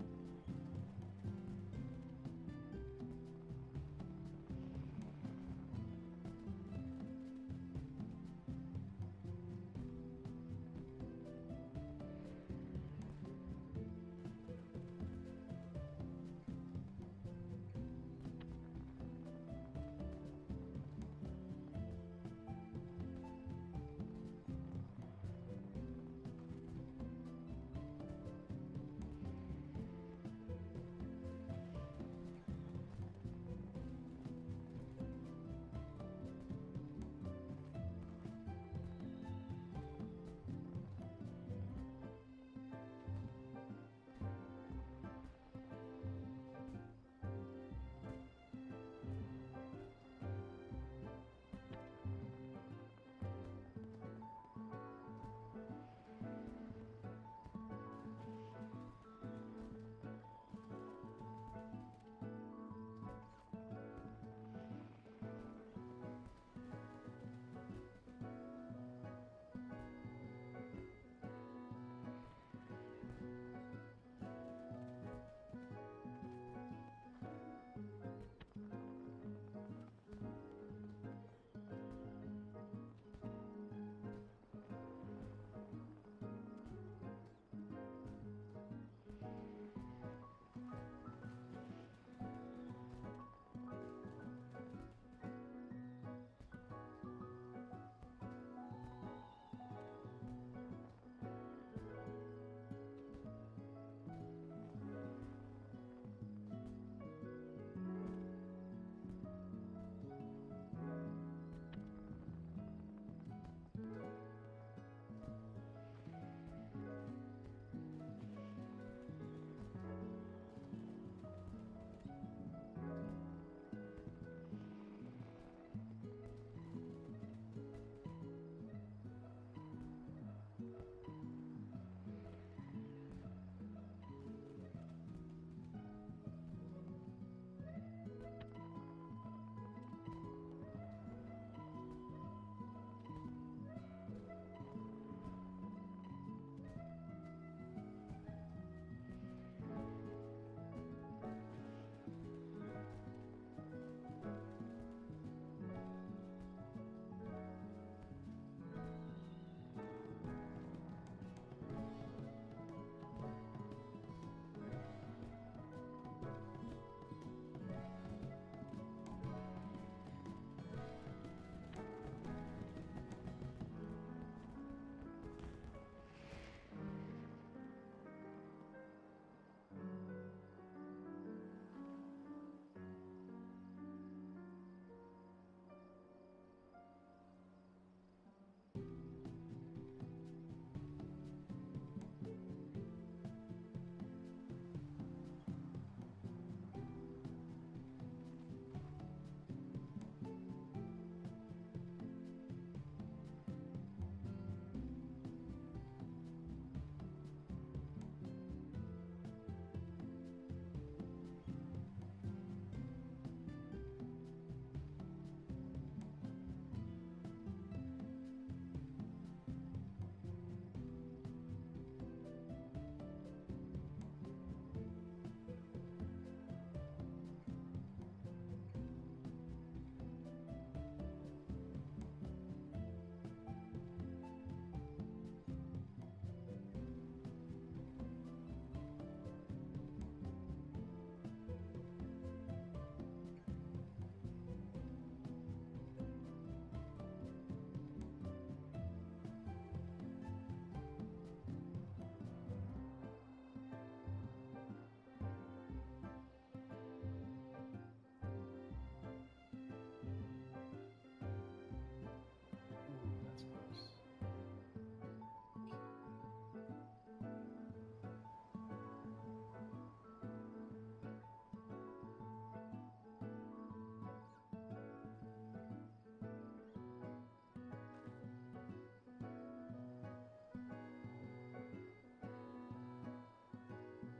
Speaker 6: That's gross.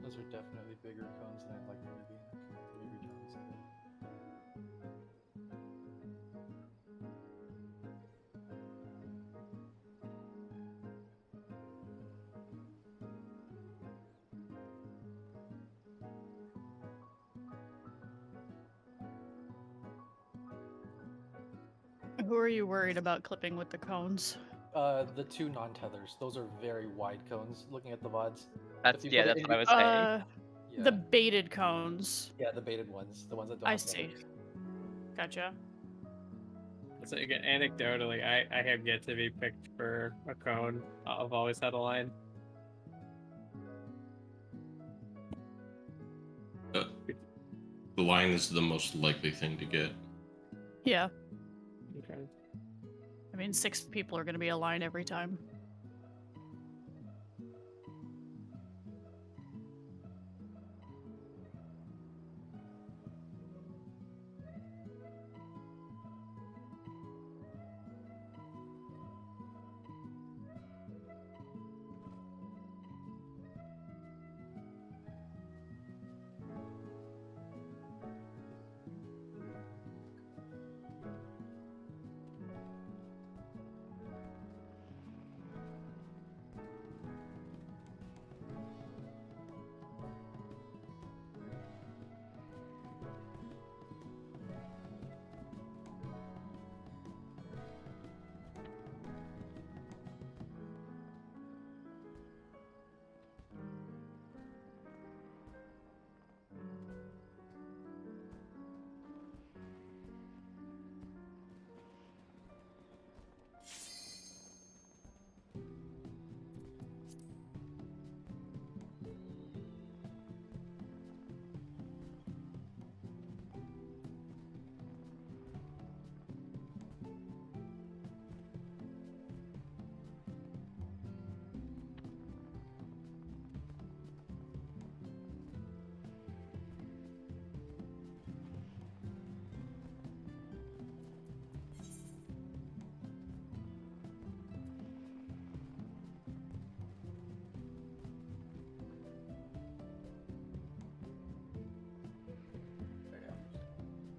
Speaker 6: Those are definitely bigger cones than I'd like them to be. I completely agree, John.
Speaker 2: Who are you worried about clipping with the cones?
Speaker 6: The two non-tethers. Those are very wide cones. Looking at the VODs.
Speaker 4: That's
Speaker 6: you
Speaker 4: yeah,
Speaker 6: put it
Speaker 4: that's
Speaker 6: in
Speaker 4: what I was saying.
Speaker 6: Yeah.
Speaker 2: The baited cones.
Speaker 6: Yeah, the baited ones, the ones that don't
Speaker 2: I
Speaker 6: have
Speaker 2: see.
Speaker 6: tethers.
Speaker 2: Gotcha.
Speaker 3: So again, anecdotally, I have yet to be picked for a cone. I've always had a line.
Speaker 7: The line is the most likely thing to get.
Speaker 2: Yeah.
Speaker 3: Okay.
Speaker 2: I mean, 6 people are going to be aligned every time.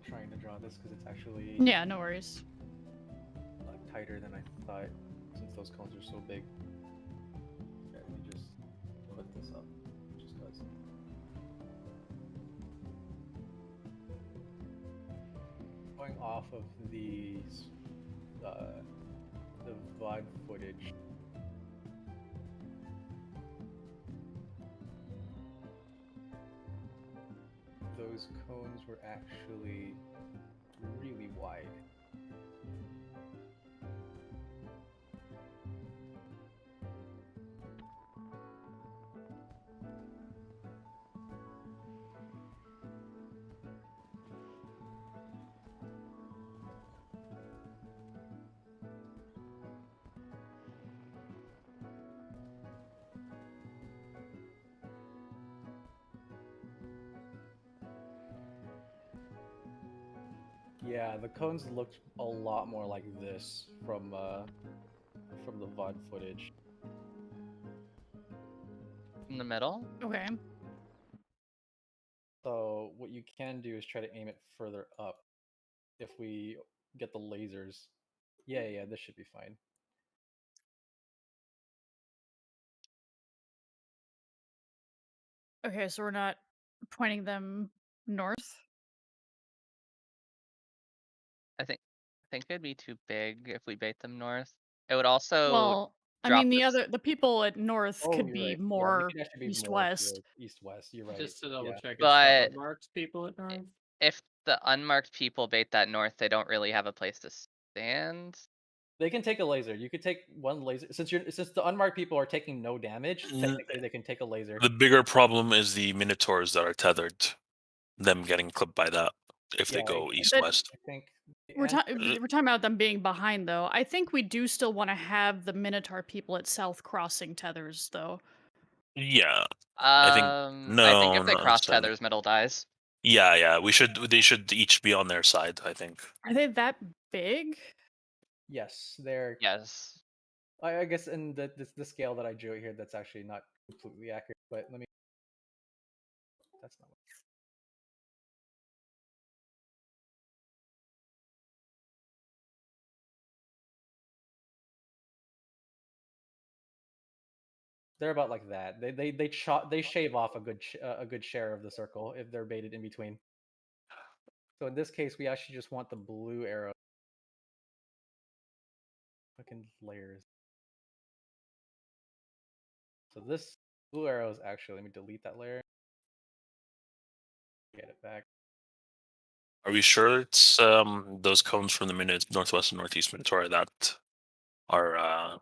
Speaker 6: Trying to draw this because it's actually
Speaker 2: Yeah, no worries.
Speaker 6: tighter than I thought, since those cones are so big. Okay, let me just put this up, just cause. Going off of the VOD footage. Those cones were actually really wide. Yeah, the cones looked a lot more like this from the VOD footage.
Speaker 4: In the middle?
Speaker 2: Okay.
Speaker 6: So what you can do is try to aim it further up. If we get the lasers, yeah, this should be fine.
Speaker 2: Okay, so we're not pointing them north?
Speaker 4: I think it'd be too big if we bait them north. It would also
Speaker 2: Well, I
Speaker 4: drop
Speaker 2: mean,
Speaker 4: this.
Speaker 2: the people at north
Speaker 6: Oh,
Speaker 2: could
Speaker 6: you're
Speaker 2: be
Speaker 6: right. Yeah,
Speaker 2: more
Speaker 6: we could actually be more
Speaker 2: east-west.
Speaker 6: towards east-west. You're right.
Speaker 3: Just to double
Speaker 6: Yeah.
Speaker 3: check, it's
Speaker 4: But-
Speaker 3: the unmarked people at north.
Speaker 4: If the unmarked people bait that north, they don't really have a place to stand.
Speaker 6: They can take a laser. You could take one laser since the unmarked people are taking no damage. Technically, they can take a laser.
Speaker 5: The bigger problem is the minotaurs that are tethered. Them getting clipped by that if they
Speaker 6: Yeah,
Speaker 5: go
Speaker 6: I-
Speaker 5: east-west.
Speaker 6: I think the
Speaker 2: We're,
Speaker 6: answer-
Speaker 2: we're talking about them being behind, though. I think we do still want to have the Minotaur people at South crossing tethers, though.
Speaker 5: Yeah.
Speaker 4: I
Speaker 5: think-
Speaker 4: I think
Speaker 5: no,
Speaker 4: if they
Speaker 5: not
Speaker 4: cross
Speaker 5: necessarily.
Speaker 4: tethers, middle dies.
Speaker 5: Yeah. They should each be on their side, I think.
Speaker 2: Are they that big?
Speaker 6: Yes, they're.
Speaker 4: Yes.
Speaker 6: I guess in the scale that I drew here, that's actually not completely accurate. But let me. That's not. They're about like that. They shave off a good share of the circle if they're baited in between. So in this case, we actually just want the blue arrow fucking layers. So this blue arrow is actually, let me delete that layer. Get it back.
Speaker 5: Are we sure it's those cones from the northwest and northeast Minotaur that are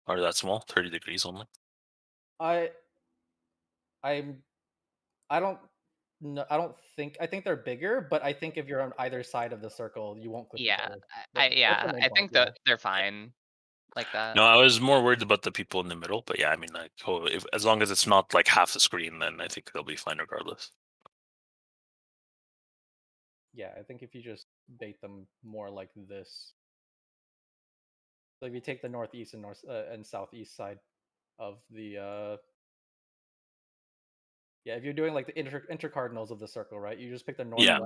Speaker 5: that small? 30 degrees only.
Speaker 6: I don't know. I think they're bigger, but I think if you're on either side of the circle, you won't clip each
Speaker 4: Yeah,
Speaker 6: other. That's the
Speaker 4: yeah,
Speaker 6: main
Speaker 4: I
Speaker 6: point,
Speaker 4: think
Speaker 6: yeah.
Speaker 4: that they're fine like that.
Speaker 5: No, I was more worried about the people in the middle, but yeah, I mean, like, if as long as it's not like half the screen, then I think they'll be fine regardless.
Speaker 6: Yeah, I think if you just bait them more like this. So if you take the northeast and and southeast side of the yeah, if you're doing like the intercardinals of the circle, right? You just pick the
Speaker 5: Yeah.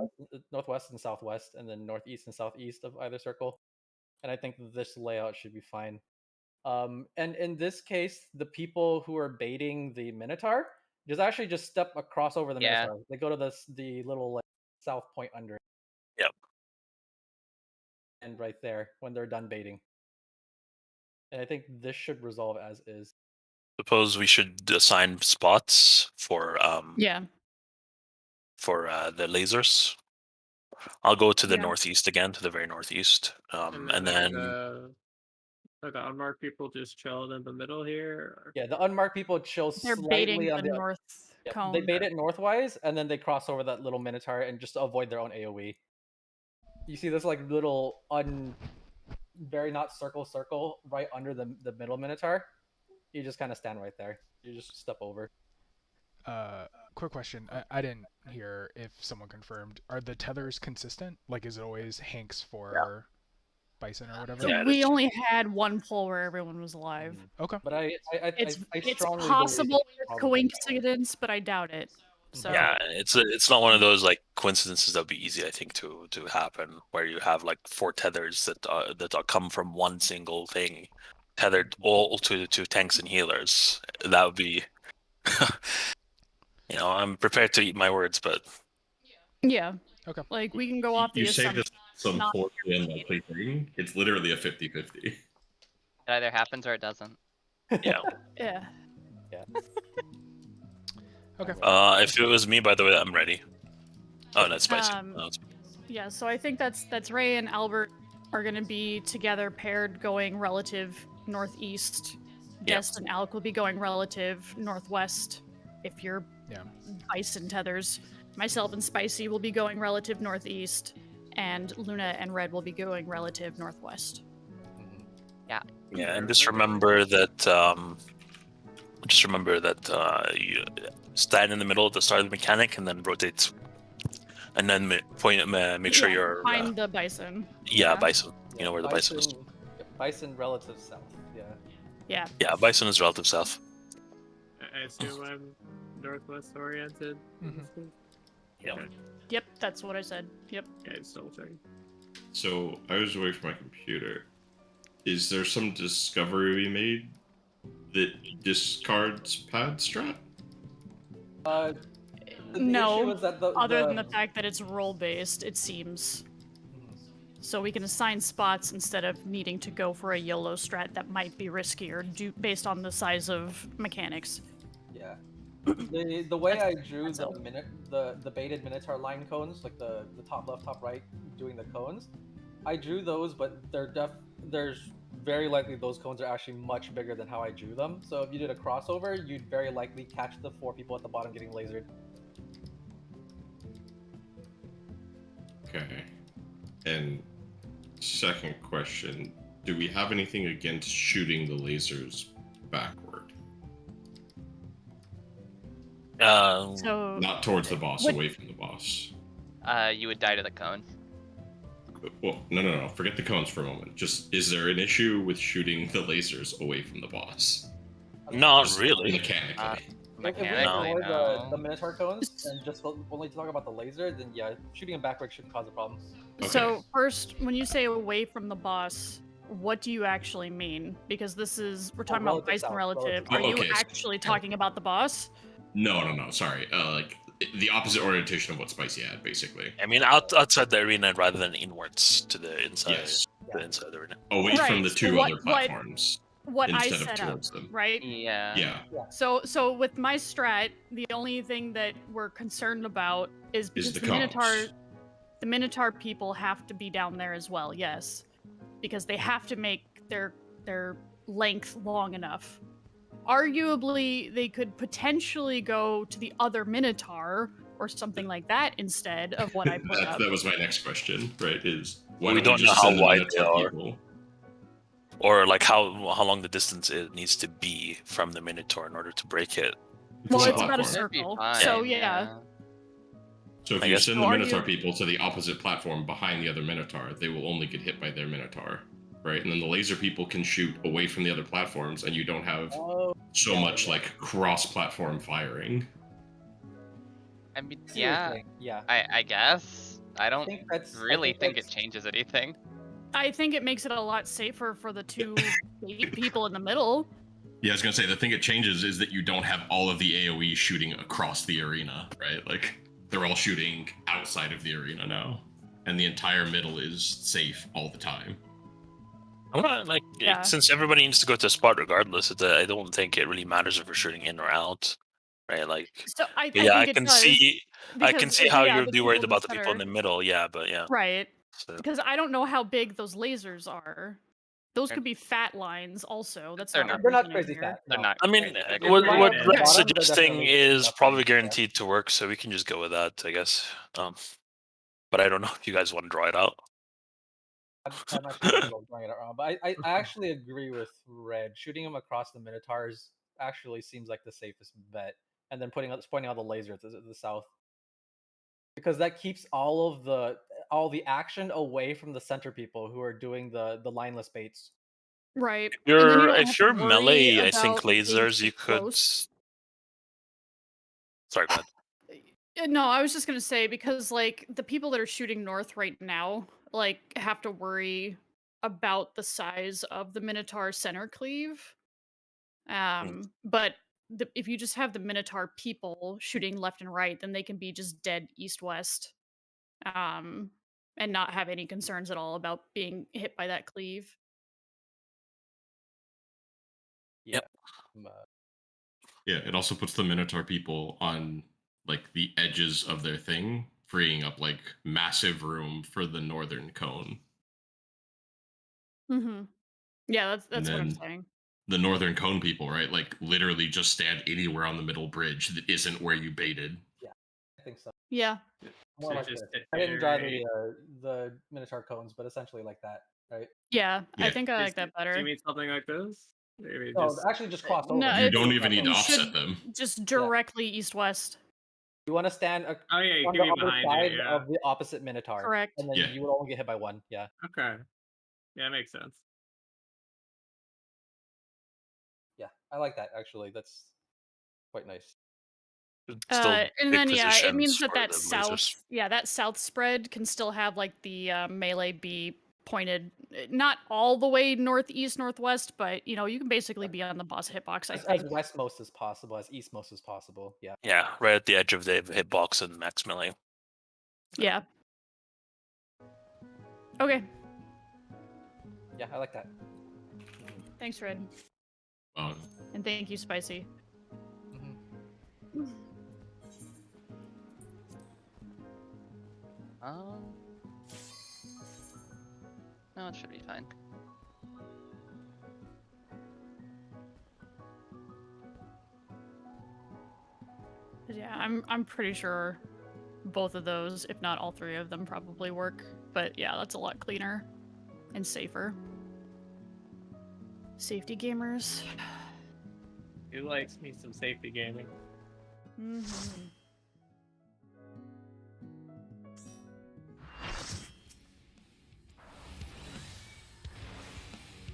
Speaker 6: northwest and southwest, and then northeast and southeast of either circle. And I think this layout should be fine. And in this case, the people who are baiting the Minotaur just actually just step across over the
Speaker 4: Yeah.
Speaker 6: Minotaur. They go to the little like south point under it.
Speaker 5: Yep.
Speaker 6: And right there when they're done baiting. And I think this should resolve as is.
Speaker 5: Suppose we should assign spots for
Speaker 2: Yeah.
Speaker 5: for the lasers. I'll go to the
Speaker 2: Yeah.
Speaker 5: northeast again, to the very northeast, and then
Speaker 3: are the unmarked people just chilling in the middle here? Or?
Speaker 6: Yeah, the unmarked people chill
Speaker 2: They're baiting
Speaker 6: slightly on
Speaker 2: the
Speaker 6: the
Speaker 2: north
Speaker 6: yeah,
Speaker 2: cone.
Speaker 6: they bait it northwise, and then they cross over that little Minotaur and just to avoid their own AoE. You see this like little very not circle right under the middle Minotaur. You just kind of stand right there. You just step over.
Speaker 1: Quick question. I didn't hear if someone confirmed. Are the tethers consistent? Like, is it always Hanks for Bison or whatever?
Speaker 2: So
Speaker 5: Yeah,
Speaker 2: we
Speaker 5: that's-
Speaker 2: only had one poll where everyone was live.
Speaker 1: Okay.
Speaker 6: But I
Speaker 2: It's
Speaker 6: strongly
Speaker 2: possible
Speaker 6: believe
Speaker 2: it's
Speaker 6: probably-
Speaker 2: coincidence, but I doubt it. So
Speaker 5: Yeah, it's not one of those like coincidences that'd be easy, I think, to happen, where you have like 4 tethers that come from one single thing, tethered all to tanks and healers. That would be, you know, I'm prepared to eat my words, but
Speaker 2: yeah.
Speaker 1: Okay.
Speaker 2: Like we can go off the
Speaker 7: You say
Speaker 2: assumption.
Speaker 7: this some
Speaker 2: not
Speaker 7: 4 p.m. likely thing. It's literally a 50-50.
Speaker 4: It either happens or it doesn't.
Speaker 5: yeah.
Speaker 2: Yeah.
Speaker 1: Okay.
Speaker 5: If it was me, by the way, I'm ready. Oh, that's spicy.
Speaker 2: Um, Yeah, so I think that's Ray and Albert are gonna be together paired going relative northeast.
Speaker 5: Yeah.
Speaker 2: Dest and Alec will be going relative northwest if you're
Speaker 1: Yeah.
Speaker 2: Bison tethers. Myself and Spicy will be going relative northeast, and Luna and Red will be going relative northwest.
Speaker 5: Yeah, and just remember that you stand in the middle at the start of the mechanic and then rotate, and then make sure
Speaker 2: Yeah,
Speaker 5: you're
Speaker 2: find the Bison.
Speaker 5: Bison. You know where the bison is.
Speaker 6: Bison relative south. Yeah.
Speaker 2: Yeah.
Speaker 5: Yeah, bison is relative south.
Speaker 3: I assume I'm northwest oriented. in
Speaker 1: Mhm.
Speaker 3: this case?
Speaker 5: Yeah.
Speaker 3: Okay.
Speaker 2: Yep, that's what I said. Yep.
Speaker 3: Okay, still checking.
Speaker 7: So I was away from my computer. Is there some discovery we made that discards pad strat?
Speaker 6: The
Speaker 2: No,
Speaker 6: issue is that
Speaker 2: Other than the fact that it's role based, it seems. So we can assign spots instead of needing to go for a YOLO strat that might be riskier based on the size of mechanics.
Speaker 6: Yeah. The way I drew
Speaker 2: that's all.
Speaker 6: the baited Minotaur line cones, like the top left, top right, doing the cones, I drew those, but there's very likely those cones are actually much bigger than how I drew them. So if you did a crossover, you'd very likely catch the 4 people at the bottom getting lasered.
Speaker 7: Okay. And second question, do we have anything against shooting the lasers backward?
Speaker 2: So
Speaker 7: Not towards the boss,
Speaker 2: What-
Speaker 7: away from the boss.
Speaker 4: You would die to the cone.
Speaker 7: Well, no. Forget the cones for a moment. Just, is there an issue with shooting the lasers away from the boss?
Speaker 5: Not
Speaker 7: Just
Speaker 5: really.
Speaker 7: Mechanically.
Speaker 6: If we
Speaker 4: Mechanically,
Speaker 6: ignore
Speaker 4: no.
Speaker 6: the Minotaur cones and just only talk about the laser, then yeah, shooting them backwards shouldn't cause a problem.
Speaker 2: So first, when you say away from the boss, what do you actually mean? Because we're talking about
Speaker 6: relative
Speaker 2: Bison
Speaker 6: south,
Speaker 2: relative.
Speaker 6: relative
Speaker 2: Are you
Speaker 7: south. Okay.
Speaker 2: actually talking about the boss?
Speaker 7: No. Sorry. Like the opposite orientation of what Spicy had, basically.
Speaker 5: I mean, outside the arena rather than inwards to the inside.
Speaker 7: Yes.
Speaker 5: the inside arena.
Speaker 7: Away from
Speaker 2: Right,
Speaker 7: the
Speaker 2: so
Speaker 7: two
Speaker 2: what-
Speaker 7: other platforms
Speaker 2: What I
Speaker 7: instead of
Speaker 2: set up,
Speaker 7: towards them.
Speaker 2: right?
Speaker 4: Yeah.
Speaker 7: Yeah,
Speaker 2: So with my strat, the only thing that we're concerned about is because
Speaker 7: the
Speaker 2: the Minotaur people have to be down there as well. Yes, because they have to make their length long enough. Arguably, they could potentially go to the other Minotaur or something like that instead of what I put up.
Speaker 7: that was my next question. Right? Is why
Speaker 5: We
Speaker 7: don't
Speaker 5: don't
Speaker 7: we just
Speaker 5: know how
Speaker 7: send the
Speaker 5: wide they
Speaker 7: Minotaur
Speaker 5: are.
Speaker 7: people?
Speaker 5: Or like how long the distance it needs to be from the Minotaur in order to break it.
Speaker 2: Well,
Speaker 7: a
Speaker 2: it's about a
Speaker 7: platform.
Speaker 4: That'd be
Speaker 2: circle.
Speaker 4: fine,
Speaker 2: So yeah.
Speaker 7: So if
Speaker 5: I
Speaker 7: you
Speaker 5: guess-
Speaker 7: send
Speaker 2: So
Speaker 7: the
Speaker 2: are
Speaker 7: Minotaur
Speaker 2: you-
Speaker 7: people to the opposite platform behind the other Minotaur, they will only get hit by their Minotaur, right? And then the laser people can shoot away from the other platforms, and you don't have
Speaker 6: Oh,
Speaker 7: so
Speaker 6: yeah,
Speaker 7: much
Speaker 6: yeah.
Speaker 7: like cross-platform firing.
Speaker 4: I mean,
Speaker 6: I see what you're
Speaker 4: yeah.
Speaker 6: saying. Yeah.
Speaker 4: I guess. I don't really think it
Speaker 6: that's-
Speaker 4: changes anything.
Speaker 2: I think it makes it a lot safer for the two people in the middle.
Speaker 7: Yeah, I was gonna say the thing it changes is that you don't have all of the AoE shooting across the arena, right? Like they're all shooting outside of the arena now, and the entire middle is safe all the time.
Speaker 5: I'm not like
Speaker 2: Yeah.
Speaker 5: since everybody needs to go to a spot regardless. I don't think it really matters if we're shooting in or out, right? Like,
Speaker 2: So I
Speaker 5: yeah, I
Speaker 2: think it
Speaker 5: can
Speaker 2: does,
Speaker 5: see, I can
Speaker 2: because
Speaker 5: see how
Speaker 2: yeah,
Speaker 5: you'd
Speaker 2: the
Speaker 5: be worried
Speaker 2: people in
Speaker 5: about the people in
Speaker 2: center-
Speaker 5: the middle. Yeah, but yeah.
Speaker 2: Right.
Speaker 5: So,
Speaker 2: Because I don't know how big those lasers are. Those
Speaker 4: They're-
Speaker 2: could be fat lines also. That's
Speaker 4: They're
Speaker 2: not
Speaker 4: not-
Speaker 6: They're not
Speaker 2: represented
Speaker 6: crazy
Speaker 2: here.
Speaker 6: fat.
Speaker 4: They're
Speaker 6: no.
Speaker 4: not.
Speaker 5: I mean,
Speaker 4: crazy big.
Speaker 5: what
Speaker 3: Right
Speaker 5: what
Speaker 3: at the
Speaker 5: Red's
Speaker 6: bottom, they're
Speaker 5: suggesting
Speaker 6: definitely
Speaker 5: is
Speaker 6: enough
Speaker 5: probably
Speaker 6: range, yeah.
Speaker 5: guaranteed to work, so we can just go with that, I guess. But I don't know if you guys want to draw it out.
Speaker 6: I'm actually thinking about drawing it around, but I actually agree with Red. Shooting him across the Minotaurs actually seems like the safest bet, and then pointing out the laser to the south, because that keeps all the action away from the center people who are doing the lineless baits.
Speaker 2: Right. And then you don't have
Speaker 5: If
Speaker 2: to
Speaker 5: you're
Speaker 2: worry
Speaker 5: melee, I think
Speaker 2: about being
Speaker 5: lasers
Speaker 2: too
Speaker 5: you could.
Speaker 2: close.
Speaker 5: Sorry, go ahead.
Speaker 2: No, I was just gonna say, because like the people that are shooting north right now, like, have to worry about the size of the Minotaur center cleave. But if you just have the Minotaur people shooting left and right, then they can be just dead east-west, and not have any concerns at all about being hit by that cleave.
Speaker 6: Yeah.
Speaker 7: Yeah, it also puts the Minotaur people on like the edges of their thing, freeing up like massive room for the northern cone.
Speaker 2: Mm-hmm. Yeah, that's what I'm
Speaker 7: then-
Speaker 2: saying.
Speaker 7: The northern cone people, right? Like literally just stand anywhere on the middle bridge that isn't where you baited.
Speaker 6: I think so.
Speaker 2: Yeah.
Speaker 6: More
Speaker 3: So
Speaker 6: like
Speaker 3: just
Speaker 6: this. I didn't draw
Speaker 3: iterate.
Speaker 6: the Minotaur cones, but essentially like that, right?
Speaker 2: Yeah, I
Speaker 7: Yeah.
Speaker 2: think I like that
Speaker 3: Do you
Speaker 2: better.
Speaker 3: mean something like this? Maybe
Speaker 6: No,
Speaker 3: just
Speaker 6: actually just crossed over.
Speaker 2: No,
Speaker 7: You
Speaker 2: it's-
Speaker 7: don't even need to
Speaker 2: you
Speaker 7: offset
Speaker 2: should-
Speaker 7: them.
Speaker 2: Just directly east-west.
Speaker 6: You want to stand
Speaker 3: oh yeah, you
Speaker 6: on
Speaker 3: can
Speaker 6: the
Speaker 3: be
Speaker 6: other
Speaker 3: behind
Speaker 6: side
Speaker 3: it. Yeah.
Speaker 6: of the opposite Minotaur.
Speaker 2: Correct.
Speaker 6: And then
Speaker 7: Yeah.
Speaker 6: you would only get hit by one. Yeah.
Speaker 3: Okay. Yeah, that makes sense.
Speaker 6: Yeah. I like that actually. That's quite nice.
Speaker 5: Still
Speaker 2: And
Speaker 5: big
Speaker 2: then yeah, it means
Speaker 5: positions
Speaker 2: that
Speaker 5: for the
Speaker 2: south,
Speaker 5: lasers.
Speaker 2: that south spread can still have like the melee be pointed not all the way northeast, northwest, but you know, you can basically be on the boss hitbox. I
Speaker 6: As
Speaker 2: think.
Speaker 6: westmost as possible, as eastmost as possible. Yeah.
Speaker 5: Yeah, right at the edge of the hitbox and max melee.
Speaker 2: Yeah. Okay.
Speaker 6: Yeah, I like that.
Speaker 2: Thanks, Red,
Speaker 7: Um,
Speaker 2: and thank you, Spicy.
Speaker 4: No, it should be fine.
Speaker 2: Yeah, I'm pretty sure both of those, if not all three of them, probably work. But yeah, that's a lot cleaner and safer. Safety gamers.
Speaker 3: Who likes me some safety gaming?
Speaker 2: Mm-hmm.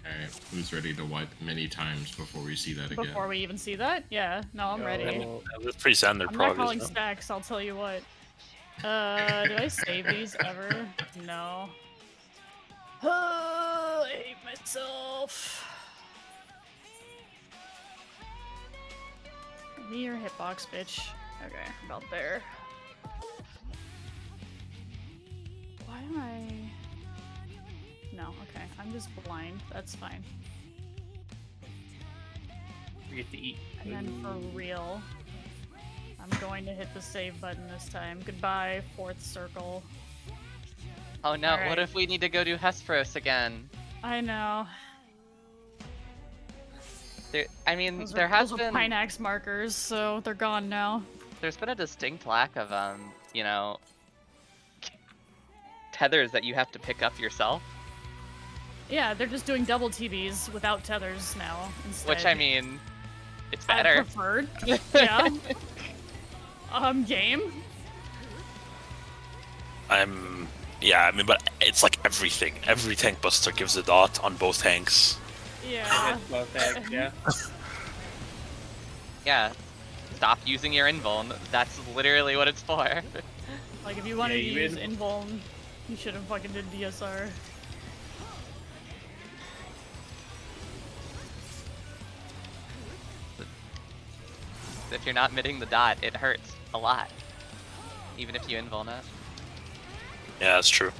Speaker 7: Alright, who's ready to wipe many times before we see that again?
Speaker 2: Before we even see that? Yeah, no, I'm ready.
Speaker 5: That's pretty standard,
Speaker 2: I'm not
Speaker 5: probably.
Speaker 2: calling
Speaker 5: isn't it?
Speaker 2: stacks, I'll tell you what. Did I save these ever? No. I hate myself. Give me your hitbox, bitch. Okay, about there. Why am I No, okay. I'm just blind. That's fine.
Speaker 3: We get to eat.
Speaker 2: And then for real, I'm going to hit the save button this time. Goodbye, fourth circle.
Speaker 4: Oh no, what
Speaker 2: Alright.
Speaker 4: if we need to go do Hesperos again?
Speaker 2: I know.
Speaker 4: I mean,
Speaker 2: Those
Speaker 4: there
Speaker 2: are,
Speaker 4: has
Speaker 2: those
Speaker 4: been
Speaker 2: are Pinax markers, so they're gone now.
Speaker 4: there's been a distinct lack of you know, tethers that you have to pick up yourself.
Speaker 2: Yeah, they're just doing double TVs without tethers now instead.
Speaker 4: Which I mean, it's
Speaker 2: I
Speaker 4: better.
Speaker 2: preferred. Yeah. Game.
Speaker 5: Yeah, I mean, but it's like everything. Every tank buster gives a dot on both tanks.
Speaker 2: Yeah.
Speaker 3: Hit both eggs, yeah.
Speaker 4: Yeah. Stop using your invuln. That's literally what it's for.
Speaker 2: Like if you wanted
Speaker 3: Yeah,
Speaker 2: to
Speaker 3: you
Speaker 2: use
Speaker 3: in-
Speaker 2: invuln, you should have fucking did DSR.
Speaker 4: If you're not mitting the dot, it hurts a lot. Even if you invuln it.
Speaker 5: Yeah, that's true.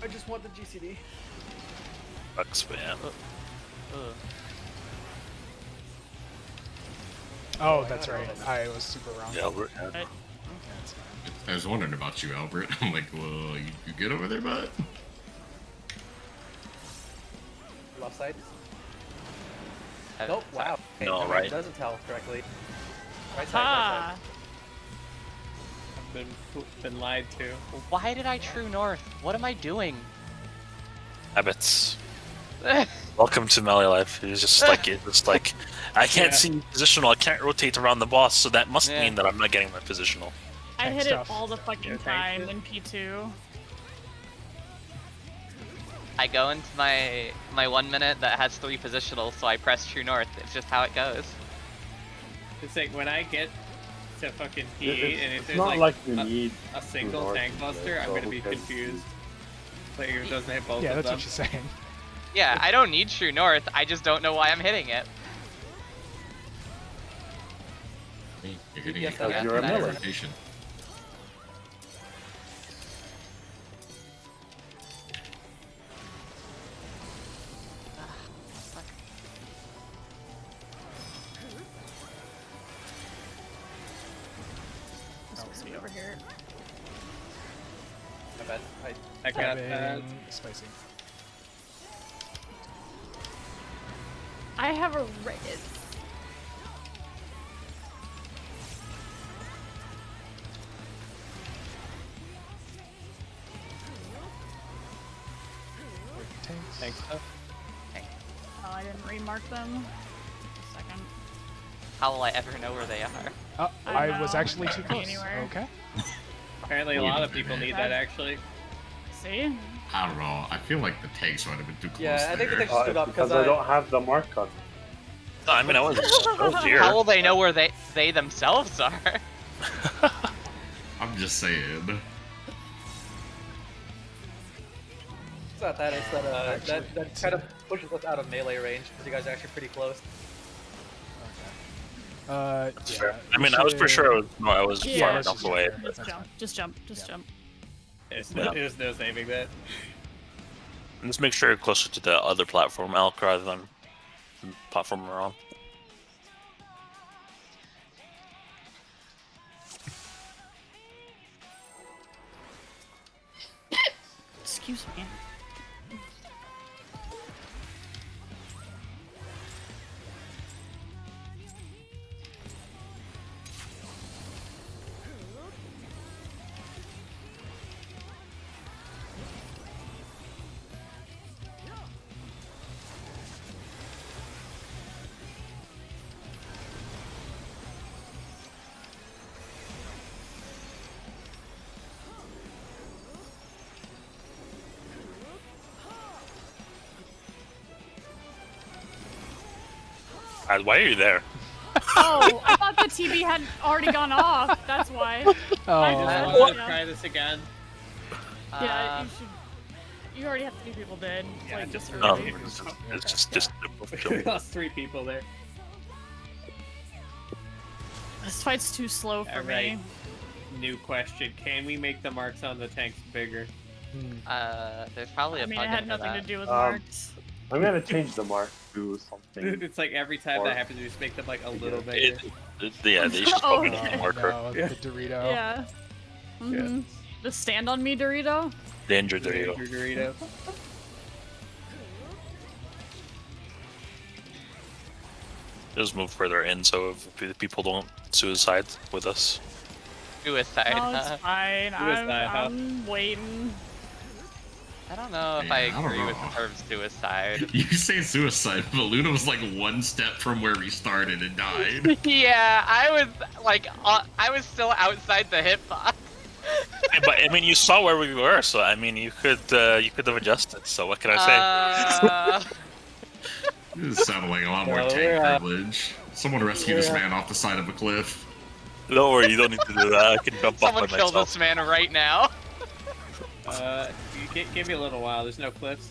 Speaker 6: I just want the GCD.
Speaker 5: Sucks, but yeah.
Speaker 1: Oh, that's right. I was super wrong.
Speaker 5: Yeah, Albert. Yeah.
Speaker 2: But
Speaker 1: Yeah, it's fine.
Speaker 7: I was wondering about you, Albert. I'm like, well, you good over there, bud?
Speaker 6: Left side.
Speaker 4: Uh,
Speaker 6: Nope.
Speaker 4: sorry.
Speaker 6: Wow. Okay,
Speaker 5: No,
Speaker 6: never mind,
Speaker 5: right.
Speaker 6: It doesn't tell correctly. Right side. Right
Speaker 2: ha!
Speaker 3: I've been lied to.
Speaker 4: Why did I true north? What am I doing?
Speaker 5: Habits. Welcome to melee life. It's just like I can't
Speaker 3: Yeah.
Speaker 5: see positional. I can't rotate around the boss, so that must
Speaker 4: Yeah.
Speaker 5: mean that I'm not getting my positional.
Speaker 2: I
Speaker 1: Tank
Speaker 2: hit
Speaker 1: stuff.
Speaker 2: it all the fucking
Speaker 3: Yeah, thank
Speaker 2: time
Speaker 3: you.
Speaker 2: in P2.
Speaker 4: I go into my 1 minute that has 3 positionals, so I press true north. It's just how it goes.
Speaker 3: It's like when I get to fucking P8
Speaker 8: It's,
Speaker 3: and if
Speaker 8: it's
Speaker 3: there's
Speaker 8: not
Speaker 3: like,
Speaker 8: you
Speaker 3: a,
Speaker 8: need
Speaker 3: a single
Speaker 8: north
Speaker 3: tank
Speaker 8: to
Speaker 3: buster, I'm
Speaker 8: go,
Speaker 3: gonna be
Speaker 8: because-
Speaker 3: confused. Like if it doesn't hit both
Speaker 1: Yeah,
Speaker 3: of
Speaker 1: that's
Speaker 3: them.
Speaker 1: what you're saying.
Speaker 4: Yeah, I don't need true north. I just don't know why I'm hitting it.
Speaker 7: Hey, you're hitting
Speaker 6: Yes,
Speaker 7: it.
Speaker 6: that's
Speaker 8: you're a
Speaker 7: That's
Speaker 8: miller.
Speaker 7: rotation.
Speaker 2: It's supposed to be over here.
Speaker 6: My bad.
Speaker 3: I got that.
Speaker 1: Having spicy.
Speaker 2: I have a red.
Speaker 1: Tanks.
Speaker 3: Thanks, stuff.
Speaker 2: Oh, I didn't remark them. A second.
Speaker 4: How will I ever know where they are?
Speaker 1: Oh,
Speaker 2: I
Speaker 1: I was
Speaker 2: know.
Speaker 1: actually too close.
Speaker 2: Anywhere.
Speaker 1: Okay.
Speaker 3: Apparently a lot of people need that actually.
Speaker 2: See?
Speaker 7: I don't know. I feel like the tanks might have been too close
Speaker 6: Yeah, I think the
Speaker 7: there.
Speaker 6: tanks stood up
Speaker 8: because
Speaker 6: because
Speaker 8: I don't have the mark on.
Speaker 5: No, I mean, I was here.
Speaker 4: How will they know where they themselves are?
Speaker 7: I'm just saying.
Speaker 6: It's not that. It's that
Speaker 1: Actually,
Speaker 6: that kind of pushes us out of melee range because you guys are actually pretty close.
Speaker 5: That's
Speaker 1: Yeah.
Speaker 5: fair. I mean, I was pretty sure I was
Speaker 2: Yeah,
Speaker 5: far
Speaker 2: let's
Speaker 5: enough
Speaker 1: just
Speaker 5: away.
Speaker 1: jump.
Speaker 2: Just
Speaker 1: That's
Speaker 2: jump.
Speaker 1: fine.
Speaker 2: Just jump. Just
Speaker 1: Yeah.
Speaker 2: jump.
Speaker 3: There's no saving that.
Speaker 5: And just make sure you're closer to the other platform, Alk, rather than the platform we're on.
Speaker 2: Excuse me.
Speaker 5: Why are you there?
Speaker 2: Oh, I thought the TV had already gone off. That's why.
Speaker 3: I
Speaker 1: Oh,
Speaker 3: just
Speaker 2: Uh,
Speaker 3: wanted to
Speaker 2: yeah.
Speaker 3: try this again.
Speaker 2: Yeah, you should. You already have 3 people dead.
Speaker 3: Yeah,
Speaker 2: like,
Speaker 3: just
Speaker 5: Oh,
Speaker 2: early.
Speaker 5: it's just
Speaker 3: We lost 3 people there.
Speaker 2: This fight's too slow for me.
Speaker 3: Alright. New question: can we make the marks on the tanks bigger?
Speaker 4: There's probably a
Speaker 2: I mean, it
Speaker 4: plugin
Speaker 2: had
Speaker 4: for
Speaker 2: nothing to
Speaker 4: that.
Speaker 2: do with
Speaker 8: Um,
Speaker 2: marks.
Speaker 8: I'm gonna change the mark to something.
Speaker 3: It's like every time
Speaker 8: Or-
Speaker 3: that happens, we just make them like a little
Speaker 8: Yeah.
Speaker 3: bigger.
Speaker 5: Yeah, they should
Speaker 2: Oh,
Speaker 5: probably
Speaker 2: okay.
Speaker 5: the marker.
Speaker 1: No,
Speaker 3: Yeah.
Speaker 1: the Dorito.
Speaker 2: Yeah. Mm-hmm. The stand on me Dorito?
Speaker 5: Danger Dorito.
Speaker 3: Dorito.
Speaker 5: Just move further in so if people don't suicide with us.
Speaker 4: Suicide.
Speaker 2: No, it's fine.
Speaker 3: Suicide, huh?
Speaker 2: I'm waiting.
Speaker 4: I don't know if
Speaker 7: Yeah,
Speaker 4: I
Speaker 7: I don't
Speaker 4: agree with
Speaker 7: know.
Speaker 4: the term suicide.
Speaker 7: You say suicide, but Luna was like one step from where we started and died.
Speaker 4: Yeah, I was like, I was still outside the hitbox.
Speaker 5: But I mean, you saw where we were, so I mean, you could have adjusted. So what can I say?
Speaker 7: This is sounding like a lot more
Speaker 6: No,
Speaker 7: tank
Speaker 6: we're,
Speaker 7: privilege. Someone rescue this man off the side of a cliff.
Speaker 5: Don't worry, you don't need to do that. I can jump
Speaker 4: Someone
Speaker 5: off by
Speaker 4: kill
Speaker 5: myself.
Speaker 4: this man right now.
Speaker 3: Give me a little while. There's no cliffs.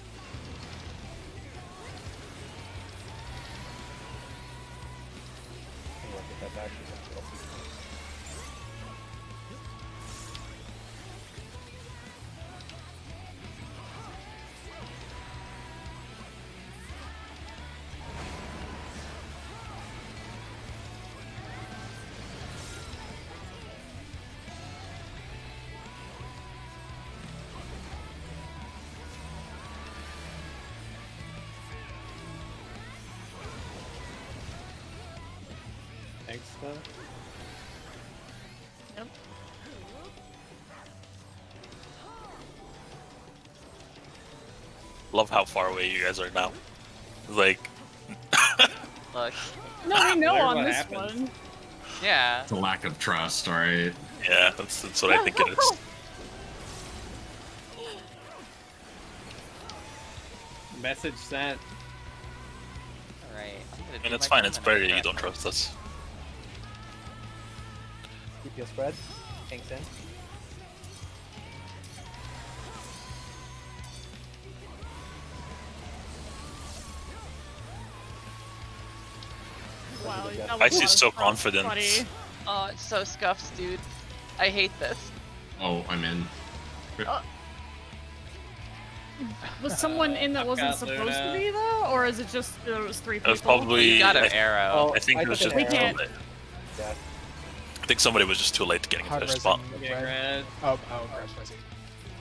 Speaker 6: Look at that back.
Speaker 3: Thanks, though.
Speaker 2: Yep.
Speaker 5: Love how far away you guys are now. Like,
Speaker 4: Look,
Speaker 2: No, we know
Speaker 3: Wonder
Speaker 2: on
Speaker 3: what
Speaker 2: this
Speaker 3: happened.
Speaker 2: one.
Speaker 4: yeah.
Speaker 7: It's a lack of trust, alright?
Speaker 5: yeah, that's what I think it is.
Speaker 3: Message sent.
Speaker 4: Alright.
Speaker 5: And it's fine. It's better that you don't trust us.
Speaker 6: DPS spread. Tanks in.
Speaker 2: Wow, that was
Speaker 5: Icy's so
Speaker 2: a lot of fun,
Speaker 5: confident.
Speaker 2: buddy.
Speaker 4: Oh, it's so scuffed, dude. I hate this.
Speaker 7: Oh, I'm in.
Speaker 2: Was someone in that wasn't
Speaker 3: got
Speaker 2: supposed
Speaker 3: Luna.
Speaker 2: to be though, or is it just there was 3
Speaker 5: It
Speaker 2: people?
Speaker 5: was probably.
Speaker 4: You got an
Speaker 5: I,
Speaker 4: arrow.
Speaker 6: Oh,
Speaker 5: I think it was
Speaker 6: took
Speaker 5: just
Speaker 6: an
Speaker 2: We
Speaker 6: arrow.
Speaker 2: can't-
Speaker 5: too late.
Speaker 6: Yeah.
Speaker 5: I think somebody was just too late to getting
Speaker 1: Hard
Speaker 5: into their
Speaker 1: resin,
Speaker 5: spot.
Speaker 3: Getting
Speaker 1: red.
Speaker 3: red.
Speaker 1: Oh, crash resin.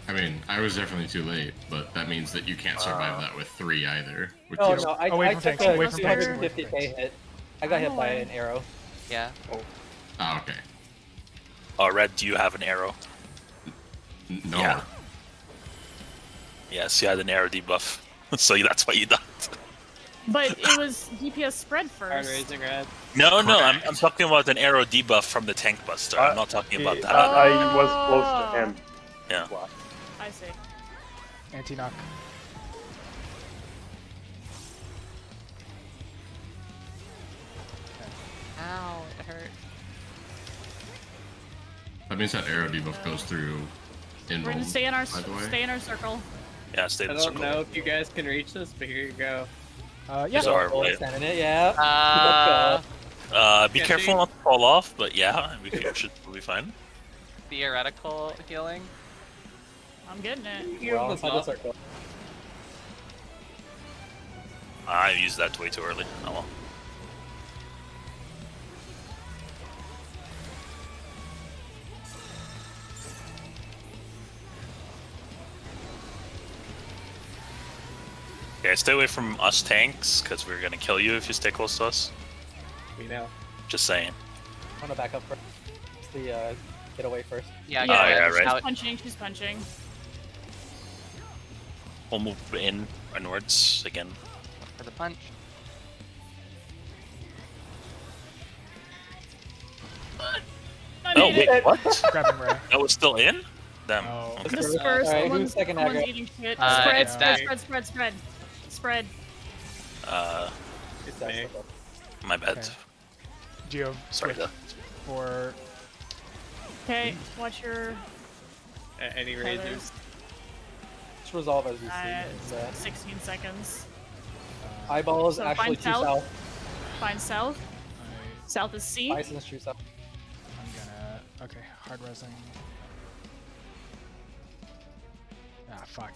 Speaker 7: I mean, I was definitely too late, but that means that you can't survive that with 3 either. Which
Speaker 6: Oh
Speaker 7: is
Speaker 6: no, I,
Speaker 1: Away
Speaker 6: I
Speaker 1: from
Speaker 6: took
Speaker 1: tanks,
Speaker 6: a
Speaker 1: away from tanks, away from
Speaker 6: 250k
Speaker 1: tanks.
Speaker 6: hit. I got hit by
Speaker 2: away.
Speaker 6: an arrow.
Speaker 4: Yeah.
Speaker 7: Oh, okay.
Speaker 5: Red, do you have an arrow?
Speaker 7: No.
Speaker 5: Yeah. Yes, you had an arrow debuff, so that's why you died.
Speaker 2: But it was DPS spread
Speaker 3: Hard
Speaker 2: first.
Speaker 3: raising red.
Speaker 5: No, I'm talking about an arrow debuff from the tank buster. I'm not talking about that.
Speaker 8: I was close to him.
Speaker 5: Yeah.
Speaker 2: I see.
Speaker 1: Anti-knock.
Speaker 4: Ow, it hurt.
Speaker 7: That means that arrow debuff goes through in
Speaker 2: We're gonna
Speaker 7: roll,
Speaker 2: stay in our
Speaker 7: by the way.
Speaker 2: stay in our circle.
Speaker 5: Yeah, stay
Speaker 3: I
Speaker 5: in the
Speaker 3: don't
Speaker 5: circle.
Speaker 3: know if you guys can reach this, but here you go.
Speaker 1: Yeah.
Speaker 5: These are
Speaker 6: Oh,
Speaker 5: right.
Speaker 6: standing it, yeah.
Speaker 5: Be
Speaker 3: Can
Speaker 5: careful
Speaker 3: we-
Speaker 5: not to fall off, but yeah, we should be fine.
Speaker 4: Theoretical healing.
Speaker 2: I'm getting it.
Speaker 6: We're all inside the circle.
Speaker 5: I used that way too early. Oh well. Okay, stay away from us tanks, because we're gonna kill you if you stay close to us.
Speaker 3: We know.
Speaker 5: Just saying.
Speaker 6: I'm gonna back up first. The get away first.
Speaker 4: Yeah,
Speaker 2: Yeah,
Speaker 5: yeah,
Speaker 4: she's
Speaker 5: right.
Speaker 4: out.
Speaker 2: She's punching.
Speaker 5: We'll move inwards again.
Speaker 4: For the punch.
Speaker 2: I
Speaker 5: Oh
Speaker 2: made
Speaker 5: wait,
Speaker 2: it.
Speaker 5: what?
Speaker 1: Grabbing Ray.
Speaker 5: That was still in? Damn.
Speaker 1: Oh.
Speaker 5: Okay.
Speaker 2: This is first.
Speaker 6: Alright,
Speaker 2: Someone's,
Speaker 6: who's second
Speaker 2: someone's
Speaker 6: aggro?
Speaker 2: eating shit.
Speaker 4: It's
Speaker 2: Spread.
Speaker 4: that.
Speaker 2: Spread.
Speaker 3: It's
Speaker 6: That's
Speaker 3: me.
Speaker 6: the-
Speaker 5: My bad.
Speaker 1: Okay. Geo
Speaker 5: Sorry,
Speaker 1: Swift for
Speaker 2: Okay, watch your
Speaker 3: Any razors?
Speaker 2: feathers.
Speaker 6: Just resolve as you see.
Speaker 2: 16 seconds.
Speaker 6: Eyeball is
Speaker 2: So
Speaker 6: actually
Speaker 2: find
Speaker 6: true
Speaker 2: south.
Speaker 6: south.
Speaker 2: Find south. South is C.
Speaker 6: Bison is true south.
Speaker 1: Okay, hard resing. Ah, fuck.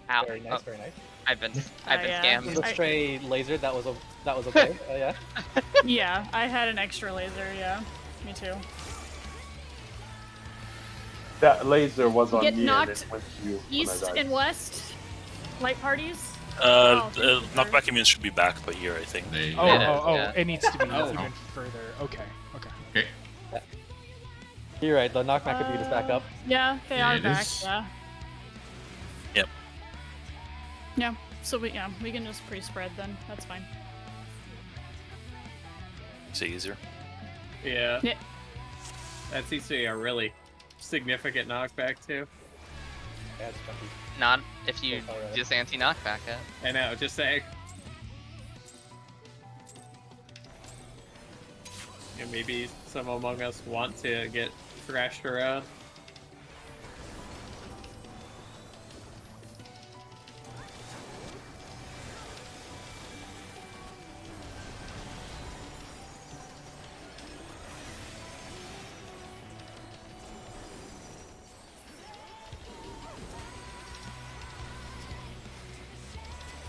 Speaker 4: Ow.
Speaker 6: Very nice,
Speaker 4: Oh,
Speaker 6: very nice.
Speaker 4: I've been
Speaker 2: yeah.
Speaker 4: scammed.
Speaker 6: The stray laser, that was okay. Yeah.
Speaker 2: Yeah, I had an extra laser, yeah. Me too.
Speaker 8: That laser was on
Speaker 2: Get
Speaker 8: me and
Speaker 2: knocked
Speaker 8: it went to you when I
Speaker 2: East
Speaker 8: died.
Speaker 2: and west, light parties.
Speaker 5: Knockback immune should be back by here, I think.
Speaker 7: They,
Speaker 1: Oh,
Speaker 4: It
Speaker 1: oh,
Speaker 4: is,
Speaker 1: oh,
Speaker 4: yeah.
Speaker 1: it needs to be
Speaker 7: Oh.
Speaker 1: even further. Okay, okay.
Speaker 7: okay.
Speaker 6: You're right, the knockback could be just back up.
Speaker 2: Yeah, they
Speaker 7: Yeah,
Speaker 2: are
Speaker 7: it
Speaker 2: back,
Speaker 7: is.
Speaker 2: yeah.
Speaker 5: Yep.
Speaker 2: Yeah, so we can just pre-spread then, that's fine.
Speaker 5: It's easier.
Speaker 3: Yeah.
Speaker 2: Yeah.
Speaker 3: That seems to be a really significant knockback too.
Speaker 6: Yeah, it's chunky.
Speaker 4: Not if you
Speaker 6: That's alright.
Speaker 4: just anti-knockback it.
Speaker 3: I know, just saying. Yeah, maybe some among us want to get thrashed around.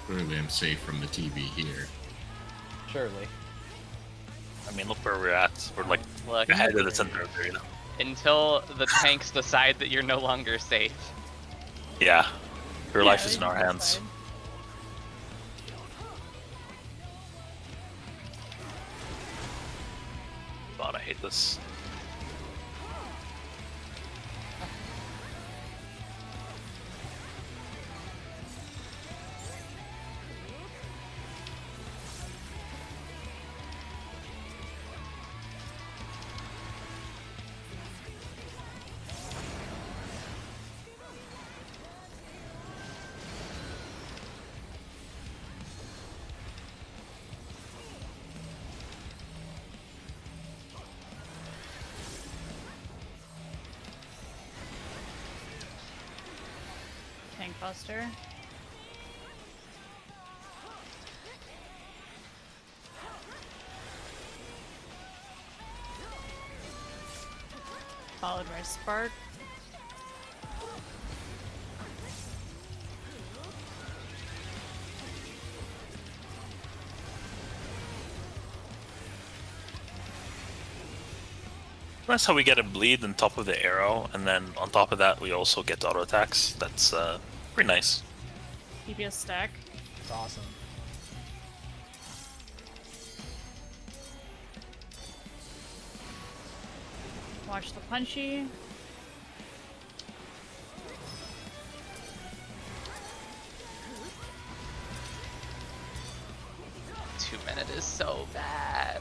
Speaker 7: Clearly, I'm safe from the TV here.
Speaker 6: Surely.
Speaker 5: I mean, look where we're at. We're like
Speaker 4: Look,
Speaker 5: ahead of the center of the arena.
Speaker 4: until the tanks decide that you're no longer safe.
Speaker 5: Yeah. Your
Speaker 2: Yeah,
Speaker 5: life is
Speaker 2: they
Speaker 5: in our
Speaker 2: can
Speaker 5: hands.
Speaker 2: decide.
Speaker 5: God, I hate this.
Speaker 2: Tank buster. Followed by spark.
Speaker 5: That's how we get a bleed on top of the arrow, and then on top of that, we also get auto attacks. That's pretty nice.
Speaker 2: DPS stack.
Speaker 1: It's awesome.
Speaker 2: Watch the punchy.
Speaker 4: Two-minute is so bad.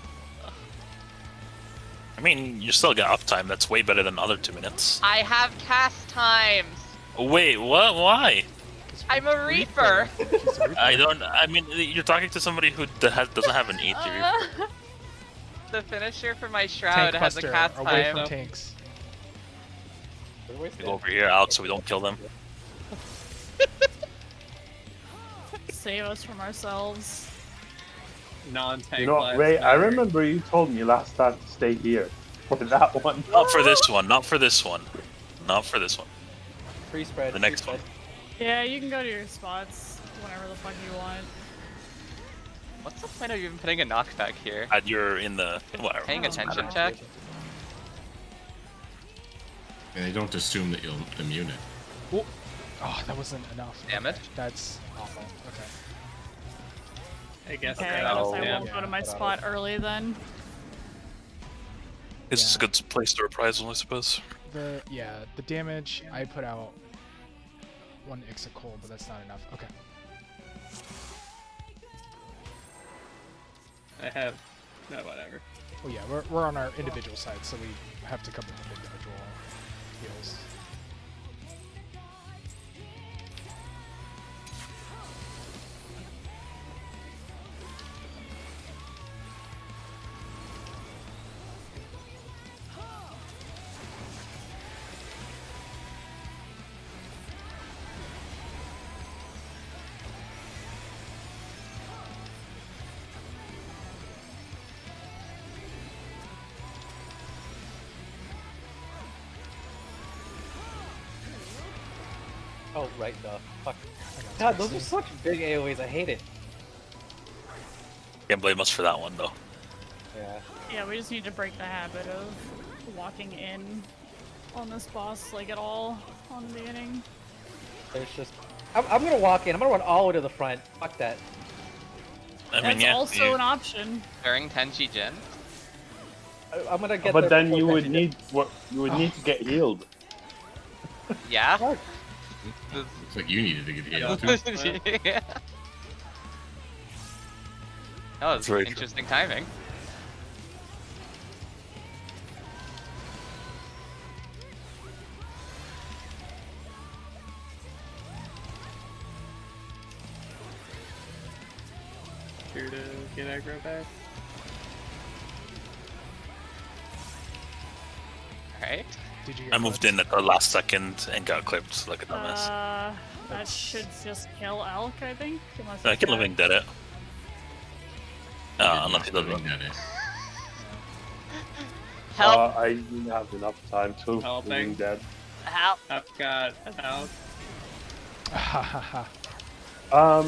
Speaker 5: I mean, you still got uptime. That's way better than other 2 minutes.
Speaker 4: I have cast times.
Speaker 5: Wait, what? Why?
Speaker 1: 'Cause
Speaker 4: I'm a Reaper.
Speaker 1: She's a Reaper.
Speaker 5: I don't. I mean, you're talking to somebody who doesn't have an 8 theory.
Speaker 4: The finisher for my shroud
Speaker 1: Tank
Speaker 4: has a
Speaker 1: buster,
Speaker 4: cast
Speaker 1: away
Speaker 4: time.
Speaker 1: from tanks.
Speaker 5: Go over here, Alex, so we don't kill them.
Speaker 2: Save us from ourselves.
Speaker 3: Non-tank.
Speaker 8: You know,
Speaker 3: lives
Speaker 8: Ray, I
Speaker 3: matter.
Speaker 8: remember you told me last time to stay here for that one.
Speaker 5: Not for this one. Not for this one. Not for this one.
Speaker 6: Free spread.
Speaker 5: The next
Speaker 6: free
Speaker 5: one.
Speaker 6: spread.
Speaker 2: Yeah, you can go to your spots whenever the fuck you want.
Speaker 4: What's the point of even putting a knockback here?
Speaker 5: You're in the whatever.
Speaker 4: Paying
Speaker 2: Doesn't
Speaker 4: attention
Speaker 2: matter.
Speaker 4: check?
Speaker 7: And they don't assume that you'll immune it.
Speaker 1: Oh, that wasn't enough.
Speaker 4: Damage?
Speaker 1: Okay, that's awful. Okay.
Speaker 3: I guess
Speaker 2: Okay, I
Speaker 3: that
Speaker 2: guess
Speaker 3: was
Speaker 2: I
Speaker 3: damn.
Speaker 2: won't go to my
Speaker 6: Yeah,
Speaker 2: spot early then.
Speaker 5: This is a
Speaker 1: Yeah.
Speaker 5: good place to reprisal, I suppose.
Speaker 1: The damage I put out one Ixa cold, but that's not enough. Okay.
Speaker 3: I have. No, whatever.
Speaker 1: Well, yeah, we're on our individual side, so we have to come up with individual heals.
Speaker 6: Oh, right, duh. Fuck.
Speaker 1: I got
Speaker 6: God, those are
Speaker 1: twisted.
Speaker 6: such big AoEs. I hate it.
Speaker 5: Can't blame us for that one though.
Speaker 6: Yeah.
Speaker 2: Yeah, we just need to break the habit of walking in on this boss like at all on the beginning.
Speaker 6: There's just. I'm gonna walk in. I'm gonna run all the way to the front. Fuck that.
Speaker 5: I mean,
Speaker 2: That's
Speaker 5: yeah.
Speaker 2: also an option.
Speaker 4: During Tenchi Jin?
Speaker 6: I'm gonna get
Speaker 8: But
Speaker 6: there
Speaker 8: then
Speaker 6: before
Speaker 8: you would
Speaker 6: Tenchi
Speaker 8: need to get healed.
Speaker 4: Yeah?
Speaker 6: Fuck.
Speaker 7: Looks like you needed to get healed too.
Speaker 4: Yeah. Oh, it's
Speaker 5: very true.
Speaker 4: interesting timing.
Speaker 3: Here to get aggro back.
Speaker 4: Alright.
Speaker 1: Did you get
Speaker 5: I moved
Speaker 1: clipped?
Speaker 5: in at the last second and got clipped like a dumbass.
Speaker 2: That should just kill Elk, I think. Unless
Speaker 5: I
Speaker 2: it's
Speaker 5: can
Speaker 2: got-
Speaker 5: living dead it. Unless he doesn't.
Speaker 7: Living Dead it.
Speaker 4: Help!
Speaker 8: I didn't have enough time to
Speaker 3: Helping.
Speaker 8: being dead.
Speaker 4: Help!
Speaker 3: I've got out.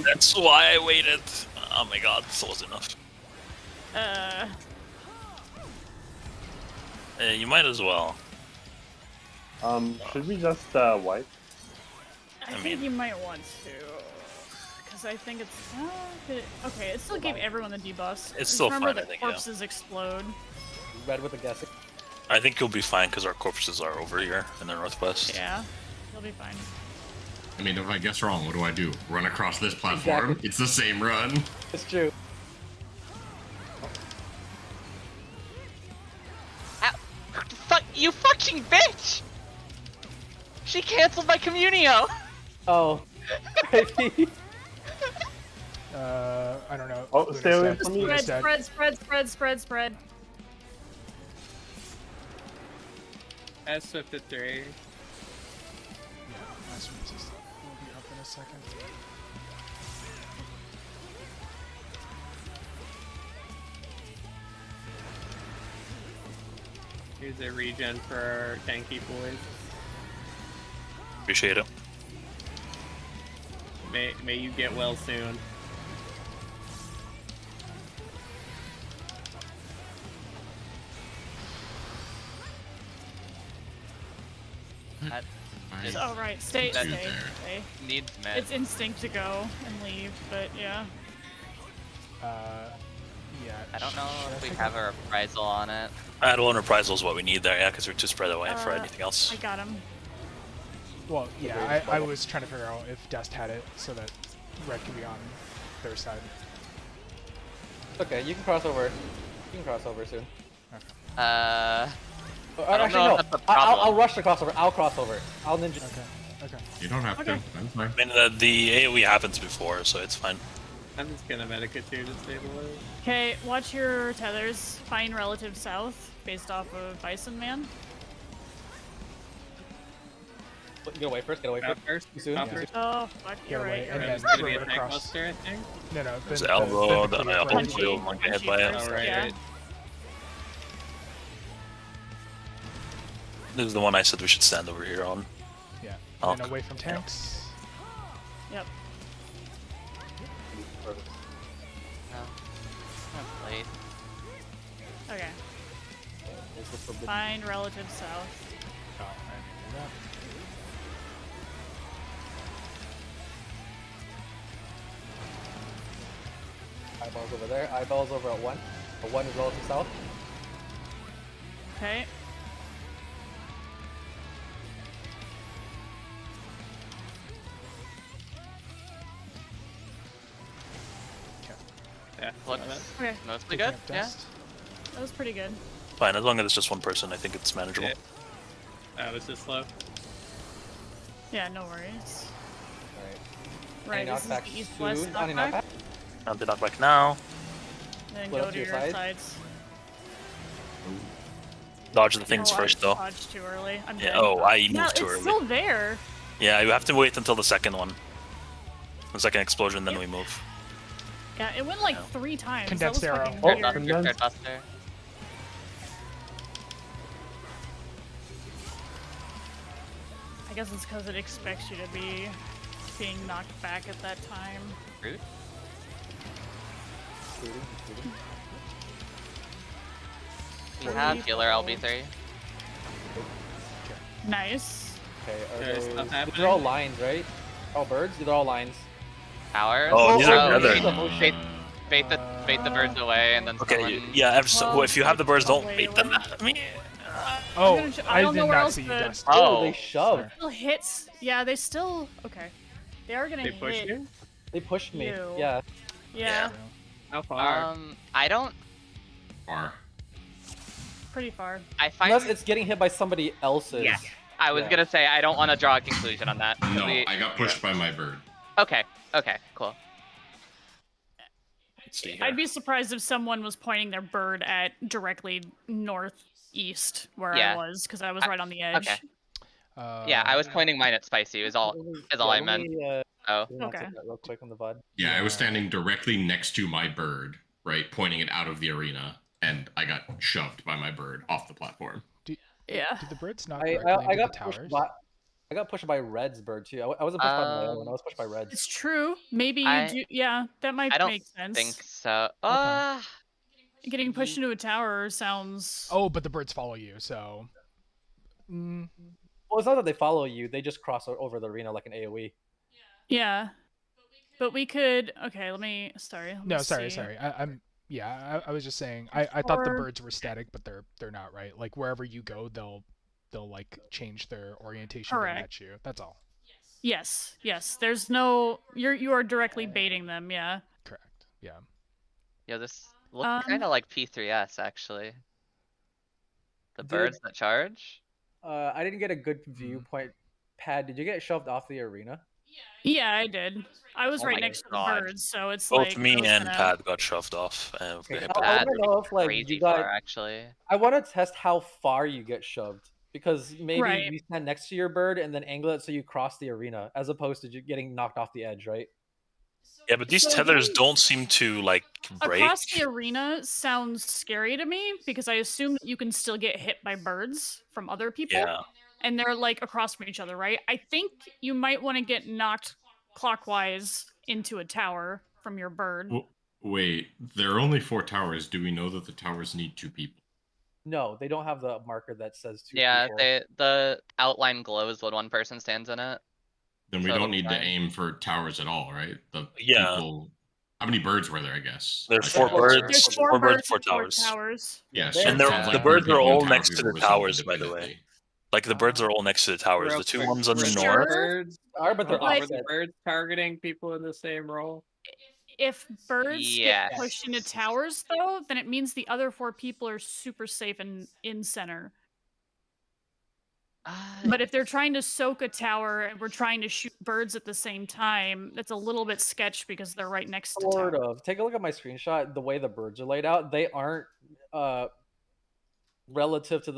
Speaker 5: That's why I waited. Oh my god, this was enough. You might as well.
Speaker 8: Should we just wipe?
Speaker 2: I
Speaker 5: I
Speaker 2: think
Speaker 5: mean-
Speaker 2: you might want to. Because I think it's. Okay, it still gave everyone the debuffs.
Speaker 5: It's
Speaker 2: Just
Speaker 5: still
Speaker 2: remember
Speaker 5: fine, I
Speaker 2: that
Speaker 5: think, yeah.
Speaker 2: corpses explode.
Speaker 6: Red with a guessing.
Speaker 5: I think you'll be fine because our corpses are over here in the northwest.
Speaker 2: Yeah, you'll be fine.
Speaker 7: I mean, if I guess wrong, what do I do? Run across this platform?
Speaker 6: Exactly.
Speaker 7: It's the same run.
Speaker 6: It's true.
Speaker 4: Ow. Fuck, you fucking bitch! She canceled my communio!
Speaker 6: Oh. Maybe.
Speaker 1: I don't know.
Speaker 8: Oh,
Speaker 1: Luna's
Speaker 8: stay away
Speaker 1: dead.
Speaker 8: from me.
Speaker 1: Luna's
Speaker 2: Spread,
Speaker 1: dead.
Speaker 2: spread.
Speaker 3: S Swift at 3.
Speaker 1: Yeah, last resist will be up in a second.
Speaker 3: Here's a regen for our tanky boys.
Speaker 5: Appreciate it.
Speaker 3: May you get well soon.
Speaker 4: That
Speaker 2: It's alright, stay.
Speaker 4: That's
Speaker 2: Stay.
Speaker 7: there.
Speaker 4: needs med.
Speaker 2: It's instinct to go and leave, but yeah.
Speaker 1: Yeah.
Speaker 4: I don't know
Speaker 1: should I
Speaker 4: if we
Speaker 1: pick
Speaker 4: have
Speaker 1: up-
Speaker 4: a reprisal on it.
Speaker 5: Add-on reprisal is what we need there, yeah, because we're too spread away for
Speaker 2: Uh,
Speaker 5: anything else.
Speaker 2: I got him.
Speaker 1: Well, yeah,
Speaker 6: Okay,
Speaker 1: I
Speaker 6: bubble.
Speaker 1: was trying to figure out if Dust had it so that Red could be on their side.
Speaker 6: Okay, you can cross over. You can cross over soon.
Speaker 4: I don't
Speaker 6: Actually,
Speaker 4: know
Speaker 6: no.
Speaker 4: if that's a
Speaker 6: I'll
Speaker 4: problem.
Speaker 6: rush the crossover. I'll cross over. I'll ninja.
Speaker 1: Okay.
Speaker 7: You don't have
Speaker 2: Okay.
Speaker 7: to. I'm fine.
Speaker 5: I mean, the AoE happens before, so it's fine.
Speaker 3: I'm just gonna Medica 2 to stabilize.
Speaker 2: Okay, watch your tethers. Find relative south based off of Bison Man.
Speaker 6: Get away first. Get away
Speaker 3: Out
Speaker 6: first.
Speaker 3: first.
Speaker 6: Too soon.
Speaker 3: Out
Speaker 6: Too
Speaker 3: first.
Speaker 2: Oh, fuck,
Speaker 1: Get
Speaker 2: you're
Speaker 1: away,
Speaker 2: right.
Speaker 1: and
Speaker 2: You're
Speaker 1: then
Speaker 2: right.
Speaker 3: It's gonna be a
Speaker 1: run
Speaker 3: tank
Speaker 1: across.
Speaker 3: buster, I think.
Speaker 1: No,
Speaker 5: There's
Speaker 1: then
Speaker 5: elbow,
Speaker 1: the
Speaker 5: then I
Speaker 1: clear
Speaker 5: have
Speaker 1: front.
Speaker 2: Punchy.
Speaker 5: shield, might get hit
Speaker 2: Punchy
Speaker 5: by it.
Speaker 2: first,
Speaker 3: Alright.
Speaker 2: yeah.
Speaker 5: This is the one I said we should stand over here on.
Speaker 1: Yeah.
Speaker 5: Oh.
Speaker 1: And away from tanks.
Speaker 2: Yep.
Speaker 4: Oh, late.
Speaker 2: Okay.
Speaker 6: This is forbidden.
Speaker 2: Find relative south.
Speaker 1: Oh, I didn't do that.
Speaker 6: Eyeballs over there. Eyeballs over at 1. A 1 is relative south.
Speaker 2: Okay.
Speaker 3: Yeah.
Speaker 4: Looks
Speaker 3: saw that.
Speaker 2: Okay.
Speaker 4: mostly
Speaker 1: Picking
Speaker 4: good,
Speaker 1: up
Speaker 4: yeah.
Speaker 1: Dust.
Speaker 2: That was pretty good.
Speaker 5: Fine, as long as it's just one person, I think it's manageable.
Speaker 3: Yeah. That was just slow.
Speaker 2: Yeah, no worries.
Speaker 6: Alright.
Speaker 2: Right, this is
Speaker 6: knockback
Speaker 2: the east-west
Speaker 6: soon. Any
Speaker 2: knockback.
Speaker 6: knockback?
Speaker 5: Now the knockback now.
Speaker 2: Then
Speaker 6: Split
Speaker 2: go
Speaker 6: up
Speaker 2: to
Speaker 6: to
Speaker 2: your
Speaker 6: your side.
Speaker 2: sides.
Speaker 5: Dodge the things
Speaker 2: Oh,
Speaker 5: first,
Speaker 2: I
Speaker 5: though.
Speaker 2: dodged too early. I'm
Speaker 5: Yeah,
Speaker 2: dead.
Speaker 5: oh, I
Speaker 2: No,
Speaker 5: moved too
Speaker 2: it's
Speaker 5: early.
Speaker 2: still there.
Speaker 5: Yeah, you have to wait until the second one. The second explosion, then
Speaker 2: Yeah.
Speaker 5: we move.
Speaker 2: Yeah, it went like
Speaker 5: Yeah.
Speaker 2: 3 times.
Speaker 1: Condensed
Speaker 2: that was
Speaker 1: arrow.
Speaker 2: fucking
Speaker 8: Oh,
Speaker 2: weird.
Speaker 4: Buster,
Speaker 8: Condensed.
Speaker 4: third buster.
Speaker 2: I I guess it's because it expects you to be being knocked back at that time.
Speaker 4: Rude. You have healer LB3.
Speaker 2: Nice.
Speaker 6: Okay,
Speaker 3: Okay,
Speaker 6: these
Speaker 3: stuff
Speaker 6: are all
Speaker 3: happening.
Speaker 6: lines, right? All birds? These are all lines.
Speaker 4: Towers.
Speaker 5: Oh, these are
Speaker 6: Oh,
Speaker 5: feathered.
Speaker 6: these are the
Speaker 4: Bait, bait the birds away, and then
Speaker 5: Okay,
Speaker 4: someone.
Speaker 5: yeah. If you have the birds, don't
Speaker 2: Wait,
Speaker 5: bait them
Speaker 2: wait.
Speaker 5: at me.
Speaker 1: Oh,
Speaker 2: gonna I
Speaker 1: I
Speaker 2: don't
Speaker 1: did
Speaker 2: know where
Speaker 1: not
Speaker 2: else
Speaker 1: see you,
Speaker 2: to-
Speaker 1: Dust.
Speaker 6: Oh, they
Speaker 4: Oh,
Speaker 6: shoved.
Speaker 2: Still hits. Yeah, they still. Okay. They are gonna
Speaker 3: They push
Speaker 2: hit.
Speaker 3: you?
Speaker 6: They pushed me.
Speaker 2: You.
Speaker 6: Yeah.
Speaker 2: Yeah,
Speaker 3: How far?
Speaker 4: I don't.
Speaker 7: Are.
Speaker 2: pretty far.
Speaker 4: I find.
Speaker 6: Unless it's getting hit by somebody else's.
Speaker 4: Yes. I was
Speaker 6: Yeah.
Speaker 4: gonna say I don't want to draw a conclusion on that. 'cause
Speaker 7: No,
Speaker 4: we-
Speaker 7: I got pushed by my bird.
Speaker 4: Okay. Okay. Cool.
Speaker 5: Let's see here.
Speaker 2: I'd be surprised if someone was pointing their bird at directly northeast where
Speaker 4: Yeah.
Speaker 2: I was, because I was right on the edge.
Speaker 4: okay. Yeah, I was pointing mine at Spicy. Is all. Is all I meant. Oh.
Speaker 2: Okay.
Speaker 6: That real quick on the VOD.
Speaker 7: Yeah, I was
Speaker 1: Yeah.
Speaker 7: standing directly next to my bird, right, pointing it out of the arena, and I got shoved by my bird off the platform.
Speaker 2: Yeah.
Speaker 1: Did the birds not
Speaker 6: I
Speaker 1: directly
Speaker 6: I
Speaker 1: into
Speaker 6: got
Speaker 1: the
Speaker 6: pushed
Speaker 1: towers?
Speaker 6: by. I got pushed by Red's bird too. I wasn't pushed by my own. I was pushed by Red's.
Speaker 2: It's true. Maybe you
Speaker 4: I-
Speaker 2: do. Yeah, that might
Speaker 4: I don't
Speaker 2: make sense.
Speaker 4: think so.
Speaker 2: Getting pushed into a tower sounds.
Speaker 1: Oh, but the birds follow you, so. Mm,
Speaker 6: Well, it's not that they follow you; they just cross over the arena like an AOE.
Speaker 2: Yeah. But we could. Okay, let me. Sorry. let
Speaker 1: no,
Speaker 2: me
Speaker 1: sorry,
Speaker 2: see.
Speaker 1: sorry. I was just saying. I thought the
Speaker 2: Or-
Speaker 1: birds were static, but they're not, right? Like wherever you go, they'll like change their orientation to
Speaker 2: Correct.
Speaker 1: match you. That's all.
Speaker 2: Yes. Yes. There's no. You are directly baiting them. Yeah.
Speaker 1: Correct. Yeah.
Speaker 4: Yeah, this looks kind of like P3S actually. The
Speaker 6: Did-
Speaker 4: birds that charge.
Speaker 6: I didn't get a good viewpoint. Pad, did you get shoved off the arena?
Speaker 2: Yeah, I did. I was
Speaker 4: Oh
Speaker 2: right
Speaker 4: my
Speaker 2: next to the
Speaker 4: God.
Speaker 2: birds, so it's
Speaker 5: Both
Speaker 2: like.
Speaker 5: me
Speaker 2: I was
Speaker 5: and
Speaker 2: gonna-
Speaker 5: Pad got shoved off.
Speaker 6: Okay,
Speaker 5: hit
Speaker 6: I
Speaker 5: by
Speaker 4: Pad
Speaker 6: want to know if like
Speaker 4: Crazy
Speaker 6: you got.
Speaker 4: far actually.
Speaker 6: I want to test how far you get shoved because maybe
Speaker 2: Right.
Speaker 6: you stand next to your bird and then angle it so you cross the arena, as opposed to getting knocked off the edge, right?
Speaker 5: Yeah, but these
Speaker 2: So
Speaker 5: tethers
Speaker 2: they-
Speaker 5: don't seem to like break.
Speaker 2: Across the arena sounds scary to me because I assume that you can still get hit by birds from other people.
Speaker 5: Yeah.
Speaker 2: And they're like across from each other, right? I think you might want to get knocked clockwise into a tower from your bird.
Speaker 7: Wait, there are only 4 towers. Do we know that the towers need 2 people?
Speaker 6: No, they don't have the marker that says two
Speaker 4: Yeah,
Speaker 6: people.
Speaker 4: the outline glows when one person stands in it.
Speaker 7: Then we
Speaker 4: So
Speaker 7: don't
Speaker 4: it'll
Speaker 7: need to
Speaker 4: fine.
Speaker 7: aim for towers at all, right? The
Speaker 5: Yeah.
Speaker 7: people. How many birds were there? I guess
Speaker 5: There's
Speaker 7: I
Speaker 5: 4
Speaker 7: should-
Speaker 5: birds.
Speaker 2: There's
Speaker 5: four
Speaker 2: four
Speaker 5: birds,
Speaker 2: birds,
Speaker 5: 4
Speaker 2: and 4
Speaker 5: towers.
Speaker 2: towers.
Speaker 7: Yeah,
Speaker 6: And
Speaker 7: so it
Speaker 6: they're-
Speaker 7: sounds
Speaker 6: the
Speaker 7: like
Speaker 5: birds
Speaker 7: people
Speaker 5: are
Speaker 7: in
Speaker 5: all
Speaker 7: tower
Speaker 5: next
Speaker 7: who
Speaker 5: to the
Speaker 7: were resolved
Speaker 5: towers, by the way.
Speaker 7: independently.
Speaker 5: Like the birds are all next to the towers.
Speaker 3: Real
Speaker 5: The 2
Speaker 3: quick,
Speaker 5: ones on
Speaker 3: were
Speaker 5: the
Speaker 3: the
Speaker 5: north.
Speaker 3: birds,
Speaker 6: Are, but they're
Speaker 2: Like-
Speaker 3: were the
Speaker 6: offset.
Speaker 3: birds targeting people in the same role?
Speaker 2: If birds
Speaker 4: Yes.
Speaker 2: get pushed into towers, though, then it means the other 4 people are super safe and in center. But if they're trying to soak a tower and we're trying to shoot birds at the same time, that's a little bit sketch because they're right next to
Speaker 6: Sort
Speaker 2: tower.
Speaker 6: of. Take a look at my screenshot. The way the birds are laid out, they aren't relative to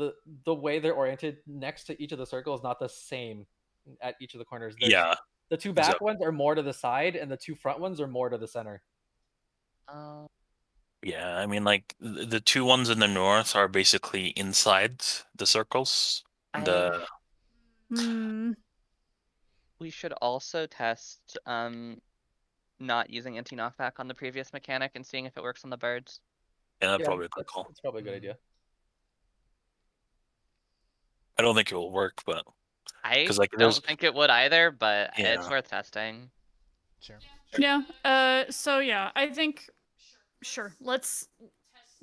Speaker 6: the way they're oriented next to each of the circles. Not the same at each of the corners. There's-
Speaker 5: Yeah.
Speaker 6: The 2 back
Speaker 5: Exactly.
Speaker 6: ones are more to the side, and the 2 front ones are more to the center.
Speaker 5: Yeah, I mean, like the 2 ones in the north are basically inside the circles. The
Speaker 2: Hmm.
Speaker 4: We should also test not using anti knockback on the previous mechanic and seeing if it works on the birds.
Speaker 5: yeah, that's
Speaker 6: Yeah,
Speaker 5: probably a good call.
Speaker 6: It's probably a good idea.
Speaker 5: I don't think it will work, but
Speaker 4: I
Speaker 5: 'Cause, like,
Speaker 4: don't
Speaker 5: there's-
Speaker 4: think it would either, but it's
Speaker 5: Yeah.
Speaker 4: worth testing.
Speaker 1: Sure.
Speaker 2: Yeah. So yeah, I think. Sure. Let's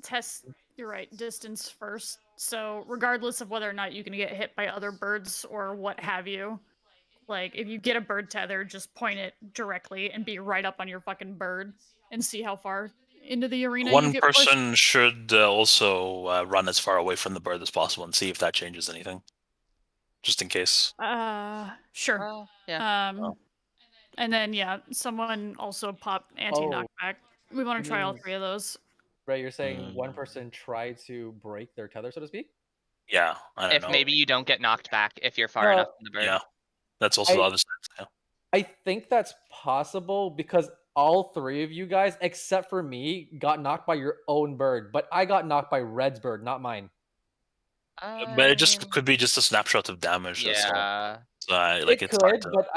Speaker 2: test. You're right. Distance first. So regardless of whether or not you can get hit by other birds or what have you, like if you get a bird tether, just point it directly and be right up on your fucking bird and see how far into the arena you
Speaker 5: one
Speaker 2: get pushed.
Speaker 5: person should also run as far away from the bird as possible and see if that changes anything, just in case.
Speaker 2: Sure.
Speaker 4: Yeah.
Speaker 5: Oh.
Speaker 2: And then yeah, someone also pop anti-knockback. We want to try all 3 of those.
Speaker 6: Right, you're saying one
Speaker 5: Mm.
Speaker 6: person tried to break their tether, so to speak?
Speaker 5: Yeah, I don't
Speaker 4: If
Speaker 5: know.
Speaker 4: maybe you don't get knocked back if you're far
Speaker 6: No.
Speaker 4: enough from the bird.
Speaker 5: Yeah, that's also the other side. Yeah.
Speaker 6: I think that's possible because all 3 of you guys, except for me, got knocked by your own bird, but I got knocked by Red's bird, not mine.
Speaker 5: But it just could be just a snapshot of damage. That's all.
Speaker 4: Yeah.
Speaker 5: Like
Speaker 6: it
Speaker 5: it's hard
Speaker 6: could,
Speaker 5: to.
Speaker 6: but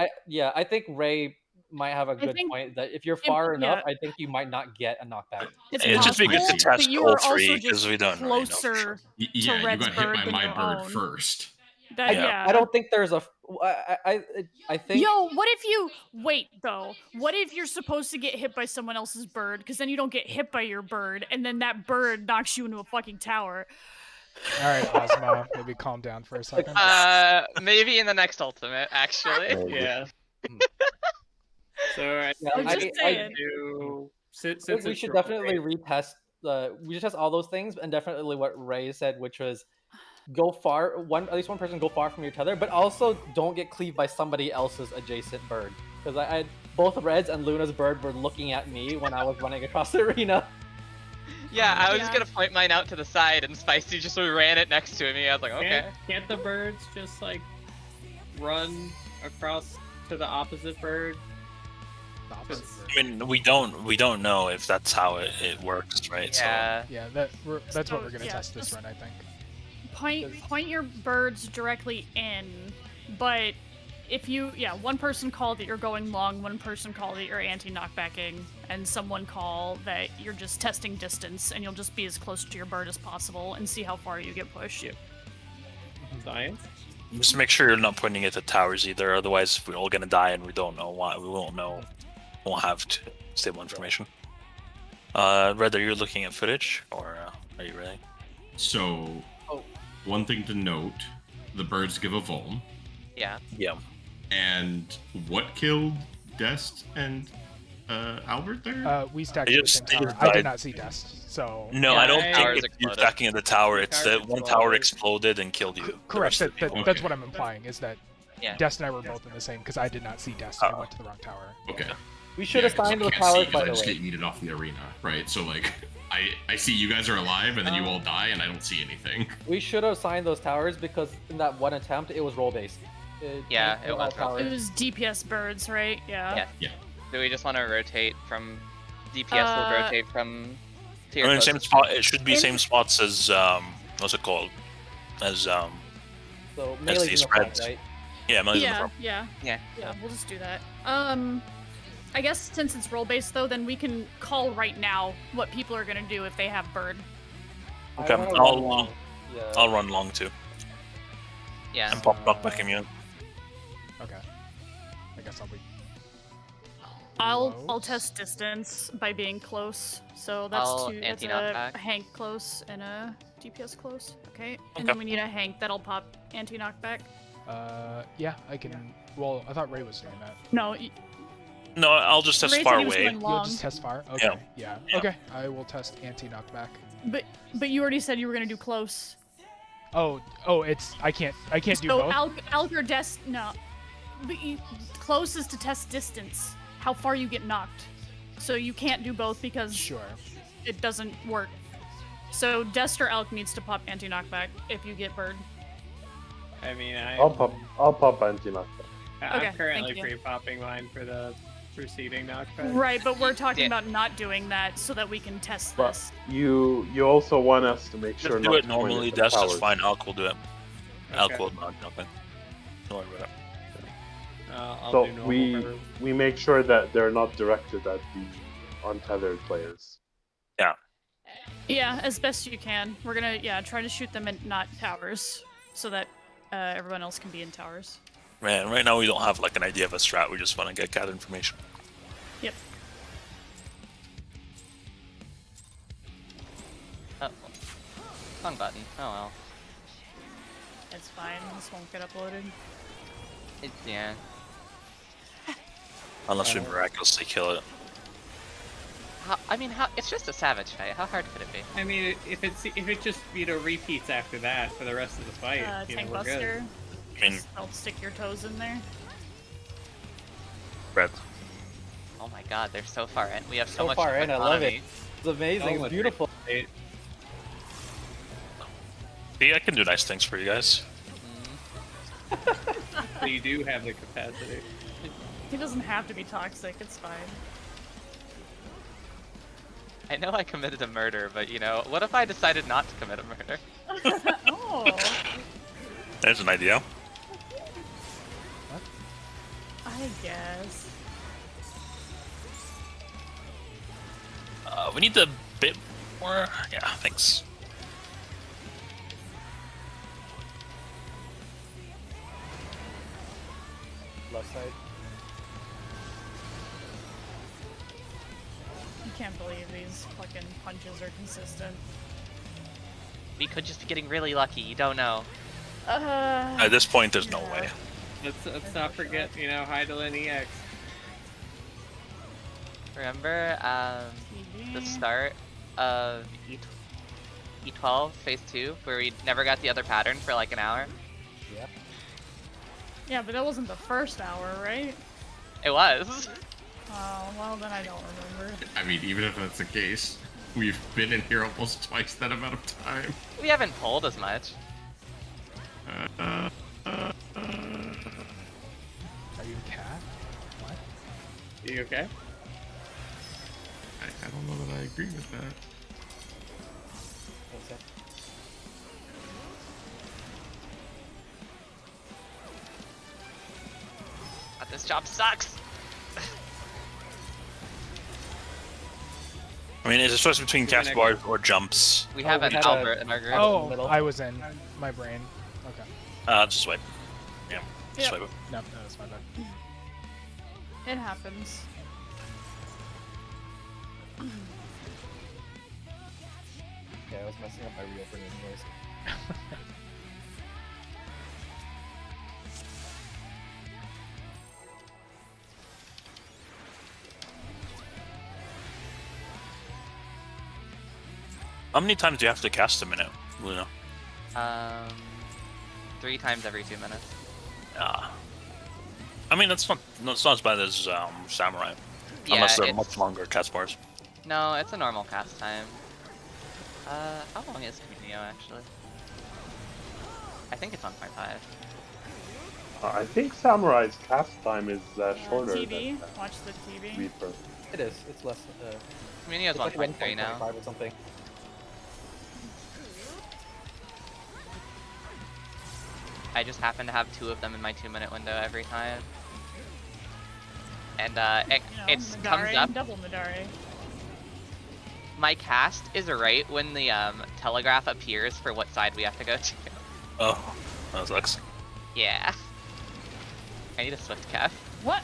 Speaker 6: I think Ray might have a good
Speaker 2: think
Speaker 6: point that if you're far enough,
Speaker 2: yeah.
Speaker 6: I think you might not get a knockback.
Speaker 2: It's
Speaker 5: It'd just be good to
Speaker 2: possible, but
Speaker 5: test
Speaker 2: you
Speaker 5: all
Speaker 2: are also
Speaker 5: three because
Speaker 2: just
Speaker 5: we don't really know for
Speaker 2: closer
Speaker 5: sure.
Speaker 7: Yeah, you
Speaker 2: Red's
Speaker 7: got hit
Speaker 2: bird
Speaker 7: by
Speaker 2: than
Speaker 7: my
Speaker 2: your
Speaker 7: bird
Speaker 2: own.
Speaker 7: first.
Speaker 2: That,
Speaker 5: Yeah.
Speaker 2: yeah.
Speaker 6: I don't think there's a. I think.
Speaker 2: Yo, what if you wait though? What if you're supposed to get hit by someone else's bird? Because then you don't get hit by your bird, and then that bird knocks you into a fucking tower.
Speaker 1: All right, Ozma, maybe calm down for a second.
Speaker 4: Maybe in the next ultimate, actually.
Speaker 3: Yeah. So I
Speaker 6: Yeah,
Speaker 2: I'm just saying.
Speaker 3: since
Speaker 6: I think we
Speaker 3: it's
Speaker 6: should
Speaker 3: role
Speaker 6: definitely retest. We should test all those things, and definitely what Ray said, which was go far. At least one person go far from your tether, but also don't get cleaved by somebody else's adjacent bird. Because I both Red's and Luna's bird were looking at me when I was running across the arena.
Speaker 4: Yeah, I was just
Speaker 2: Yeah.
Speaker 4: gonna point mine out to the side, and Spicy just ran it next to me. I was like, okay.
Speaker 3: Can't the birds just like run across to the opposite bird?
Speaker 1: The opposite bird.
Speaker 5: I mean, we don't know if that's how it works, right?
Speaker 4: Yeah.
Speaker 1: Yeah, that's what we're gonna
Speaker 2: yeah,
Speaker 1: test this
Speaker 2: just-
Speaker 1: run, I think.
Speaker 2: Point your birds directly in, but if you one person call that you're going long, one person call that you're anti-knockbacking, and someone call that you're just testing distance, and you'll just be as close to your bird as possible and see how far you get pushed.
Speaker 3: Science.
Speaker 5: So just make sure you're not pointing it at towers either. Otherwise, we're all gonna die, and we don't know why. We won't know. Won't have stable information. Red, are you looking at footage, or are you ready?
Speaker 7: So, one thing to note: the birds give a vuln.
Speaker 4: Yeah.
Speaker 5: Yeah.
Speaker 7: And what killed Dest and Albert there?
Speaker 1: We stacked
Speaker 5: They
Speaker 1: at the
Speaker 5: just-
Speaker 1: same
Speaker 5: they
Speaker 1: tower.
Speaker 5: just
Speaker 1: I did
Speaker 5: died.
Speaker 1: not see Dest, so.
Speaker 5: No,
Speaker 4: Yeah,
Speaker 5: I don't
Speaker 4: towers
Speaker 5: think it's you
Speaker 4: exploded.
Speaker 5: attacking at the tower. It's
Speaker 3: Tower
Speaker 5: that one tower
Speaker 3: exploded.
Speaker 5: exploded and killed you. the
Speaker 1: Correct.
Speaker 5: rest of the
Speaker 1: That's
Speaker 5: people.
Speaker 7: Okay.
Speaker 1: what I'm implying is that
Speaker 4: Yeah.
Speaker 1: Dest and I were both in the same because I did not see Dest. I
Speaker 5: Oh.
Speaker 1: went to the wrong tower.
Speaker 7: Okay.
Speaker 6: We should
Speaker 7: Yeah, 'cause
Speaker 6: assign
Speaker 7: I
Speaker 6: the
Speaker 7: can't see
Speaker 6: towers,
Speaker 7: 'cause
Speaker 6: by
Speaker 7: I
Speaker 6: the
Speaker 7: just
Speaker 6: way.
Speaker 7: get yeeted off the arena, right? So like, I see you guys are alive, and then you all die, and I don't see anything.
Speaker 6: We should assign those towers because in that one attempt, it was roll based.
Speaker 4: Yeah, it was roll
Speaker 2: It was DPS birds, right? Yeah.
Speaker 4: Yeah. Do we just want to rotate from DPS? Will rotate from. To your
Speaker 5: I mean, same
Speaker 4: closest-
Speaker 5: spot. It should be
Speaker 2: In-
Speaker 5: same spots as what's it called? As
Speaker 6: So
Speaker 5: That's
Speaker 6: melee's
Speaker 5: these
Speaker 6: in the front,
Speaker 5: spreads.
Speaker 6: right?
Speaker 5: yeah, Melee's in the
Speaker 2: Yeah,
Speaker 5: front.
Speaker 2: yeah,
Speaker 4: Yeah.
Speaker 2: yeah. We'll just do that. I guess since it's role based though, then we can call right now what people are gonna do if they have bird.
Speaker 6: I
Speaker 5: Okay,
Speaker 6: wanna
Speaker 5: I'll-
Speaker 6: run long. Yeah.
Speaker 5: I'll run long too
Speaker 4: Yeah.
Speaker 5: and pop knockback immune.
Speaker 1: Okay. I guess I'll be.
Speaker 2: I'll
Speaker 1: Close?
Speaker 2: test distance by being close. So that's
Speaker 4: I'll
Speaker 2: two. That's a
Speaker 4: anti-knockback.
Speaker 2: Hank close and a DPS close. Okay. And
Speaker 5: Okay.
Speaker 2: then we need a Hank that'll pop anti knockback.
Speaker 1: Yeah, I can. Well, I thought Ray was doing that.
Speaker 2: No,
Speaker 5: No, I'll just test
Speaker 2: Ray said
Speaker 5: far
Speaker 2: he was
Speaker 5: away.
Speaker 2: going
Speaker 1: You'll
Speaker 2: long.
Speaker 1: just test fire. Okay.
Speaker 5: Yeah.
Speaker 1: Okay. I will test anti knockback.
Speaker 2: But you already said you were gonna do close.
Speaker 1: Oh, it's I can't do
Speaker 2: So
Speaker 1: both.
Speaker 2: Alk or Des no. But close is to test distance, how far you get knocked. So you can't do both because
Speaker 1: Sure.
Speaker 2: it doesn't work. So Dest or Alk needs to pop anti knockback if you get bird.
Speaker 3: I mean,
Speaker 8: I'll pop anti-knockback.
Speaker 2: Okay,
Speaker 3: I'm currently
Speaker 2: thank you.
Speaker 3: pre-popping mine for the preceding knockback.
Speaker 2: Right, but we're talking
Speaker 4: Yeah.
Speaker 2: about not doing that so that we can test
Speaker 8: But
Speaker 2: this.
Speaker 8: you also want us to make sure
Speaker 5: Just
Speaker 8: not
Speaker 5: do it
Speaker 8: to point
Speaker 5: normally.
Speaker 8: at the
Speaker 5: That's just
Speaker 8: towers.
Speaker 5: fine. Alk will do it. Alk
Speaker 3: Okay.
Speaker 5: will not nothing. Don't worry about it.
Speaker 3: I'll
Speaker 8: So
Speaker 3: do normal
Speaker 8: we
Speaker 3: for-
Speaker 8: we make sure that they're not directed at the untethered players.
Speaker 2: Yeah, as best you can. We're gonna try to shoot them in not towers so that everyone else can be in towers.
Speaker 5: Man, right now we don't have like an idea of a strat. We just want to gather information.
Speaker 2: Yep.
Speaker 4: Oh. Wrong button. Oh well.
Speaker 2: It's fine. This won't get uploaded.
Speaker 4: Yeah.
Speaker 5: Unless we miraculously kill it.
Speaker 4: How? It's just a savage fight. How hard could it be?
Speaker 3: I mean, if it just repeats after that for the rest of the fight,
Speaker 2: Tank
Speaker 3: we're good.
Speaker 2: Buster.
Speaker 5: I mean,
Speaker 2: Don't stick your toes in there.
Speaker 5: Red.
Speaker 4: Oh my god, they're so far in. We have so
Speaker 6: So
Speaker 4: much
Speaker 6: far in, I love it.
Speaker 4: autonomy.
Speaker 6: It's amazing. It's
Speaker 3: much
Speaker 6: beautiful.
Speaker 5: See, I can do nice things for you guys.
Speaker 3: So you do have the capacity.
Speaker 2: He doesn't have to be toxic. It's fine.
Speaker 4: I know I committed a murder, but what if I decided not to commit a murder?
Speaker 2: Oh.
Speaker 5: There's an idea.
Speaker 2: I guess.
Speaker 5: We need a bit more. Yeah, thanks.
Speaker 6: Left side.
Speaker 2: I can't believe these fucking punches are consistent.
Speaker 4: We could just be getting really lucky. You don't know.
Speaker 5: At this point, there's no
Speaker 2: Yeah.
Speaker 5: way.
Speaker 3: Let's not forget, you know, Hydaelyn EX.
Speaker 4: Remember the
Speaker 2: TB.
Speaker 4: start of E12 phase 2 where we never got the other pattern for like an hour?
Speaker 6: Yep.
Speaker 2: Yeah, but that wasn't the first hour, right?
Speaker 4: It was.
Speaker 2: Oh, well then I don't remember.
Speaker 7: I mean, even if that's the case, we've been in here almost twice that amount of time.
Speaker 4: We haven't pulled as much.
Speaker 1: Are you a cat? What?
Speaker 3: You okay?
Speaker 7: I don't know that I agree with that.
Speaker 6: One sec.
Speaker 4: But this job sucks.
Speaker 5: I mean, it's a choice between
Speaker 3: You're
Speaker 5: cast
Speaker 3: gonna-
Speaker 5: bars or jumps.
Speaker 4: We
Speaker 6: Oh,
Speaker 4: have
Speaker 6: we
Speaker 4: an
Speaker 6: had a-
Speaker 4: Albert in our group.
Speaker 1: Oh,
Speaker 6: middle.
Speaker 1: I was in my brain. Okay.
Speaker 5: Just swipe. Yeah, just
Speaker 2: Yep.
Speaker 5: swipe it.
Speaker 1: No, that's my bad.
Speaker 2: It happens.
Speaker 6: Yeah, I was messing up my reopening anyways.
Speaker 5: How many times do you have to cast a minute, Luna?
Speaker 4: 3 times every 2 minutes.
Speaker 5: I mean, that's not as bad as Samurai.
Speaker 4: Yeah,
Speaker 5: Unless they're
Speaker 4: it's-
Speaker 5: much longer cast bars.
Speaker 4: No, it's a normal cast time. How long is Camino actually? I think it's 1.5.
Speaker 8: I think Samurai's cast time is shorter
Speaker 2: TV.
Speaker 8: than
Speaker 2: Watch the TV.
Speaker 8: Reaper.
Speaker 6: It is. It's less.
Speaker 4: Camino's
Speaker 6: It's like
Speaker 4: 1.3 now.
Speaker 6: 1.25 or something.
Speaker 4: I just happen to have 2 of them in my 2-minute window every time. And it
Speaker 2: You know,
Speaker 4: comes
Speaker 2: Madare,
Speaker 4: up.
Speaker 2: double Madare.
Speaker 4: My cast is right when the telegraph appears for what side we have to go to.
Speaker 5: Oh, that sucks.
Speaker 4: Yeah. I need a swift cap.
Speaker 2: What?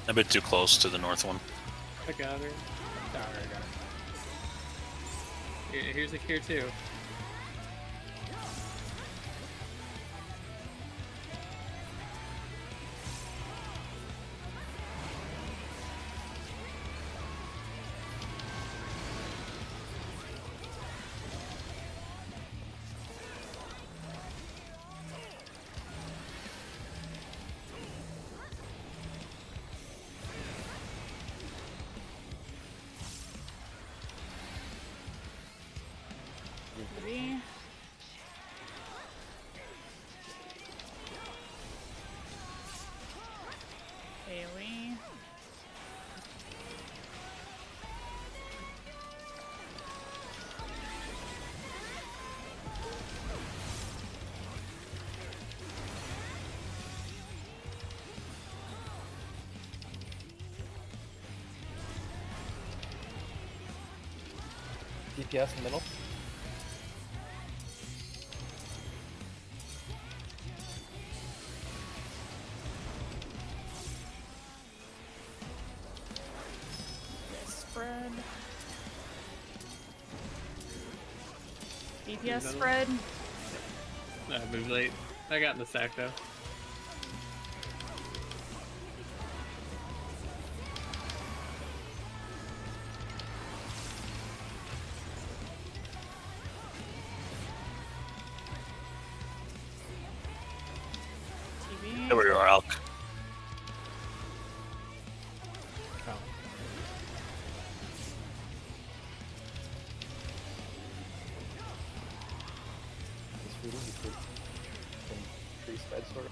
Speaker 5: A bit too close to the north one.
Speaker 3: I got her.
Speaker 1: Alright, I got it.
Speaker 3: Here's a cure too.
Speaker 2: TV. Haley.
Speaker 6: DPS in the middle.
Speaker 2: Spread. DPS spread.
Speaker 3: I moved late. I got in the sack though.
Speaker 2: TV.
Speaker 5: There we are, Alk.
Speaker 1: Oh.
Speaker 6: He's feeding. He's feeding. Some tree spread sort of.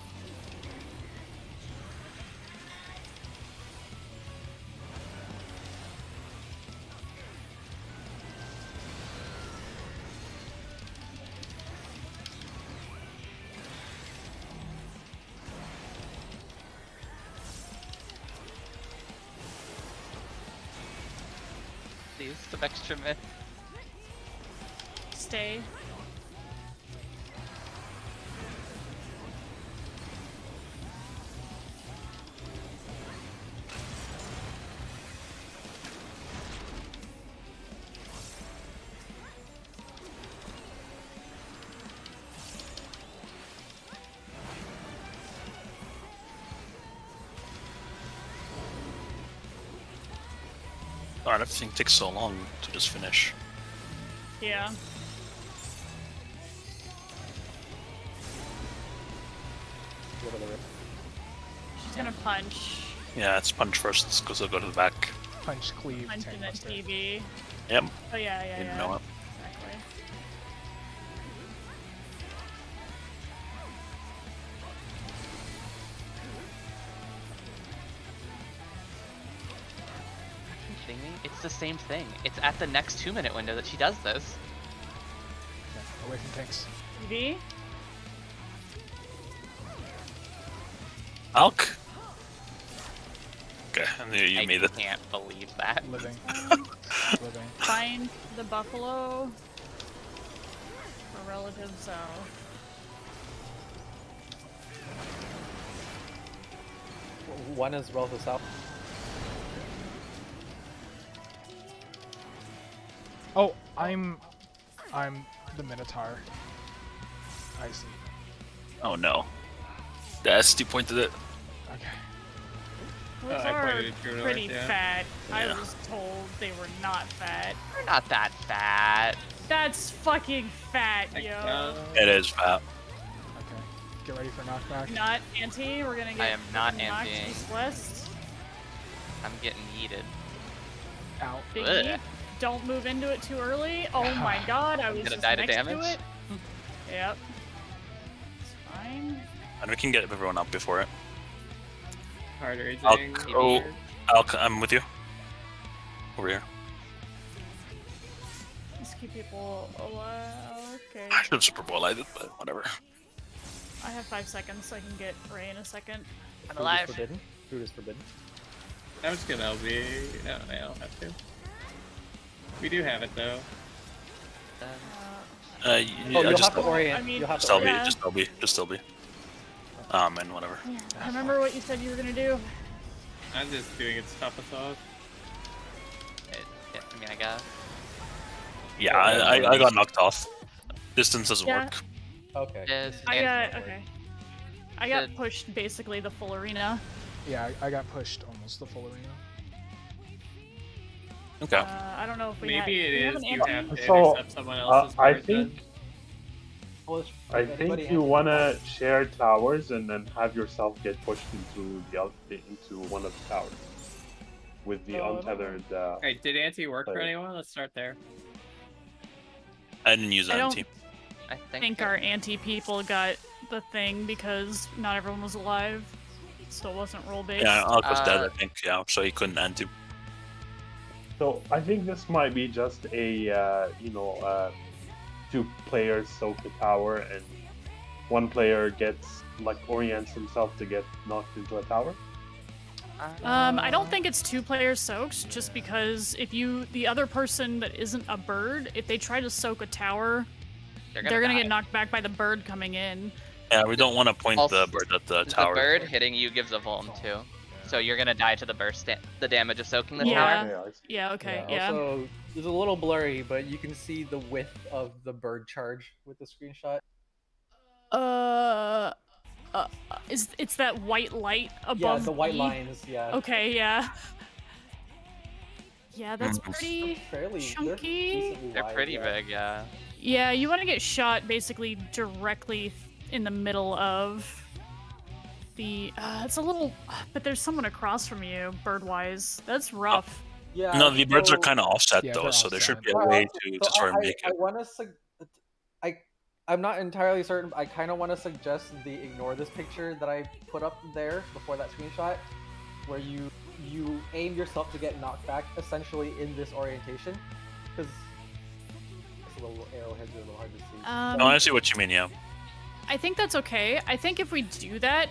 Speaker 4: Please, some extra myth.
Speaker 2: Stay.
Speaker 5: Darn, everything takes so long to just finish.
Speaker 2: Yeah.
Speaker 6: Go to the rip.
Speaker 2: She's gonna punch.
Speaker 5: Yeah, it's punch first because I'll go to the back.
Speaker 1: Punch, cleave,
Speaker 2: Punch
Speaker 1: tank
Speaker 2: and then
Speaker 1: buster.
Speaker 2: TV.
Speaker 5: Yep,
Speaker 2: Oh yeah, yeah,
Speaker 5: didn't
Speaker 2: yeah.
Speaker 5: know it.
Speaker 2: Exactly.
Speaker 4: Are you kidding me? It's the same thing. It's at the next 2-minute window that she does this.
Speaker 1: Okay, away from tanks.
Speaker 2: TV.
Speaker 5: Alk. Okay, and there you
Speaker 4: I
Speaker 5: made it.
Speaker 4: can't believe that.
Speaker 1: Living. Living.
Speaker 2: Find the buffalo. For relative south.
Speaker 6: One is relative south.
Speaker 1: Oh, I'm the Minotaur. I see.
Speaker 5: Oh no. The SD pointed it.
Speaker 1: Okay.
Speaker 2: Those
Speaker 3: I
Speaker 2: are
Speaker 3: pointed it true north,
Speaker 2: pretty
Speaker 3: yeah.
Speaker 2: fat. I
Speaker 5: Yeah.
Speaker 2: was told they were not fat.
Speaker 4: We're not that fat.
Speaker 2: That's fucking fat,
Speaker 3: Like,
Speaker 2: yo.
Speaker 5: It is fat.
Speaker 1: Okay. Get ready for knockback.
Speaker 2: Not anti. We're gonna get.
Speaker 4: I am not
Speaker 2: fucking knocked
Speaker 4: anti-ing.
Speaker 2: east-west.
Speaker 4: I'm getting yeeted.
Speaker 1: Out.
Speaker 2: Big
Speaker 4: Ugh.
Speaker 2: yeet. Don't move into it too early. Oh my god, I was
Speaker 4: gonna
Speaker 2: just
Speaker 4: die to
Speaker 2: next
Speaker 4: damage?
Speaker 2: to it. Yep. It's fine.
Speaker 5: And we can get everyone up before it.
Speaker 3: Hard raising.
Speaker 5: Alk, oh, Alk, I'm with you. Over here.
Speaker 2: Let's keep people alive. Okay.
Speaker 5: I should have Super Bowl lighted, but whatever.
Speaker 2: I have 5 seconds, so I can get Ray in a second.
Speaker 4: I'm
Speaker 6: Food is
Speaker 4: alive.
Speaker 6: forbidden. Food is forbidden.
Speaker 3: I'm just gonna LB. No, I don't have to. We do have it though.
Speaker 2: Uh,
Speaker 6: Oh, you'll
Speaker 5: just
Speaker 6: have to orient.
Speaker 2: I mean,
Speaker 6: you'll have
Speaker 5: just
Speaker 6: to
Speaker 5: LB,
Speaker 6: orient.
Speaker 2: yeah.
Speaker 5: just LB. And whatever.
Speaker 2: yeah, I remember what you said you were gonna do.
Speaker 3: I'm just doing its toughest off.
Speaker 4: Yeah, I mean, I guess.
Speaker 5: Yeah, I got knocked off. Distance doesn't
Speaker 2: Yeah.
Speaker 5: work.
Speaker 6: Okay.
Speaker 4: Yes,
Speaker 2: I
Speaker 4: and-
Speaker 2: got okay. I got
Speaker 4: Good.
Speaker 2: pushed basically the full arena.
Speaker 1: Yeah, I got pushed almost the full arena.
Speaker 5: Okay.
Speaker 2: I don't know if we
Speaker 3: Maybe
Speaker 2: have,
Speaker 3: it
Speaker 2: we have
Speaker 3: is
Speaker 2: an
Speaker 3: you
Speaker 2: anti-
Speaker 3: have to
Speaker 8: So,
Speaker 3: intercept someone else's
Speaker 8: I
Speaker 3: bird
Speaker 8: think
Speaker 3: then.
Speaker 6: Well,
Speaker 8: I
Speaker 6: if anybody
Speaker 8: think you
Speaker 6: has-
Speaker 8: wanna share towers and then have yourself get pushed into into one of the towers with the
Speaker 6: No, no, no.
Speaker 8: untethered.
Speaker 3: Alright, did anti work for
Speaker 8: Player.
Speaker 3: anyone? Let's start there.
Speaker 5: I didn't use
Speaker 2: I don't-
Speaker 5: anti.
Speaker 4: I
Speaker 2: I think
Speaker 4: that-
Speaker 2: our anti people got the thing because not everyone was alive. So it wasn't role based.
Speaker 5: Yeah, Alk was dead,
Speaker 4: Uh,
Speaker 5: I think. Yeah, so he couldn't anti.
Speaker 8: So I think this might be just a two players soak the tower and one player gets orients himself to get knocked into a tower.
Speaker 2: I don't think it's 2 players soaked, just because if the other person that isn't a bird, if they try to soak a tower, they're gonna
Speaker 4: die.
Speaker 2: get knocked back by the bird coming in.
Speaker 5: Yeah, we don't want to point
Speaker 4: Also,
Speaker 5: the bird at the
Speaker 4: The
Speaker 5: tower.
Speaker 4: bird hitting you gives a vuln too. So you're gonna die to the burst, the damage of soaking the
Speaker 2: Yeah.
Speaker 4: tower.
Speaker 8: Yeah, I see.
Speaker 2: Yeah, okay, yeah.
Speaker 6: Also, it's a little blurry, but you can see the width of the bird charge with the screenshot.
Speaker 2: It's that white light above
Speaker 6: Yeah, the white
Speaker 2: B?
Speaker 6: lines. Yeah.
Speaker 2: Okay, yeah. Yeah, that's
Speaker 5: Mhm.
Speaker 2: pretty
Speaker 6: Fairly.
Speaker 2: chunky.
Speaker 6: decently
Speaker 4: They're
Speaker 6: wide,
Speaker 4: pretty
Speaker 6: yeah.
Speaker 4: big, yeah.
Speaker 2: Yeah, you want to get shot basically directly in the middle of the. It's a little, but there's someone across from you, bird-wise. That's rough.
Speaker 6: Yeah.
Speaker 5: No, the birds are
Speaker 6: so-
Speaker 5: kind of offset
Speaker 1: Yeah,
Speaker 5: though,
Speaker 1: they're
Speaker 5: so there should
Speaker 1: offset.
Speaker 5: be a
Speaker 6: Well,
Speaker 5: way
Speaker 6: so
Speaker 5: to sort of make
Speaker 6: I
Speaker 5: it.
Speaker 6: want to. I'm not entirely certain. I kind of want to suggest the ignore this picture that I put up there before that screenshot, where you aim yourself to get knocked back essentially in this orientation, because it's a little arrowheads are a little hard to see.
Speaker 5: No, I see what you mean. Yeah.
Speaker 2: I think that's okay. I think if we do that,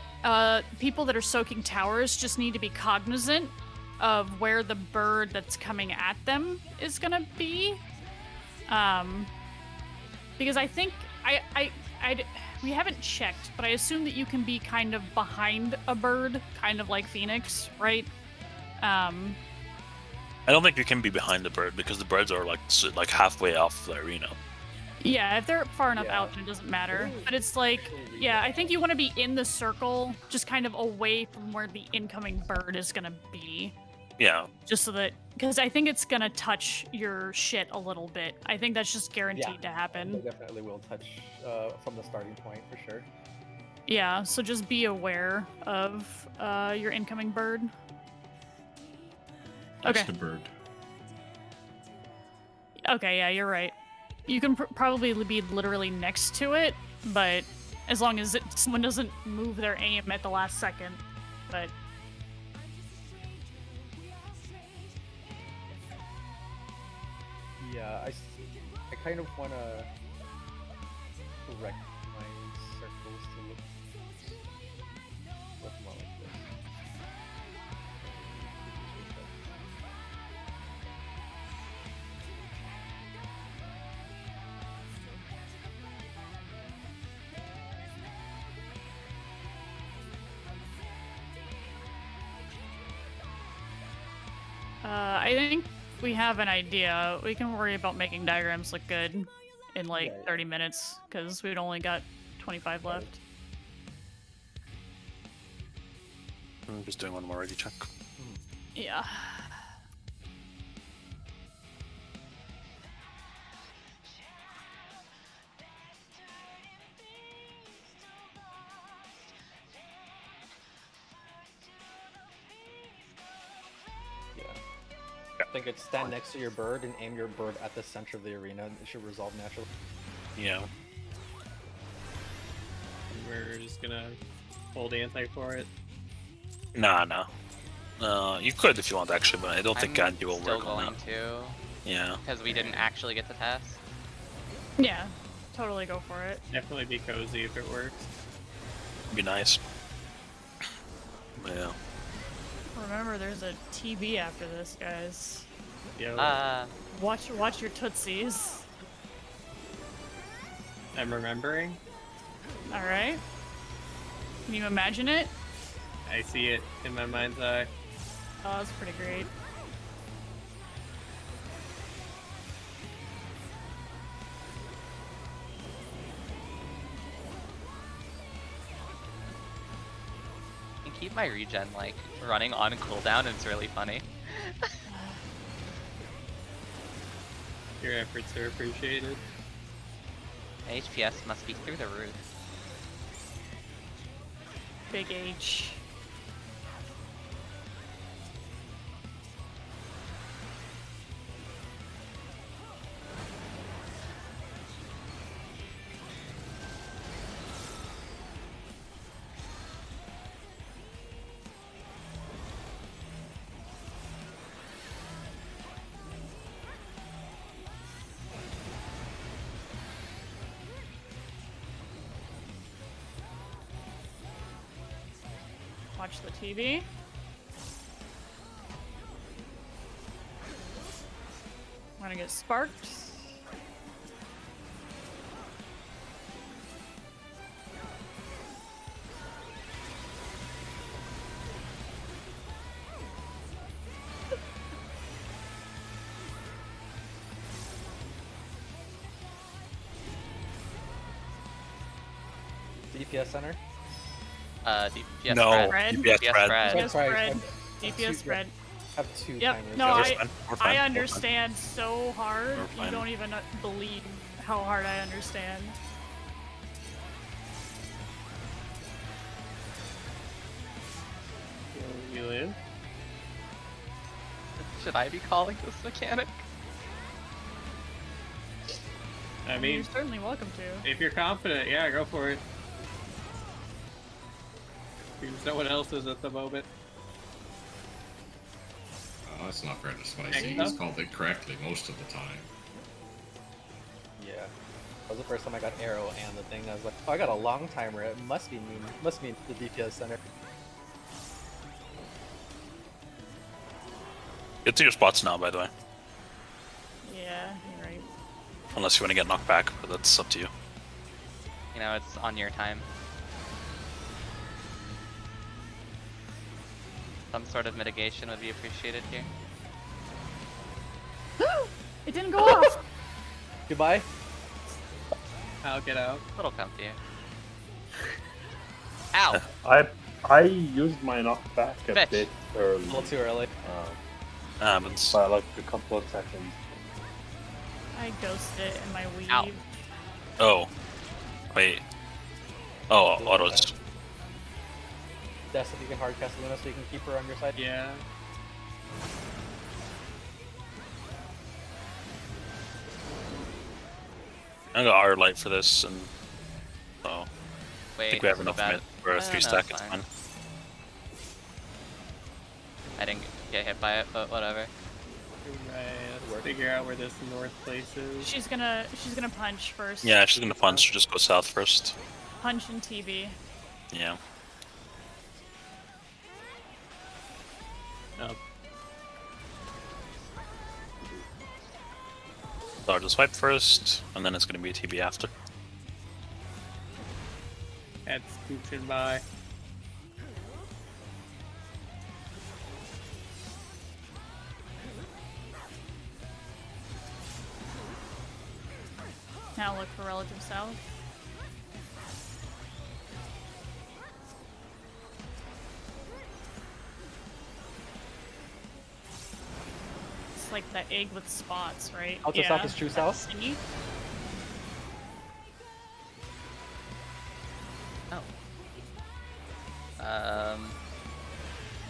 Speaker 2: people that are soaking towers just need to be cognizant of where the bird that's coming at them is gonna be. Because I think we haven't checked, but I assume that you can be kind of behind a bird, kind of like Phoenix, right?
Speaker 5: I don't think you can be behind the bird because the birds are like halfway off the arena.
Speaker 2: Yeah, if they're far enough
Speaker 6: Yeah.
Speaker 2: out, then it doesn't matter. But it's like, yeah, I think you want to be in the circle, just kind of away from where the incoming bird is gonna be.
Speaker 5: Yeah.
Speaker 2: Just so that, because I think it's gonna touch your shit a little bit. I think that's just guaranteed to
Speaker 6: They
Speaker 2: happen.
Speaker 6: definitely will touch from the starting point for sure.
Speaker 2: Yeah, so just be aware of your incoming bird.
Speaker 7: That's
Speaker 2: Okay.
Speaker 7: the bird.
Speaker 2: Okay, yeah, you're right. You can probably be literally next to it, but as long as someone doesn't move their aim at the last second. But
Speaker 6: Yeah, I kind of want to correct my circles to look more like this.
Speaker 2: I think we have an idea. We can worry about making diagrams look good in like
Speaker 6: Yeah, yeah.
Speaker 2: 30 minutes, because we've only got 25 left.
Speaker 5: I'm just doing one more ready check.
Speaker 2: Yeah.
Speaker 6: Yeah. I think it's stand next to your bird and aim your bird at the center of the arena. It should resolve naturally.
Speaker 5: Yeah.
Speaker 3: We're just gonna hold anti for it.
Speaker 5: Nah. You could if you want actually, but I don't think
Speaker 4: I'm
Speaker 5: Andy will
Speaker 4: still
Speaker 5: work on
Speaker 4: going
Speaker 5: that.
Speaker 4: to,
Speaker 5: Yeah.
Speaker 4: because we didn't actually get to test.
Speaker 2: Yeah, totally go for it.
Speaker 3: Definitely be cozy if it works.
Speaker 5: Be nice. Yeah.
Speaker 2: Remember, there's a TV after this, guys.
Speaker 3: Yeah,
Speaker 2: Watch your tootsies.
Speaker 3: I'm remembering.
Speaker 2: All right. Can you imagine it?
Speaker 3: I see it in my mind's eye.
Speaker 2: Oh, that's pretty great.
Speaker 4: I can keep my regen like running on cooldown, it's really funny.
Speaker 3: Your efforts are appreciated.
Speaker 4: HPS must be through the roof.
Speaker 2: Big H. Watch the TV. I'm gonna get sparked.
Speaker 6: DPS center.
Speaker 4: DPS
Speaker 5: No.
Speaker 4: spread.
Speaker 5: DPS spread.
Speaker 4: spread.
Speaker 2: DPS
Speaker 6: Sorry,
Speaker 2: spread.
Speaker 6: I-
Speaker 2: DPS spread.
Speaker 6: Have two
Speaker 2: Yep,
Speaker 6: timers.
Speaker 2: no,
Speaker 5: Yeah, we're
Speaker 2: I-
Speaker 5: fine. We're fine.
Speaker 2: I
Speaker 5: We're fine.
Speaker 2: understand so hard.
Speaker 5: We're
Speaker 2: You
Speaker 5: fine.
Speaker 2: don't even believe how hard I understand.
Speaker 3: You live?
Speaker 4: Should I be calling this mechanic?
Speaker 3: I
Speaker 2: You're
Speaker 3: mean,
Speaker 2: certainly welcome to.
Speaker 3: if you're confident, yeah, go for it. Because no one else is at the moment.
Speaker 7: Oh, that's not very spicy.
Speaker 3: Hang
Speaker 7: He's
Speaker 3: up.
Speaker 7: called it correctly most of the time.
Speaker 6: Yeah. That was the first time I got arrow and the thing. I was like, oh, I got a long timer. It must be me. Must be the DPS center.
Speaker 5: Get to your spots now, by the way.
Speaker 2: Yeah, you're right.
Speaker 5: Unless you want to get knocked back, but that's up to you.
Speaker 4: You know, it's on your time. Some sort of mitigation would be appreciated here.
Speaker 2: It didn't go off.
Speaker 6: Goodbye.
Speaker 3: I'll get out.
Speaker 4: A little comfy. Ow!
Speaker 8: I used my knockback a
Speaker 4: Fetch.
Speaker 8: bit
Speaker 6: A
Speaker 8: early,
Speaker 6: little too early.
Speaker 5: Happens.
Speaker 8: by like a couple of seconds.
Speaker 2: I ghosted it in my weave.
Speaker 4: Ow.
Speaker 5: Oh. Wait. Oh, autos.
Speaker 6: Des, if you can hard cast Luna so you can keep her on your side.
Speaker 3: Yeah.
Speaker 5: I got our light for this, and so
Speaker 4: Wait,
Speaker 5: I think we have
Speaker 4: this is
Speaker 5: enough
Speaker 4: bad.
Speaker 5: mid for a
Speaker 4: No,
Speaker 5: 3
Speaker 4: it's
Speaker 5: stack. It's
Speaker 4: fine.
Speaker 5: fine.
Speaker 4: I didn't get hit by it, but whatever.
Speaker 3: Right. Let's figure out where this north place is.
Speaker 2: She's gonna punch first.
Speaker 5: Yeah, she's gonna punch. Just go south first.
Speaker 2: Punch and TB.
Speaker 5: Yeah.
Speaker 3: Oh,
Speaker 5: So I'll just swipe first, and then it's gonna be a TB after.
Speaker 3: that's scooching by.
Speaker 2: Now look for relative south. It's like that egg with spots, right?
Speaker 6: Out to south is true south?
Speaker 2: See?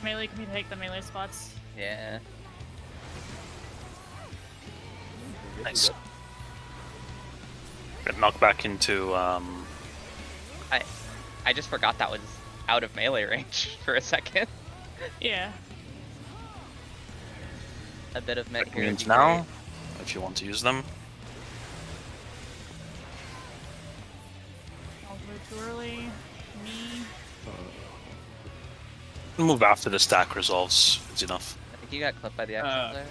Speaker 2: Melee, can we take the melee spots?
Speaker 4: Yeah.
Speaker 5: Nice. Get knocked back into
Speaker 4: I just forgot that was out of melee range for a second.
Speaker 2: Yeah.
Speaker 4: A bit of mid here would
Speaker 5: means
Speaker 4: be
Speaker 5: now,
Speaker 4: great.
Speaker 5: if you want to use them.
Speaker 2: I'll move too early. Me.
Speaker 5: Move after the stack resolves. It's enough.
Speaker 4: I think you got clipped by the exit
Speaker 3: Oh,
Speaker 4: there.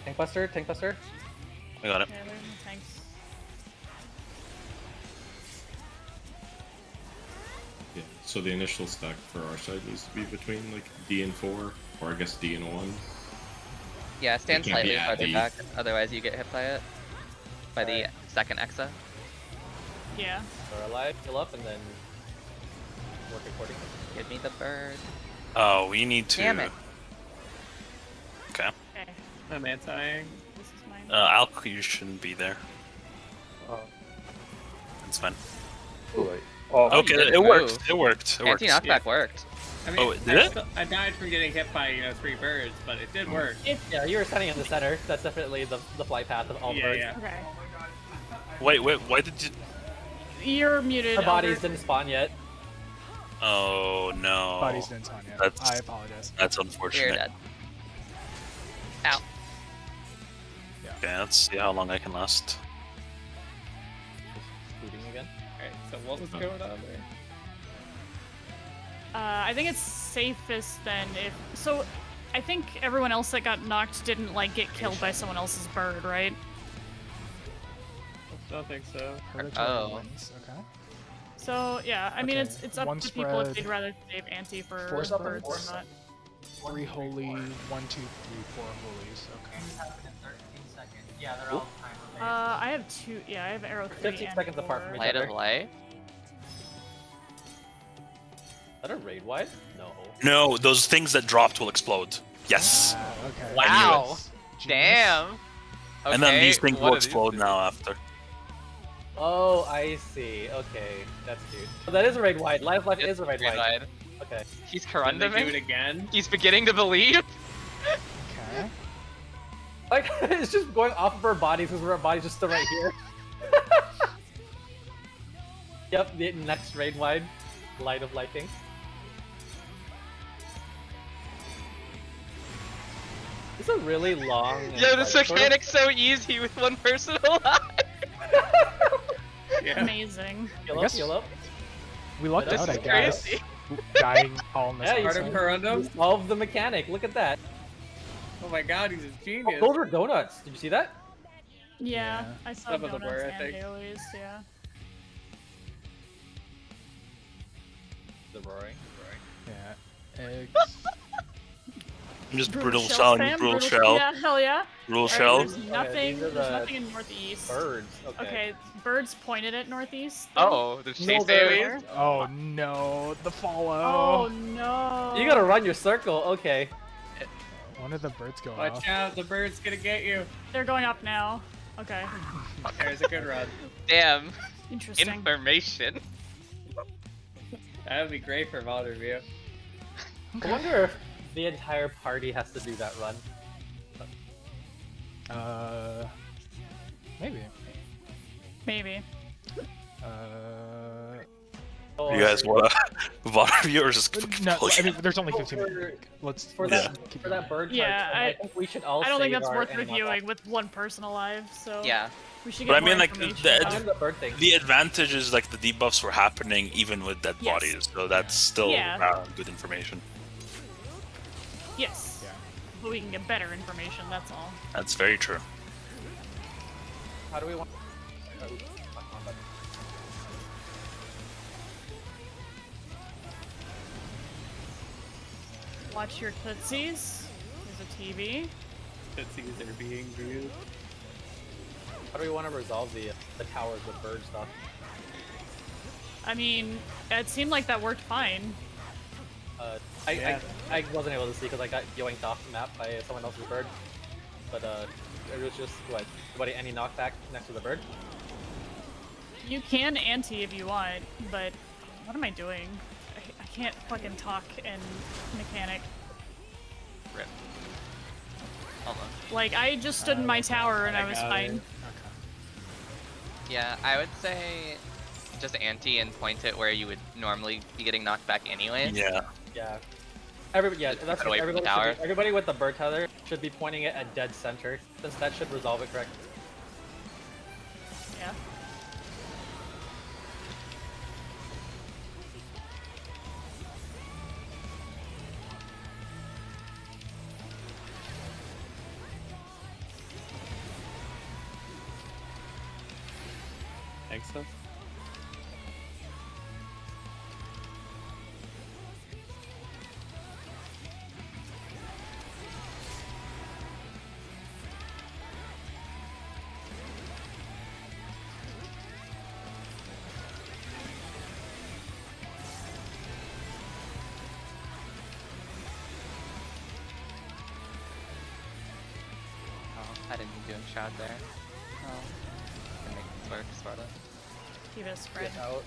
Speaker 6: Tank buster, tank buster.
Speaker 5: I got it.
Speaker 2: Yeah, there's no tanks.
Speaker 7: Yeah. So the initial stack for our side needs to be between like D and 4, or I guess D and 1.
Speaker 4: Yeah, stand
Speaker 7: can't be
Speaker 4: slightly
Speaker 7: at
Speaker 4: farther
Speaker 7: D.
Speaker 4: back, otherwise you get hit by it. By the
Speaker 6: Alright.
Speaker 4: second Exa.
Speaker 2: Yeah.
Speaker 6: Are alive, heal up, and then work accordingly.
Speaker 4: Give me the bird.
Speaker 5: Oh, we need to.
Speaker 4: Damn it.
Speaker 5: Okay.
Speaker 2: Okay.
Speaker 3: I'm anti-ing.
Speaker 2: This is mine.
Speaker 5: Alk, you shouldn't be there.
Speaker 8: Oh,
Speaker 5: It's fine.
Speaker 8: wait. Oh,
Speaker 4: Oh,
Speaker 5: Okay,
Speaker 4: you did
Speaker 5: it
Speaker 4: move.
Speaker 5: worked. It worked. It worked.
Speaker 4: Anti-knockback worked.
Speaker 3: I mean,
Speaker 5: Oh, it did it?
Speaker 3: I died from getting hit by 3 birds, but it did work.
Speaker 6: Yeah, you were standing in the center. That's definitely the flight path of all
Speaker 3: Yeah,
Speaker 6: birds.
Speaker 3: yeah.
Speaker 2: Okay.
Speaker 5: Wait, why did you?
Speaker 2: You're muted.
Speaker 6: Our bodies
Speaker 2: Albert.
Speaker 6: didn't spawn yet.
Speaker 5: Oh no.
Speaker 1: Bodies didn't spawn yet.
Speaker 5: That's-
Speaker 1: I apologize.
Speaker 5: That's
Speaker 4: You're
Speaker 5: unfortunate.
Speaker 4: dead. Ow.
Speaker 5: Okay, let's see how long I can last.
Speaker 6: Scooting again.
Speaker 3: Alright, so what was going on there?
Speaker 2: I think it's safest then if so. I think everyone else that got knocked didn't like get killed by someone else's bird, right?
Speaker 3: I don't think so.
Speaker 1: Predatory
Speaker 4: Oh.
Speaker 1: wins, okay.
Speaker 2: So yeah, I mean
Speaker 1: Okay,
Speaker 2: it's up
Speaker 1: one
Speaker 2: to people if
Speaker 1: spread.
Speaker 2: they'd rather save anti for
Speaker 6: Force up and
Speaker 2: birds
Speaker 6: force
Speaker 2: or not.
Speaker 1: 3 holy, 1, 2, 3, 4 holies. Okay.
Speaker 9: Yeah, they're all timed.
Speaker 2: I have two. Yeah, I have arrow 3
Speaker 6: 15
Speaker 2: and
Speaker 6: seconds apart
Speaker 2: 4.
Speaker 6: from each
Speaker 4: Light
Speaker 6: other.
Speaker 4: of life.
Speaker 6: Is that a raid wide? No.
Speaker 5: No, those things that dropped will explode. Yes.
Speaker 1: Okay.
Speaker 4: Wow.
Speaker 1: Genius.
Speaker 4: Damn.
Speaker 5: And then these
Speaker 4: Okay,
Speaker 5: things
Speaker 4: what
Speaker 5: will
Speaker 4: do these
Speaker 5: explode
Speaker 4: do?
Speaker 5: now after.
Speaker 6: Oh, I see. Okay, that's cute. Oh, that is a raid wide. Life Life is a raid
Speaker 4: Raid
Speaker 6: wide.
Speaker 4: wide.
Speaker 6: Okay.
Speaker 4: He's
Speaker 3: Can they do it
Speaker 4: corunduming.
Speaker 3: again?
Speaker 4: He's beginning to believe.
Speaker 1: Okay.
Speaker 6: Like it's just going off of our bodies because our bodies just still right here. Yep, the next raid wide, light of liking. It's a really long. and,
Speaker 4: Yo, this
Speaker 6: like, sort of-
Speaker 4: mechanic's so easy with one person alive.
Speaker 3: Yeah.
Speaker 2: Amazing.
Speaker 6: Heal
Speaker 1: I
Speaker 6: up,
Speaker 1: guess-
Speaker 6: heal up.
Speaker 1: We lucked
Speaker 4: This
Speaker 1: out,
Speaker 4: is
Speaker 1: I guess.
Speaker 4: crazy.
Speaker 1: dying all in the
Speaker 6: Yeah,
Speaker 1: same
Speaker 6: you
Speaker 3: Part of
Speaker 1: time.
Speaker 3: Corundum?
Speaker 6: solved the mechanic. Look at that.
Speaker 3: Oh my god, he's a
Speaker 6: Oh,
Speaker 3: genius.
Speaker 6: those were donuts. Did you see that?
Speaker 2: Yeah,
Speaker 1: Yeah.
Speaker 2: I saw
Speaker 3: Some of them
Speaker 2: donuts
Speaker 3: were, I
Speaker 2: and
Speaker 3: think.
Speaker 2: AoEs, yeah.
Speaker 6: The roaring.
Speaker 1: Yeah. Eggs.
Speaker 5: I'm just
Speaker 2: Brutal
Speaker 5: brutal
Speaker 2: shell
Speaker 5: shell,
Speaker 2: spam,
Speaker 5: brutal
Speaker 2: brutal-
Speaker 5: shell,
Speaker 2: Yeah, hell yeah.
Speaker 5: brutal
Speaker 2: Alright,
Speaker 5: shell.
Speaker 2: there's nothing.
Speaker 6: these are
Speaker 2: There's
Speaker 6: the
Speaker 2: nothing in northeast.
Speaker 6: Birds. Okay.
Speaker 2: Okay, birds pointed at northeast.
Speaker 4: Oh, there's
Speaker 6: No,
Speaker 4: chase
Speaker 6: they're-
Speaker 4: AoEs?
Speaker 1: Oh no, the follow.
Speaker 2: Oh no.
Speaker 6: You gotta run your circle. Okay.
Speaker 1: One of the birds go
Speaker 3: Watch
Speaker 1: off.
Speaker 3: out, the bird's gonna get you.
Speaker 2: They're going up now. Okay.
Speaker 3: There's a good run.
Speaker 4: Damn.
Speaker 2: Interesting.
Speaker 4: Information.
Speaker 3: That would be great for modern view.
Speaker 6: I wonder if the entire party has to do that run.
Speaker 1: Maybe.
Speaker 2: Maybe.
Speaker 5: You guys want to VOD view or just
Speaker 1: No,
Speaker 5: push
Speaker 1: I mean,
Speaker 5: it?
Speaker 1: there's only 15
Speaker 6: For-
Speaker 1: minutes. Let's
Speaker 6: For
Speaker 5: Yeah.
Speaker 6: that,
Speaker 1: keep
Speaker 6: for
Speaker 1: going.
Speaker 6: that bird
Speaker 2: Yeah,
Speaker 6: cartoon, I think we should all
Speaker 2: I don't think
Speaker 6: save
Speaker 2: that's
Speaker 6: our
Speaker 2: worth
Speaker 6: animal
Speaker 2: reviewing with one person alive, so
Speaker 4: Yeah.
Speaker 2: we should
Speaker 5: But
Speaker 2: get
Speaker 5: I mean,
Speaker 2: more
Speaker 5: like,
Speaker 2: information
Speaker 5: the-
Speaker 2: about
Speaker 6: And the bird thing.
Speaker 5: The advantage is like the debuffs were happening even with dead
Speaker 2: Yes.
Speaker 5: bodies, so that's still
Speaker 2: Yeah.
Speaker 5: good information.
Speaker 2: Yes.
Speaker 1: Yeah.
Speaker 2: But we can get better information, that's all.
Speaker 5: That's very true.
Speaker 6: How do we want?
Speaker 2: Watch your tootsies. There's a TV.
Speaker 3: Tootsies are being viewed.
Speaker 6: How do we want to resolve the towers with bird stuff?
Speaker 2: I mean, it seemed like that worked fine.
Speaker 3: Yeah.
Speaker 6: I wasn't able to see because I got yoinked off the map by someone else's bird. But it was just what? Anybody any knockback next to the bird?
Speaker 2: You can anti if you want, but what am I doing? I can't fucking talk and mechanic.
Speaker 4: Rip. Almost.
Speaker 2: Like, I just stood in my tower and I was
Speaker 3: got
Speaker 2: fine.
Speaker 3: it.
Speaker 4: Yeah, I would say just anti and point it where you would normally be getting knocked back anyways.
Speaker 5: Yeah.
Speaker 6: Yeah. Everybody, yeah,
Speaker 4: Just
Speaker 6: that's
Speaker 4: cut away from the
Speaker 6: everybody.
Speaker 4: tower.
Speaker 6: Everybody with the bird tether should be pointing it at dead center, since that should resolve it correctly.
Speaker 2: Yeah.
Speaker 3: Thanks, so.
Speaker 4: Oh, I didn't do a shot there. Oh. Can make this work, sorta.
Speaker 2: Keep it spread.
Speaker 6: Get out.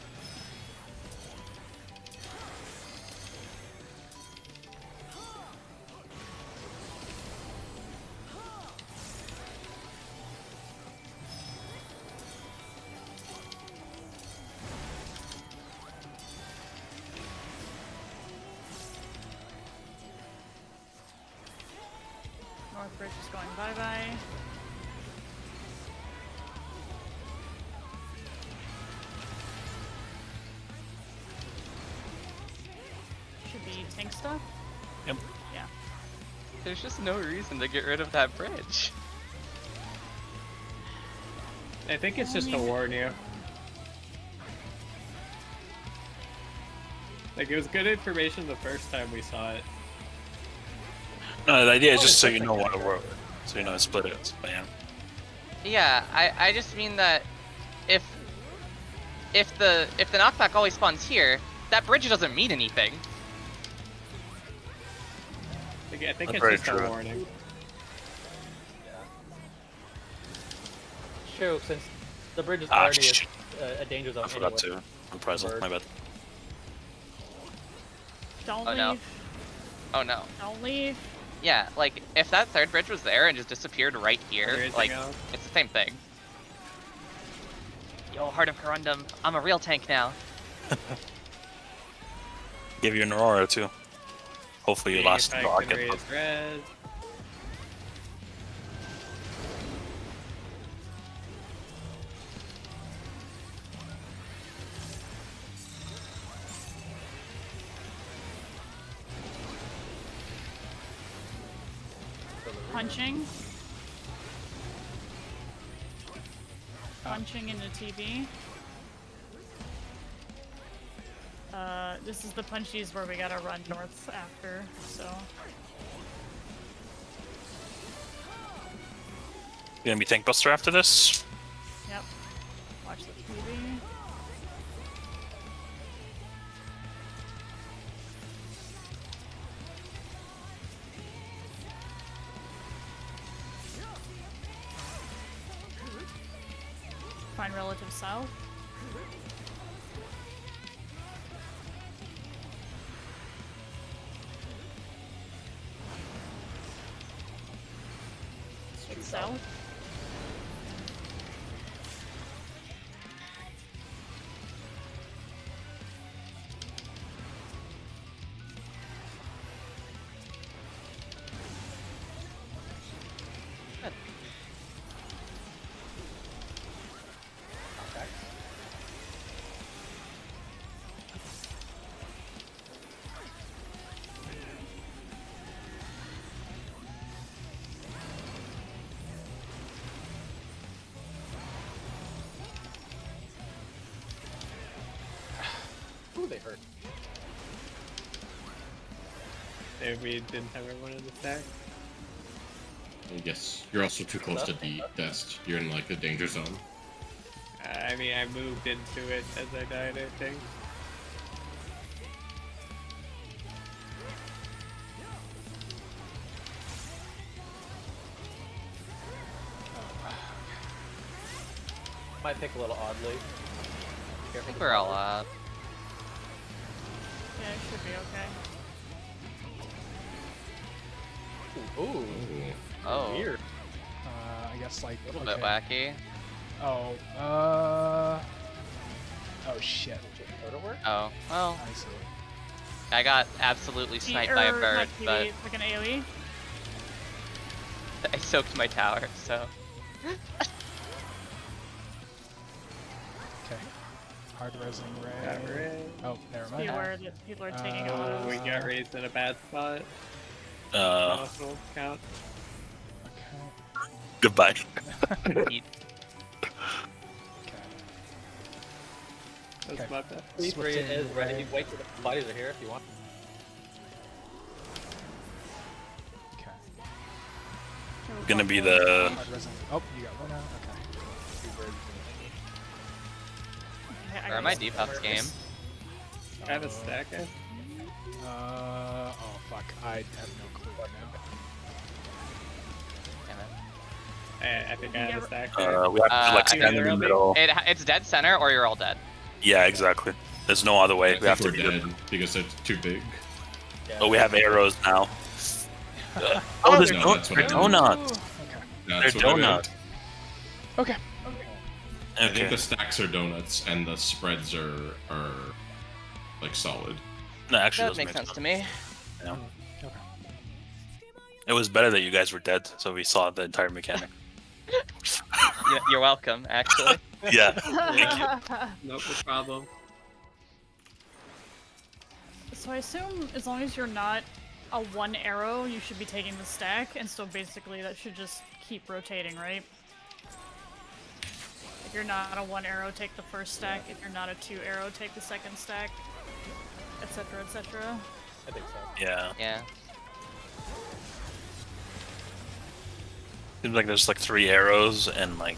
Speaker 2: North Bridge is going bye-bye. Should be tank stuff?
Speaker 5: Yep.
Speaker 2: Yeah.
Speaker 4: There's just no reason to get rid of that bridge.
Speaker 3: I think it's just to warn you. Like, it was good information the first time we saw it.
Speaker 5: No, the idea is just so you know what it works. So you know, split it. But yeah.
Speaker 4: Yeah, I just mean that if the knockback always spawns here, that bridge doesn't mean anything.
Speaker 3: Like, I think
Speaker 5: That's
Speaker 3: it's
Speaker 5: very
Speaker 3: just
Speaker 5: true.
Speaker 3: a warning.
Speaker 6: True, since the bridge is
Speaker 5: Ah,
Speaker 6: already
Speaker 5: shit.
Speaker 6: a danger zone
Speaker 5: I forgot
Speaker 6: anyway.
Speaker 5: to reprisal.
Speaker 6: Bird.
Speaker 5: My bad.
Speaker 2: Don't
Speaker 4: Oh,
Speaker 2: leave.
Speaker 4: no. Oh no.
Speaker 2: Don't leave.
Speaker 4: Yeah, like if that third bridge was there and just disappeared right here,
Speaker 3: Anything
Speaker 4: like
Speaker 3: else?
Speaker 4: it's the same thing. Yo, Heart of Corundum, I'm a real tank now.
Speaker 5: Give you an Aurora too. Hopefully you last
Speaker 3: If
Speaker 5: the
Speaker 3: I can
Speaker 5: rocket.
Speaker 3: raise red.
Speaker 2: punching. Punching into TV. This is the punchies where we gotta run north after, so.
Speaker 5: Gonna be Tank Buster after this?
Speaker 2: Yep. Watch the TV. Find relative south. It's south.
Speaker 6: Ooh, they hurt.
Speaker 3: Maybe we didn't have everyone in the stack.
Speaker 7: Yes, you're also too close to the test. You're in like the danger zone.
Speaker 3: I mean, I moved into it as I died, I think.
Speaker 6: Might pick a little oddly.
Speaker 4: I think we're all up.
Speaker 2: Yeah, it should be okay.
Speaker 6: Ooh.
Speaker 4: Oh,
Speaker 6: Weird.
Speaker 1: I guess like
Speaker 4: a little bit wacky.
Speaker 1: Oh, oh shit.
Speaker 6: Photo work?
Speaker 4: Oh, well,
Speaker 1: I see.
Speaker 4: I got absolutely sniped by a
Speaker 2: Or
Speaker 4: bird,
Speaker 2: not
Speaker 4: but
Speaker 2: TV, like an AoE.
Speaker 4: I soaked my tower, so.
Speaker 1: Okay. Hard resing
Speaker 3: Got
Speaker 1: ray.
Speaker 3: Ray.
Speaker 1: Oh, never
Speaker 2: Be
Speaker 1: mind.
Speaker 2: aware that people are taking
Speaker 3: Oh, we
Speaker 2: autos.
Speaker 3: got raised in a bad spot. Emotional count.
Speaker 1: Okay.
Speaker 5: Goodbye.
Speaker 4: Eat.
Speaker 1: Okay.
Speaker 3: That's
Speaker 1: Okay.
Speaker 3: my bad.
Speaker 6: P3
Speaker 1: Swifting
Speaker 6: is ready.
Speaker 1: ray.
Speaker 6: Wait till the bodies are here if you want.
Speaker 1: Okay.
Speaker 5: Gonna be the
Speaker 1: Hard resing. Oh, you got Luna. Okay.
Speaker 6: Two birds.
Speaker 2: Okay, I
Speaker 4: Where are
Speaker 2: got
Speaker 4: my
Speaker 2: this.
Speaker 4: debuffs game?
Speaker 3: I have a stack, I think.
Speaker 1: Oh fuck. I have no clue right now.
Speaker 4: Damn it.
Speaker 3: I think I have a stack there.
Speaker 5: we have to like
Speaker 4: I
Speaker 5: stand in the
Speaker 3: think-
Speaker 5: middle.
Speaker 4: It's dead center or you're all dead.
Speaker 5: Yeah, exactly. There's no other way.
Speaker 7: I
Speaker 5: We have
Speaker 7: think
Speaker 5: to
Speaker 7: we're
Speaker 5: be.
Speaker 7: dead because they're too big.
Speaker 6: Yeah.
Speaker 5: Oh, we have arrows now.
Speaker 4: Oh,
Speaker 5: Oh, there's
Speaker 7: no,
Speaker 5: no,
Speaker 7: that's what
Speaker 5: they're
Speaker 7: I meant.
Speaker 5: donuts.
Speaker 1: Okay.
Speaker 7: That's
Speaker 5: They're
Speaker 7: what I meant.
Speaker 5: donuts.
Speaker 1: Okay.
Speaker 7: I think
Speaker 5: Okay.
Speaker 7: the stacks are donuts and the spreads are like solid.
Speaker 5: No, actually,
Speaker 4: That
Speaker 5: doesn't
Speaker 4: makes
Speaker 5: make
Speaker 4: sense to me.
Speaker 5: Yeah.
Speaker 1: Okay.
Speaker 5: It was better that you guys were dead, so we saw the entire mechanic.
Speaker 4: You're welcome, actually.
Speaker 5: Yeah. Thank you.
Speaker 3: Nope, no problem.
Speaker 2: So I assume as long as you're not a one arrow, you should be taking the stack, and so basically that should just keep rotating, right? If you're not a one arrow, take the first stack. If you're not a two arrow, take the second stack, etc., etc.
Speaker 6: I think so.
Speaker 5: Yeah.
Speaker 4: Yeah.
Speaker 5: Seems like there's like 3 arrows and like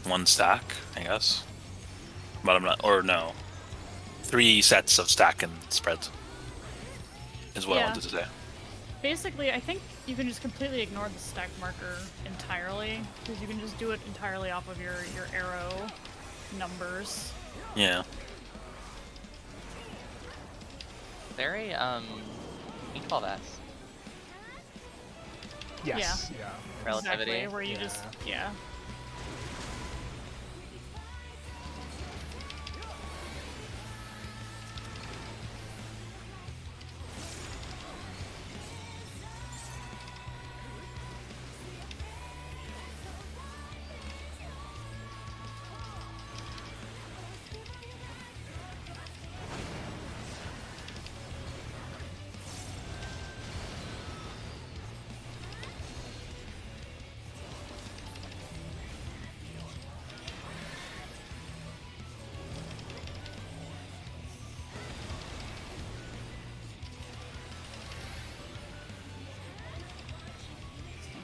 Speaker 5: 1 stack, I guess. But I'm not, or no. 3 sets of stack and spreads. Is what I
Speaker 2: Yeah.
Speaker 5: wanted to say.
Speaker 2: Basically, I think you can just completely ignore the stack marker entirely, because you can just do it entirely off of your arrow numbers.
Speaker 5: Yeah.
Speaker 4: Very, E12S.
Speaker 1: Yes. Yeah.
Speaker 4: Relativity.
Speaker 2: Exactly, where you
Speaker 1: Yeah.
Speaker 2: just, yeah.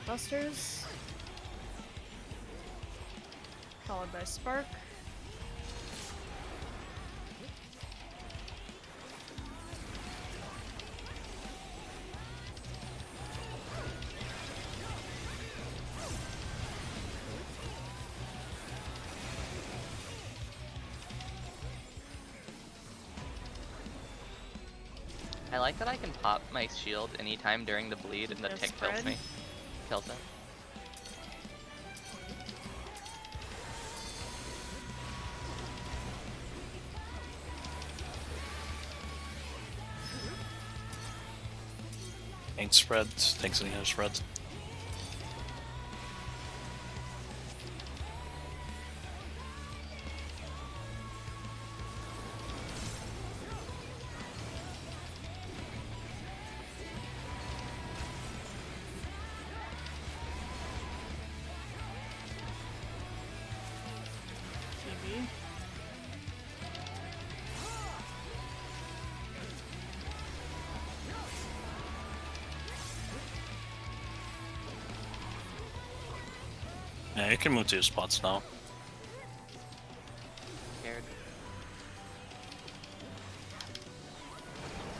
Speaker 2: busters. Followed by Spark.
Speaker 4: I like that I can pop my shield anytime during the bleed and the
Speaker 2: Yes,
Speaker 4: tick kills
Speaker 2: Fred.
Speaker 4: me. Kills it.
Speaker 5: Tank spread. Tanks in here spread.
Speaker 2: TV.
Speaker 5: Yeah, you can move to your spots now.
Speaker 4: Scared.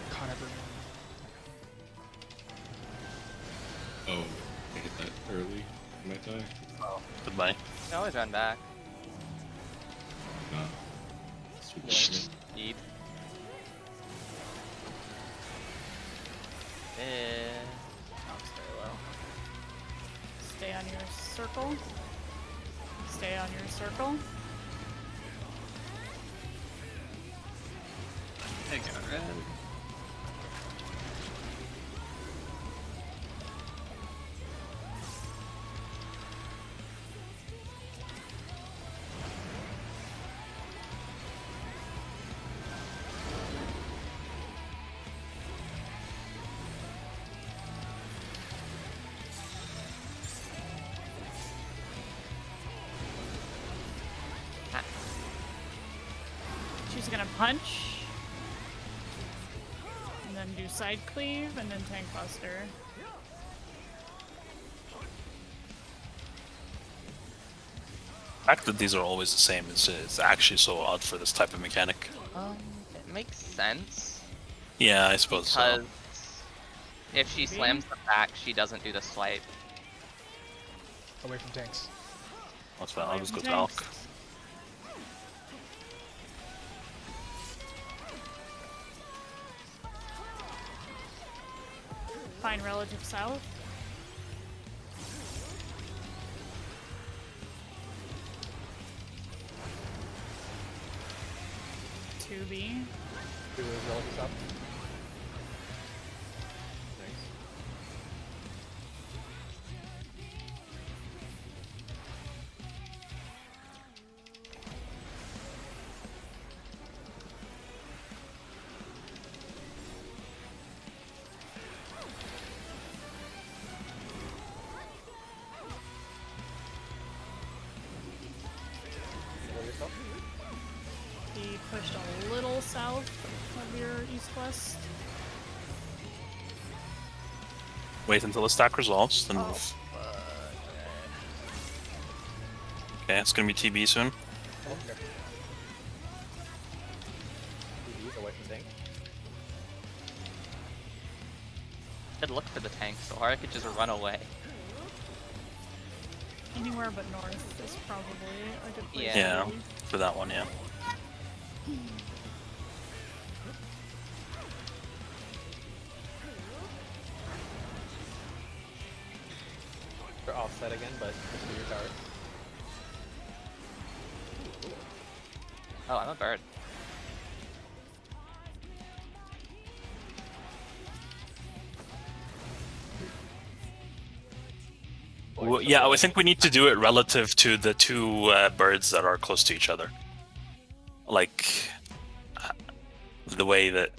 Speaker 1: Caught everyone.
Speaker 7: Oh, I hit that early. I might die.
Speaker 5: Goodbye.
Speaker 4: I always run back.
Speaker 7: No. It's
Speaker 4: Eat. Eh.
Speaker 2: Knocks very low. Stay on your circle. Stay on your circle.
Speaker 3: I got red.
Speaker 2: She's gonna punch. And then do side cleave and then tank buster.
Speaker 5: The fact that these are always the same is actually so odd for this type of mechanic.
Speaker 4: It makes sense.
Speaker 5: Yeah, I suppose
Speaker 4: Because
Speaker 5: so.
Speaker 4: if she slams the back, she doesn't do the swipe.
Speaker 1: Away from tanks.
Speaker 5: That's fine, I'll
Speaker 2: Away
Speaker 5: just
Speaker 2: from
Speaker 5: go to
Speaker 2: tanks.
Speaker 5: Alk.
Speaker 2: Find relative south. Two B.
Speaker 6: Two is relative up.
Speaker 2: He pushed a little south of your east-west.
Speaker 5: Wait until the stack resolves, then
Speaker 2: Oh,
Speaker 5: move. Okay, it's gonna be TB soon.
Speaker 6: Oh, okay. TV's away from tank.
Speaker 4: Could look for the tanks, or I could just run away.
Speaker 2: Anywhere but north is probably a good place
Speaker 4: Yeah.
Speaker 2: to be.
Speaker 5: For that one, yeah.
Speaker 6: They're offset again, but just do your tower.
Speaker 4: Oh, I'm a bird.
Speaker 5: Well, yeah, I think we need to do it relative to the two birds that are close to each other. Like, the way that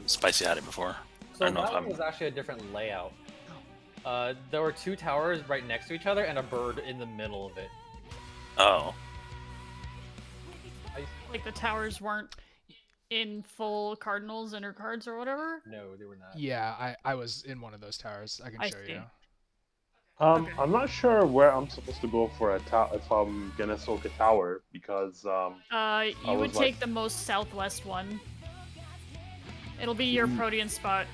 Speaker 5: Spicy had it before.
Speaker 6: So
Speaker 5: I don't know
Speaker 6: that
Speaker 5: if
Speaker 6: one
Speaker 5: I'm...
Speaker 6: was actually a different layout. There were two towers right next to each other and a bird in the middle of it.
Speaker 5: Oh.
Speaker 2: Like the towers weren't in full cardinals inner cards or whatever.
Speaker 6: No, they were not.
Speaker 1: Yeah, I was in one of those towers. I can
Speaker 2: I
Speaker 1: show
Speaker 2: see.
Speaker 1: you.
Speaker 2: Okay.
Speaker 8: I'm not sure where I'm supposed to go for a tower if I'm gonna soak a tower because
Speaker 2: You would
Speaker 8: was like-
Speaker 2: take the most southwest one. It'll be your Protean spot.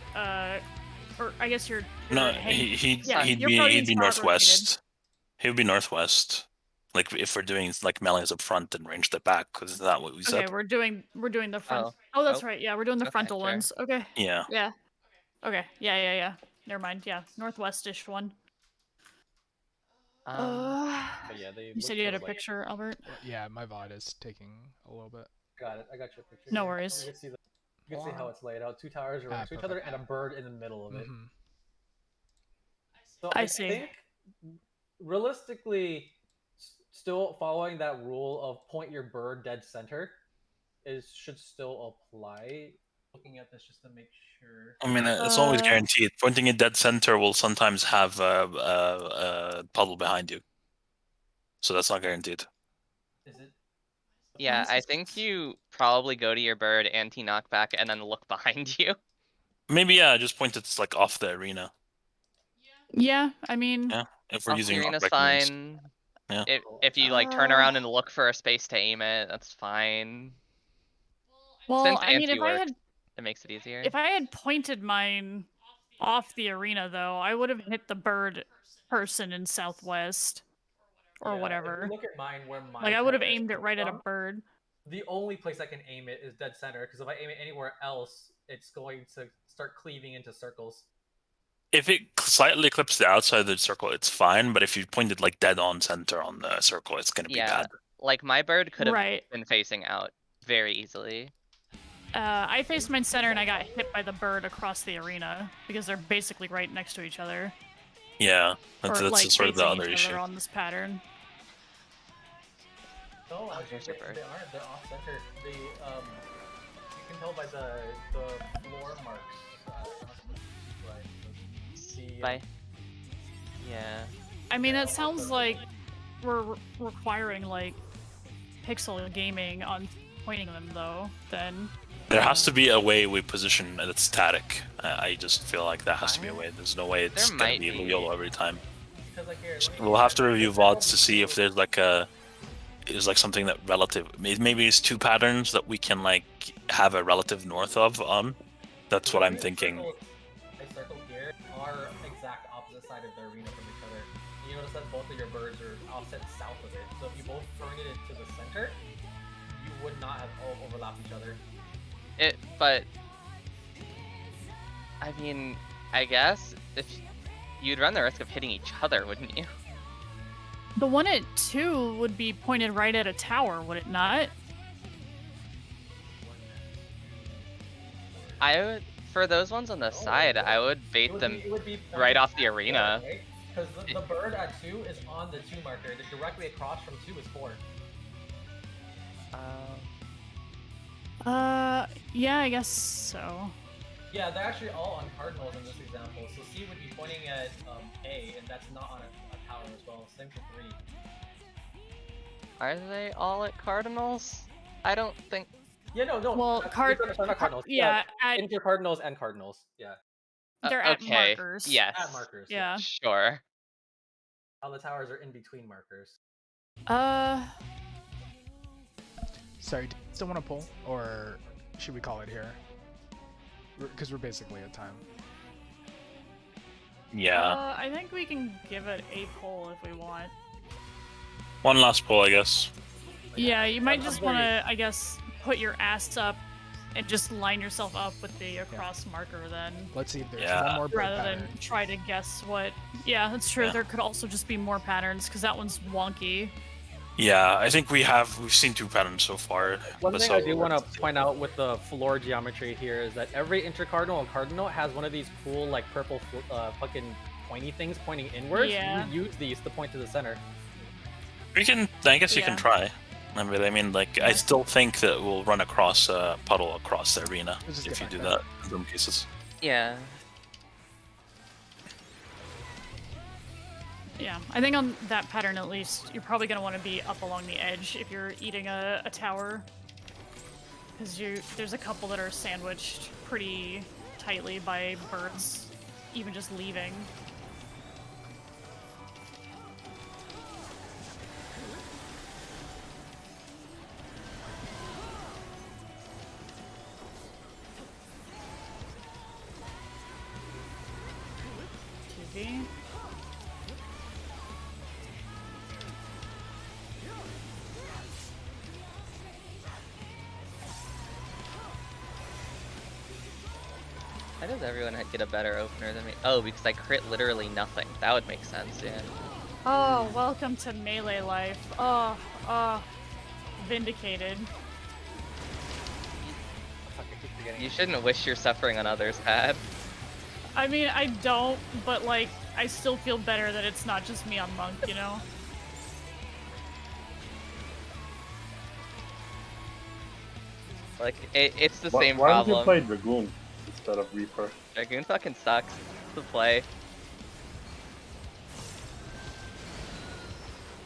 Speaker 2: Or I guess your
Speaker 5: No,
Speaker 2: hang-
Speaker 5: he'd
Speaker 2: yeah,
Speaker 5: he'd
Speaker 2: your
Speaker 5: be
Speaker 2: Protean
Speaker 5: he'd be
Speaker 2: spot rotated.
Speaker 5: northwest. He would be northwest. Like if we're doing like melees up front and ranged at back, because is that what we
Speaker 2: Okay,
Speaker 5: said?
Speaker 2: we're doing the front.
Speaker 4: Oh.
Speaker 2: Oh, that's
Speaker 4: Oh.
Speaker 2: right. Yeah, we're doing the
Speaker 4: Okay,
Speaker 2: frontal
Speaker 4: sure.
Speaker 2: ones. Okay.
Speaker 5: Yeah.
Speaker 2: Yeah. Okay. Yeah. Never mind. Yeah, northwestish one.
Speaker 6: But yeah, they
Speaker 2: You
Speaker 6: look
Speaker 2: said you had a
Speaker 6: sort of like-
Speaker 2: picture, Albert.
Speaker 1: Well, yeah, my VOD is taking a little bit.
Speaker 6: Got it. I got your picture.
Speaker 2: No
Speaker 6: here.
Speaker 2: worries.
Speaker 6: You can see you can see how it's laid out. Two towers are
Speaker 1: Ah,
Speaker 6: next to each other,
Speaker 1: perfect.
Speaker 6: and a bird in the middle of it.
Speaker 1: Mhm.
Speaker 6: So
Speaker 2: I
Speaker 6: I
Speaker 2: see.
Speaker 6: think realistically, still following that rule of point your bird dead center should still apply. Looking at this just to make sure.
Speaker 5: I mean, it's always
Speaker 2: Uh,
Speaker 5: guaranteed. Pointing at dead center will sometimes have a puddle behind you, so that's not guaranteed.
Speaker 6: Is it?
Speaker 4: Yeah, I think you probably go to your bird anti-knockback and then look behind you.
Speaker 5: Maybe yeah, just point it like off the arena.
Speaker 2: Yeah, I mean,
Speaker 5: Yeah, if we're
Speaker 4: Off
Speaker 5: using
Speaker 4: the arena's
Speaker 5: knockback means.
Speaker 4: fine.
Speaker 5: Yeah.
Speaker 4: If you like turn around and look for a space to aim it, that's fine.
Speaker 2: well,
Speaker 4: Since
Speaker 2: I mean,
Speaker 4: anti
Speaker 2: if I
Speaker 4: works,
Speaker 2: had
Speaker 4: it makes it easier.
Speaker 2: pointed mine off the arena though, I would have hit the bird person in southwest or
Speaker 6: Yeah, if
Speaker 2: whatever.
Speaker 6: you look at mine, where my
Speaker 2: Like I would have
Speaker 6: tower is
Speaker 2: aimed it
Speaker 6: coming
Speaker 2: right at a
Speaker 6: from,
Speaker 2: bird.
Speaker 6: The only place I can aim it is dead center, because if I aim it anywhere else, it's going to start cleaving into circles.
Speaker 5: If it slightly clips the outside of the circle, it's fine. But if you point it like dead on center on the circle, it's gonna be
Speaker 4: Yeah,
Speaker 5: bad.
Speaker 4: like my bird could have
Speaker 2: Right.
Speaker 4: been facing out very easily.
Speaker 2: I faced mine center and I got hit by the bird across the arena because they're basically right next to each other.
Speaker 5: Yeah, that's
Speaker 2: or like
Speaker 5: sort of the
Speaker 2: facing
Speaker 5: other
Speaker 2: each
Speaker 5: issue.
Speaker 2: other on this pattern.
Speaker 6: No, actually,
Speaker 4: here's your bird.
Speaker 6: they aren't. They're off center. They you can tell by the floor marks.
Speaker 4: Bye. Yeah.
Speaker 2: I mean, that sounds like we're requiring like pixel gaming on pointing them though. Then
Speaker 5: There has to be a way we position that's static. I just feel like there has to be a way. There's no way it's
Speaker 4: There
Speaker 5: gonna
Speaker 4: might
Speaker 5: be
Speaker 4: be.
Speaker 5: real every time.
Speaker 6: Because like here, let me
Speaker 5: We'll have to review VODs to see if there's like something that relative. Maybe it's two patterns that we can like have a relative north of on. That's what I'm thinking.
Speaker 6: I circled here are exact opposite side of the arena from each other. You notice that both of your birds are offset south of it. So if you both targeted to the center, you would not have all overlapped each other.
Speaker 4: But I mean, I guess if you'd run the risk of hitting each other, wouldn't you?
Speaker 2: the one at 2 would be pointed right at a tower, would it not?
Speaker 4: I would, for those ones on the side, I would bait them right off the arena.
Speaker 6: Because the bird at 2 is on the 2 marker. Directly across from 2 is 4.
Speaker 2: Yeah, I guess so.
Speaker 6: Yeah, they're actually all on cardinals in this example. So C would be pointing at A, and that's not on a tower as well. Same for 3.
Speaker 4: Are they all at cardinals? I don't think.
Speaker 6: Yeah, no.
Speaker 2: Well,
Speaker 6: not
Speaker 2: cardinals.
Speaker 6: cardinals.
Speaker 2: Yeah, at,
Speaker 6: Intercardinals and cardinals. Yeah.
Speaker 2: they're at
Speaker 4: Okay.
Speaker 2: markers.
Speaker 4: Yes.
Speaker 6: At markers.
Speaker 2: Yeah.
Speaker 4: Sure.
Speaker 6: All the towers are in between markers.
Speaker 1: Sorry, do you still want to pull, or should we call it here? Because we're basically at time.
Speaker 5: Yeah.
Speaker 2: I think we can give it a pull if we want.
Speaker 5: One last pull, I guess.
Speaker 2: Yeah, you might
Speaker 6: I'm
Speaker 2: just
Speaker 6: very-
Speaker 2: want to, I guess, put your ass up and just line yourself up with the across marker then.
Speaker 1: Let's see if there's
Speaker 5: Yeah.
Speaker 1: one more bird
Speaker 2: Rather
Speaker 1: pattern.
Speaker 2: than try to guess what. Yeah, that's true.
Speaker 5: Yeah.
Speaker 2: There could also just be more patterns because that one's wonky.
Speaker 5: Yeah, I think we've seen two patterns so far.
Speaker 6: One
Speaker 5: but
Speaker 6: thing
Speaker 5: so
Speaker 6: I do want
Speaker 5: let's-
Speaker 6: to point out with the floor geometry here is that every intercardinal and cardinal has one of these cool, like, purple fucking pointy things pointing inwards.
Speaker 2: Yeah.
Speaker 6: You use these to point to the center.
Speaker 5: We can. I guess you
Speaker 2: Yeah.
Speaker 5: can try. I mean, like, I still think that we'll run across a puddle across the arena
Speaker 1: Let's just
Speaker 5: if you
Speaker 1: get
Speaker 5: do
Speaker 1: back
Speaker 5: that in some cases.
Speaker 4: Yeah.
Speaker 2: Yeah, I think on that pattern at least, you're probably going to want to be up along the edge if you're eating a tower. Because there's a couple that are sandwiched pretty tightly by birds, even just leaving.
Speaker 4: does everyone get a better opener than me? Oh, because I crit literally nothing. That would make sense, yeah.
Speaker 2: Oh, welcome to melee life. Oh, vindicated.
Speaker 6: Fuck, I keep forgetting.
Speaker 4: You shouldn't wish your suffering on others, Pat.
Speaker 2: I mean, I don't, but like, I still feel better that it's not just me on Monk, you know?
Speaker 4: Like, it's the
Speaker 8: Why
Speaker 4: same
Speaker 8: don't
Speaker 4: problem.
Speaker 8: you play Dragoon instead of Reaper?
Speaker 4: Dragoon fucking sucks to play.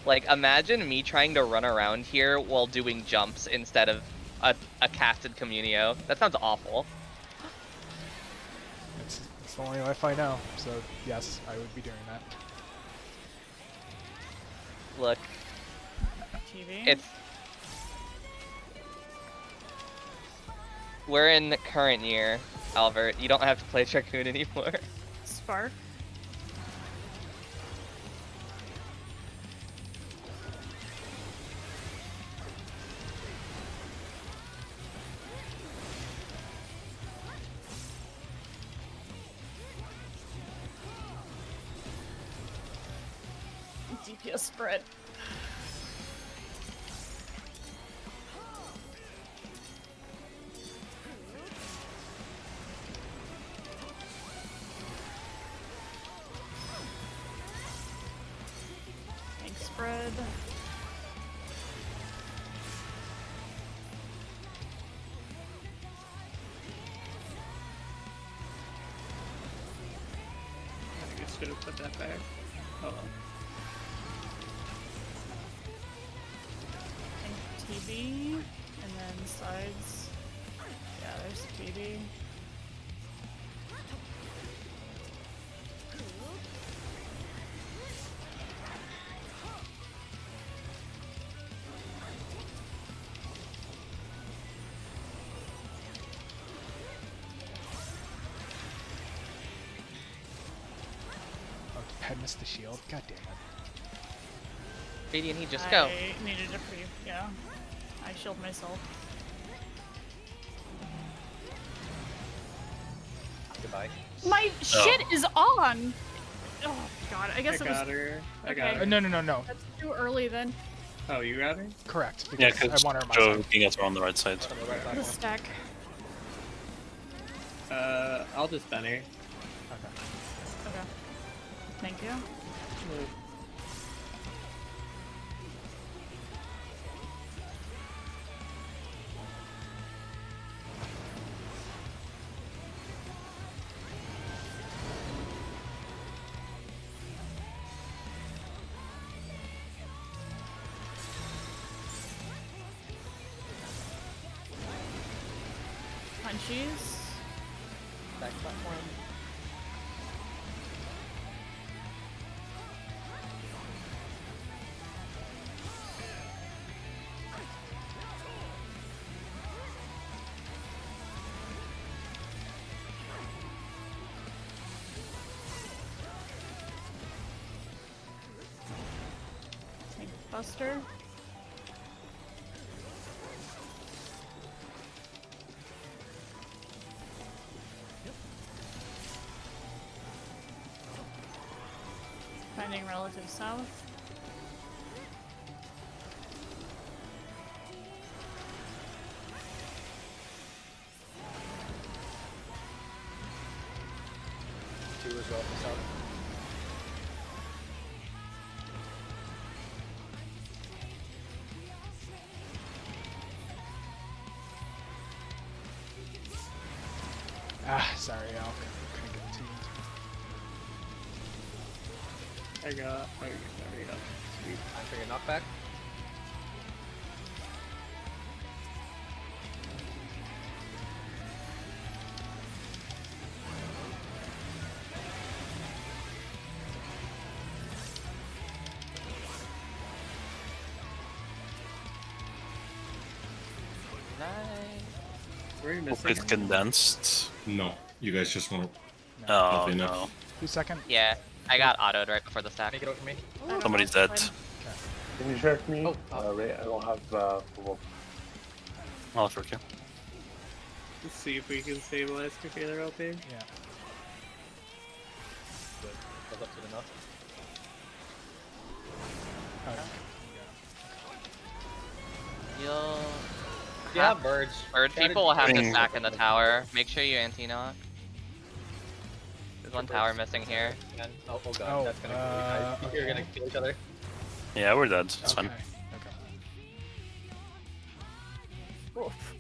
Speaker 4: Like, imagine me trying to run around here while doing jumps instead of a casted Communio. That sounds awful.
Speaker 1: It's the only life I know, so yes, I would be doing that.
Speaker 4: Look,
Speaker 2: TV.
Speaker 4: it's... We're in the current year, Albert. You don't have to play Dragoon anymore.
Speaker 2: Spark. DPS spread. Tank spread.
Speaker 3: I think I should have put that back. Oh well.
Speaker 2: TV, and then sides. Yeah, there's the TV.
Speaker 1: Oh, I missed the shield. God damn it.
Speaker 4: Radiant, he just go.
Speaker 2: I needed a free, yeah. I shield myself.
Speaker 6: Goodbye.
Speaker 2: My shit is on! Oh god, I guess
Speaker 3: I
Speaker 2: it was
Speaker 3: got her. I got
Speaker 2: okay.
Speaker 3: her.
Speaker 1: No.
Speaker 2: That's too early then.
Speaker 3: Oh, you got her?
Speaker 1: Correct.
Speaker 5: Yeah,
Speaker 1: Because
Speaker 5: because
Speaker 1: I want her on my
Speaker 5: Joe
Speaker 1: side.
Speaker 5: being us are on the right side.
Speaker 6: On the right
Speaker 2: The
Speaker 6: platform.
Speaker 2: stack.
Speaker 3: I'll just bend her.
Speaker 1: Okay.
Speaker 2: Okay. Thank you. Punchies.
Speaker 6: Back platform.
Speaker 2: Tank buster. Finding relative south.
Speaker 6: Two as well for south.
Speaker 1: Ah, sorry, Al. Couldn't get the team.
Speaker 3: I got. Oh, you got. Sweet.
Speaker 6: Time for your knockback.
Speaker 3: Were you
Speaker 5: Hope
Speaker 3: missing?
Speaker 5: it's condensed.
Speaker 7: No, you guys just want.
Speaker 5: Oh
Speaker 7: Nothing
Speaker 5: no.
Speaker 7: enough.
Speaker 1: 2 second.
Speaker 4: Yeah, I got autoed right before the stack.
Speaker 6: Make it over for me.
Speaker 2: I don't
Speaker 5: Somebody's
Speaker 2: know,
Speaker 5: dead.
Speaker 2: fine.
Speaker 8: Can you check me?
Speaker 6: Oh,
Speaker 8: Ray, I don't have full.
Speaker 5: I'll fork you.
Speaker 3: Let's see if we can stabilize Computer LP.
Speaker 1: Yeah.
Speaker 6: up soon enough.
Speaker 1: Okay.
Speaker 4: You'll.
Speaker 6: You have birds.
Speaker 4: Bird
Speaker 6: Try to
Speaker 4: people will have to
Speaker 5: bring-
Speaker 4: stack in the tower. Make sure you anti-knock. There's one
Speaker 6: Birds.
Speaker 4: tower missing here.
Speaker 6: And, oh god,
Speaker 1: Oh,
Speaker 6: that's gonna kill you guys. You think you're gonna kill each other?
Speaker 5: Yeah, we're dead. It's
Speaker 1: Okay.
Speaker 5: fine.
Speaker 1: Okay.
Speaker 2: Oof.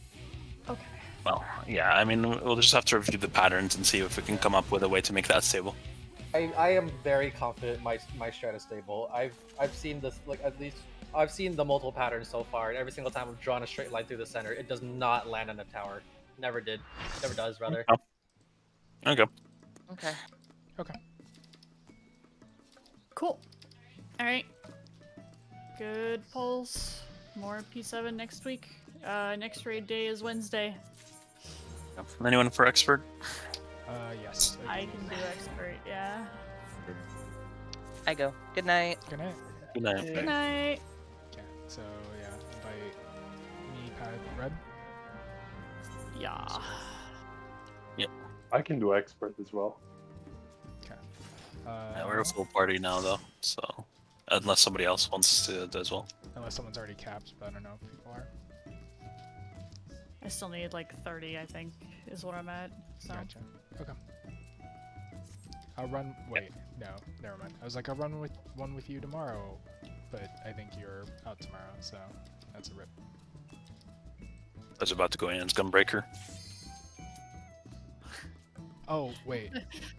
Speaker 2: Okay.
Speaker 5: Well, yeah, I mean, we'll just have to review the patterns and see if we can come up with a way to make that stable.
Speaker 6: I am very confident my strat is stable. I've seen this, like, at least I've seen the multiple patterns so far, and every single time I've drawn a straight line through the center, it does not land on the tower. Never did. Never does, rather.
Speaker 5: Okay.
Speaker 4: Okay.
Speaker 2: Cool. All right. Good polls. More P7 next week. Next raid day is Wednesday.
Speaker 5: Anyone for expert?
Speaker 1: Yes.
Speaker 2: I can do expert. Yeah.
Speaker 4: I go. Good night.
Speaker 1: Good night.
Speaker 5: Good night.
Speaker 2: Good night.
Speaker 1: Okay. So yeah, invite me, Pad, Red.
Speaker 2: Yeah.
Speaker 8: I can do expert as well.
Speaker 1: Okay.
Speaker 5: Yeah, we're a full party now, though, so unless somebody else wants to do as well.
Speaker 1: Unless someone's already capped, but I don't know if people are.
Speaker 2: I still need like 30, I think, is what I'm at. So.
Speaker 1: Gotcha. Okay. I'll run. Wait, no, never mind. I was like, I'll run with one with you tomorrow, but I think you're out tomorrow, so that's a rip.
Speaker 5: I was about to go in as Gunbreaker.
Speaker 1: Oh wait,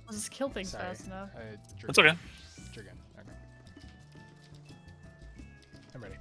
Speaker 2: Let's just kill things
Speaker 1: sorry.
Speaker 2: fast enough.
Speaker 5: That's okay.
Speaker 1: Drigin. Okay. I'm ready.